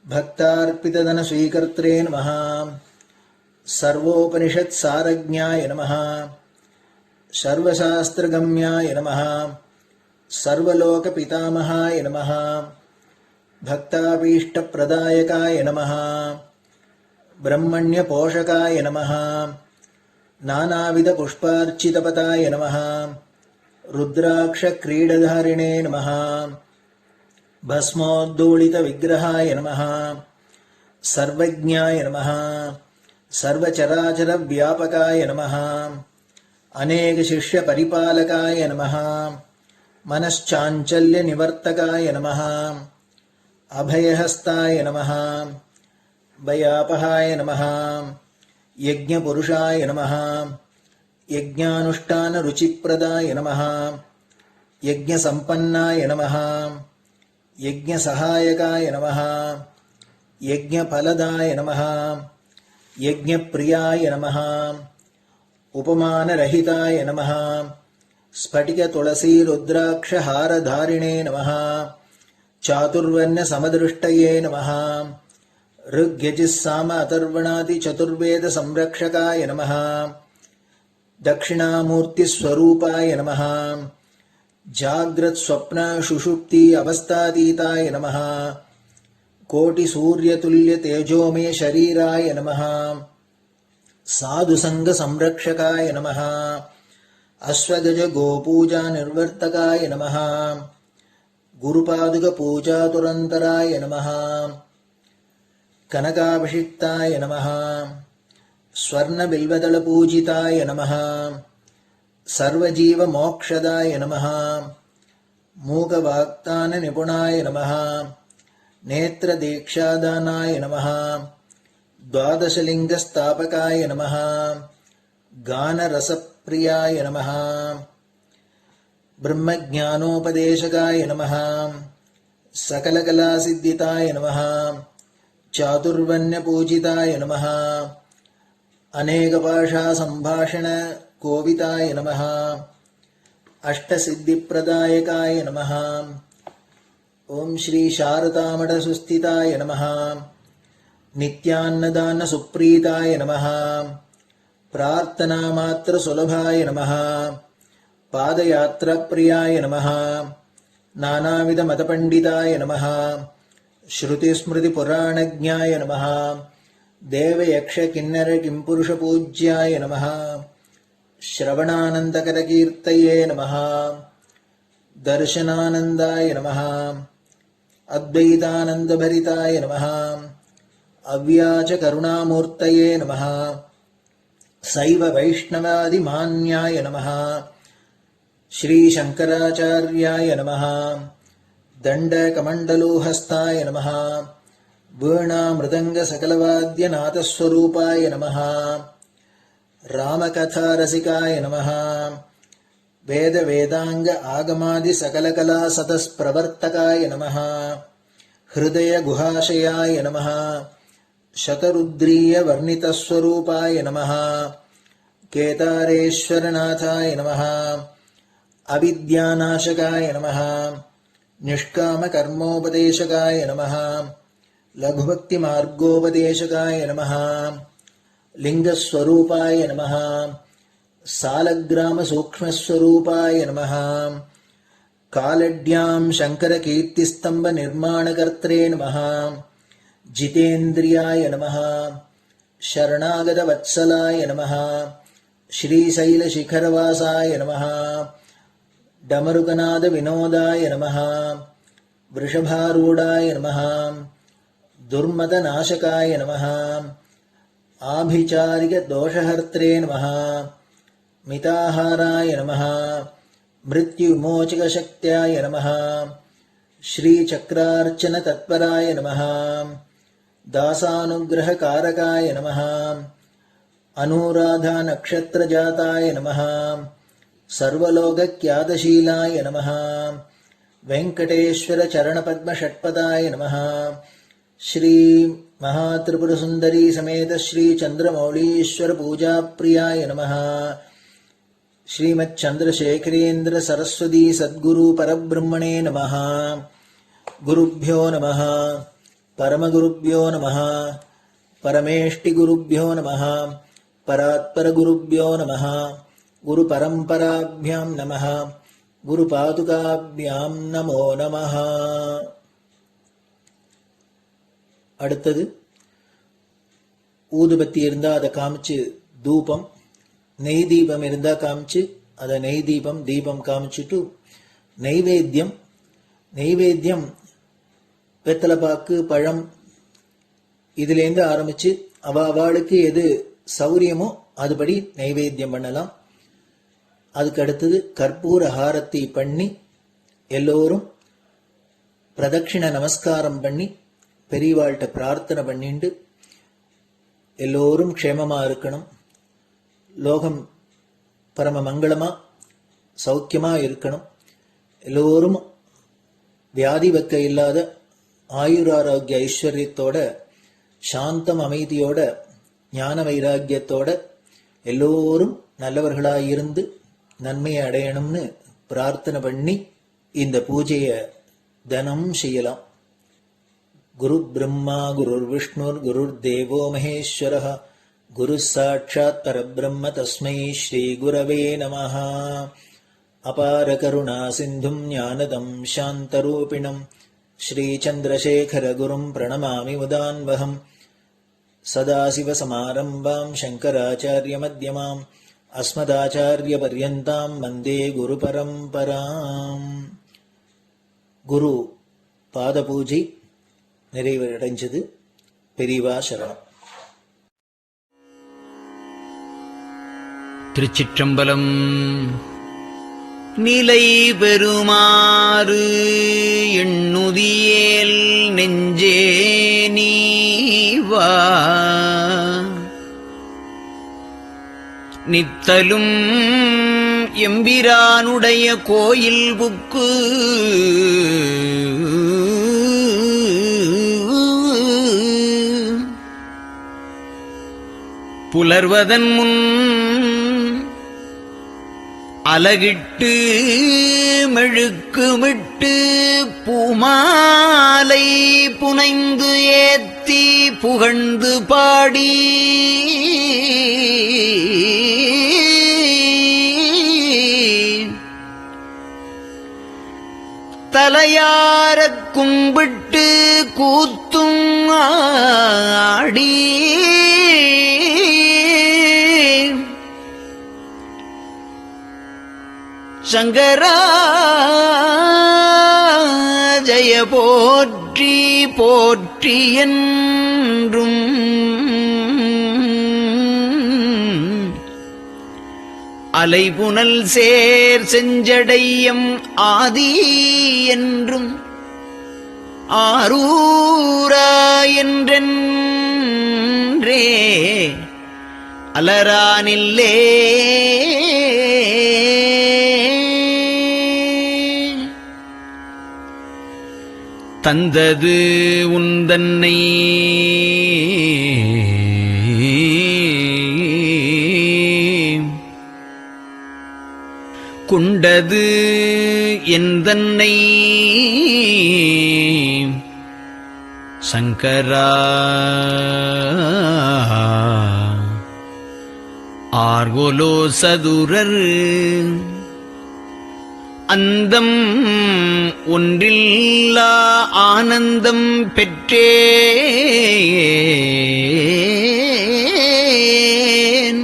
भक्तार्पितधन स्वीकर्त्रे नमः. सर्वोपनिषत् सारज्ञाय नमः. सर्वशास्त्रगम्याय नमः. सर्वलोकपितामहाय नमः. भक्ताभीष्टप्रदायकाय नमः. ब्रह्मण्यपोषकाय नमः. नानाविध पुष्पार्चितपताय नमः. रुद्राक्ष क्रीडधारिणे नमः. भस्मोद्धूलित विग्रहाय नमः. सर्वज्ञाय नमः. सर्वचराचर व्यापकाय नमः. अनेक शिष्य परिपालकाय नमः. मनश्चाञ्चल्य निवर्तकाय नमः. अभयहस्ताय नमः. भयापहाय नमः. यज्ञपुरुषाय नमः. यज्ञानुष्ठान रुचिप्रदाय नमः. यज्ञसम्पन्नाय नमः. यज्ञसहायकाय नमः. यज्ञफलदाय नमः. यज्ञप्रियाय नमः. उपमानरहिताय नमः. स्फटिक तुलसी रुद्राक्ष हारधारिणे नमः. चातुर्वर्ण समदृष्टये नमः. ऋग्यजुस्साम अथर्वणादि चतुर्वेद संरक्षकाय नमः. दक्षिणामूर्ति स्वरूपाय नमः. जाग्रत् स्वप्न सुषुप्ति अवस्थातीताय नमः. कोटि सूर्यतुल्य तेजोमय शरीराय नमः. साधुसंग संरक्षकाय नमः. अश्वगज गोपूजा निर्वर्तकाय नमः. गुरुपादुक पूजा तुरंतराय नमः. कनकाभिषिक्ताय नमः. स्वर्ण बिल्वदल पूजिताय नमः. सर्वजीव मोक्षदाय नमः. मूकवाक्तान निपुणाय नमः. नेत्र दीक्षादानाय नमः. द्वादशलिङ्गस्थापकाय नमः गानरसप्रियाय नमः ब्रह्मज्ञानोपदेशकाय नमः सकलकलासिद्धिताय नमः चातुर्वण्यपूजिताय नमः अनेकभाषासम्भाषणकोविदाय नमः अष्टसिद्धिप्रदायकाय नमः ओम श्री शारदामठसुस्थिताय नमः नित्यान्नदानसुप्रीताय नमः प्रार्थनामात्रसुलभाय नमः पादयात्राप्रियाय नमः नानाविधमतपण्डिताय नमः श्रुतिस्मृतिपुराणज्ञाय नमः देवयक्षकिन्नरकिंपुरुषपूज्याय नमः श्रवणानन्दकरकीर्तये नमः दर्शनानन्दाय नमः अद्वैतानन्दभरिताय नमः अव्याजकरुणामूर्तये नमः शैव वैष्णवादिमान्याय नमः श्रीशङ्कराचार्याय नमः दण्डकमण्डलोहस्ताय नमः वीणामृदङ्गसकलवाद्यनाथस्वरूपाय नमः रामकथारसिकाय नमः वेदवेदाङ्ग आगमादिसकलकलासतस्प्रवर्तकाय नमः हृदयगुहाशयाय नमः शतरुद्रीयवर्णितस्वरूपाय नमः केदारेश्वरनाथाय नमः अविद्यानाशकाय नमः निष्कामकर्मोपदेशकाय नमः लघुभक्तिमार्गोपदेशकाय नमः लिङ्गस्वरूपाय नमः सालग्रामसूक्ष्मस्वरूपाय नमः कालड्यां शङ्करकीर्तिस्तम्भनिर्माणकर्त्रे नमः जितेन्द्रियाय नमः शरणागतवत्सलाय नमः श्रीशैलशिखरवासाय नमः डमरुकनादविनोदाय नमः वृषभारूढाय नमः दुर्मदनाशकाय नमः आभिचारिकदोषहर्त्रे नमः मिताहाराय नमः मृत्युविमोचकशक्त्याय नमः श्रीचक्रार्चनतत्पराय नमः दासानुग्रहकारकाय नमः अनुराधानक्षत्रजाताय नमः सर्वलोकख्यातशीलाय नमः वेङ्कटेश्वरचरणपद्मषट्पदाय नमः श्री महात्रिपुरसुन्दरी समेत श्री चन्द्रमौलीश्वर पूजाप्रियाय नमः श्रीमच्चन्द्रशेखरेन्द्र सरस्वती सद्गुरु परब्रह्मणे नमः गुरुभ्यो नमः परमगुरुभ्यो नमः परमेष्टिगुरुभ्यो नमः परात्परगुरुभ्यो नमः गुरुपरम्पराभ्यां नमः गुरुपादुकाभ्यां नमो नमः. அடுத்தது ஊதுபத்தி இருந்தா அதை காமிச்சு தூபம், நெய் தீபம் இருந்தா காமிச்சு அதை நெய் தீபம் தீபம் காமிச்சுட்டு நைவேத்தியம் வெத்தலைப்பாக்கு பழம் இதுலேருந்து ஆரம்பிச்சு அவளுக்கு எது சௌரியமோ அதுபடி நைவேத்தியம் பண்ணலாம். அதுக்கு அடுத்தது கற்பூர ஹாரத்தி பண்ணி எல்லோரும் பிரதட்சிண நமஸ்காரம் பண்ணி பெரியவாள்கிட்ட பிரார்த்தனை பண்ணிண்டு எல்லோரும் க்ஷேமமா இருக்கணும், லோகம் பரம மங்களமா சௌக்கியமா இருக்கணும், எல்லோரும் வியாதி வெக்க இல்லாத ஆயுராரோக்கிய ஐஸ்வர்யத்தோட சாந்தம் அமைதியோட ஞான வைராக்கியத்தோட எல்லோரும் நல்லவர்களாயிருந்து நன்மையை அடையணும்னு பிரார்த்தனை பண்ணி இந்த பூஜையை தினம் செய்யலாம். குரு பிரம்மா குருர் விஷ்ணுர் குருர் தேவோ மகேஸ்வரः குரு சாட்சாத் பரபிரம்ம தஸ்மை ஸ்ரீ குரவே நமः. அபார கருணா சிந்தும் ஞானதம் சாந்தரூபிணம் ஸ்ரீ சந்திரசேகர குரும் பிரணமாமி முதான்வகம். சதாசிவசமாரம்பாம் சங்கராச்சாரிய மத்யமாம் அஸ்மதாச்சாரிய பர்யந்தாம் வந்தே குரு பரம்பராம். குரு பாத பூஜை நிறைவடைஞ்சது. பெரியவா சரணம். திருச்சிற்றம்பலம். நிலை பெறுமாறு எண்ணுதியேல் நெஞ்சே நீவா நித்தலும் எம்பிரானுடைய கோயில் புக்கு புலர்வதன் முன் அலகிட்டு மெழுக்குமிட்டு பூமாலை புனைந்து ஏத்தி புகழ்ந்து பாடி தலையாரக் கும்பிட்டு கூத்தும் ஆடி சங்கரா ஜய போற்றி போற்றி என்றும் அலைபுனல் சேர் செஞ்சடையம் ஆதி என்றும் ஆரூரா என்றென்றே அலரானில்லே தந்தது உந்தன்னை கொண்டது எந்தன்னை சங்கரா ஆர்கோலோ சதுரர் அந்தம் ஒன்றில்லா ஆனந்தம் பெற்றேன்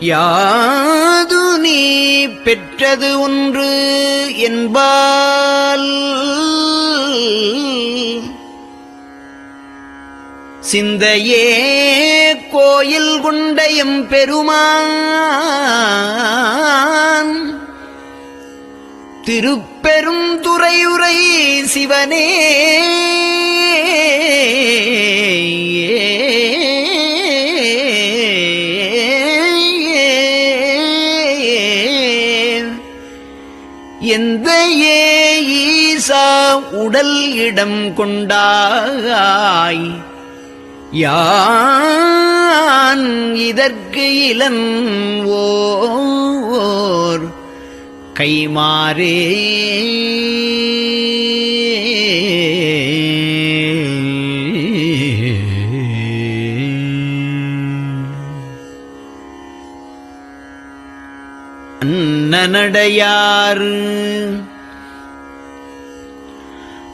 யாது நீ பெற்றது ஒன்று என்பால் சிந்தையே கோயில் கொண்டயம் பெருமான் திருப்பெரும் துறையுரை சிவனே எந்த ஈசா உடல் இடம் கொண்டாய் யான் இதற்கு இளன்வோர் கைமாறே அன்னநடையார்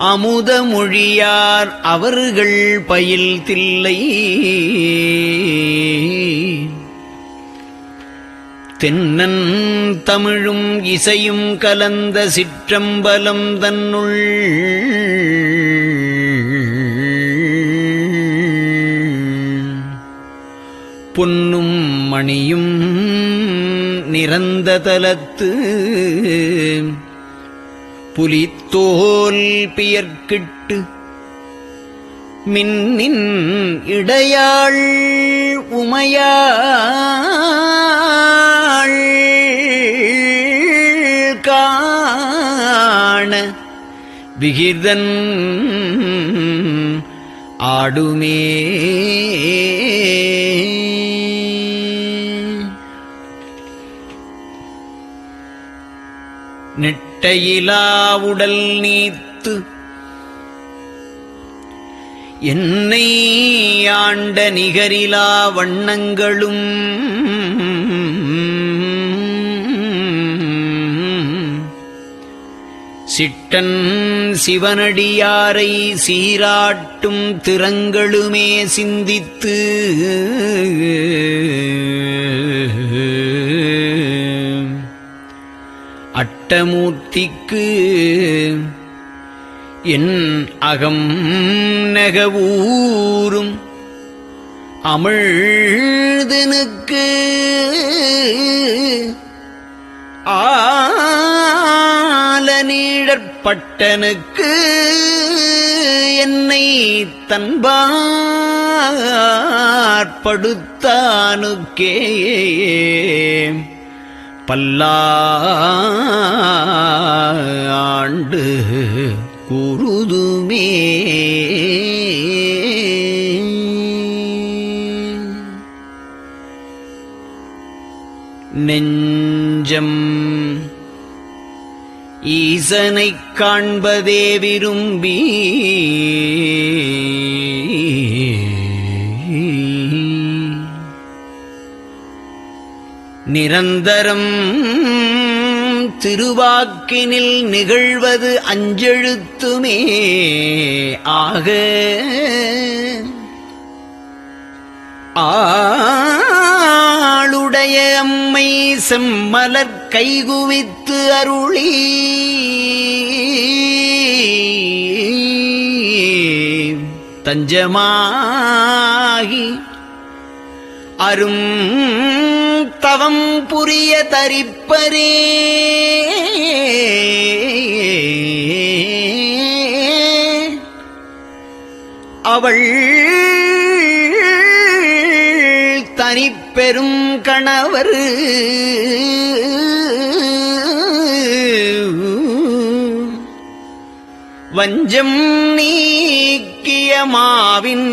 அமுத மொழியார் அவர்கள் பயில் தில்லை தென்னன் தமிழும் இசையும் கலந்த சிற்றம்பலம் தன்னுள் பொன்னும் மணியும் நிறந்த தலத்து புலித்தோல் பியர்க்கிட்டு மின்னின் இடையாள் உமையாள் காண விகிதன் ஆடுமே நெட்டையிலா உடல் நீத்து என்னை ஆண்ட நிகரிலா வண்ணங்களும் சிட்டன் சிவனடியாரை சீராட்டும் திறங்களுமே சிந்தித்து அட்டமூர்த்திக்கு என் அகம் நெகவூரும் அமிழ்தனுக்கு ஆலநீழற்பட்டனுக்கு என்னை தன்பால் படுத்தானுக்கே பல்லாண்டு குருதுமே. நெஞ்சம் ஈசனைக் காண்பதே விரும்பி நிரந்தரம் திருவாக்கினில் நிகழ்வது அஞ்செழுத்துமே ஆக ஆளுடைய அம்மை செம்மலர் கைகுவித்து அருளி தஞ்சமாகி அரும் தவம் புரிய தரிப்பரே. அவள் தனிப்பெரும் கணவர் வஞ்சம் நீக்கிய மாவின்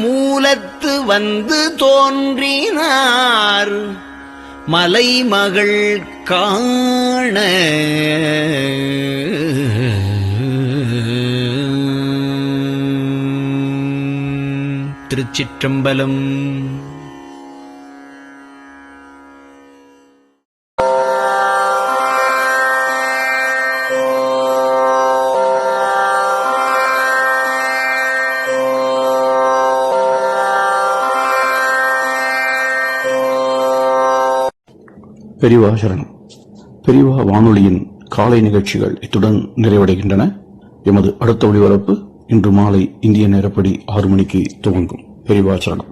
மூலத்து வந்து தோன்றினார் மலைமகள் காண. திருச்சிற்றம்பலம். பெரியவா சரணம். பெரியவா வானொலியின் காலை நிகழ்ச்சிகள் இத்துடன் நிறைவடைகின்றன. எமது அடுத்த ஒளிபரப்பு இன்று மாலை இந்திய நேரப்படி 6 மணிக்கு துவங்கும். பெரியவா சரணம்.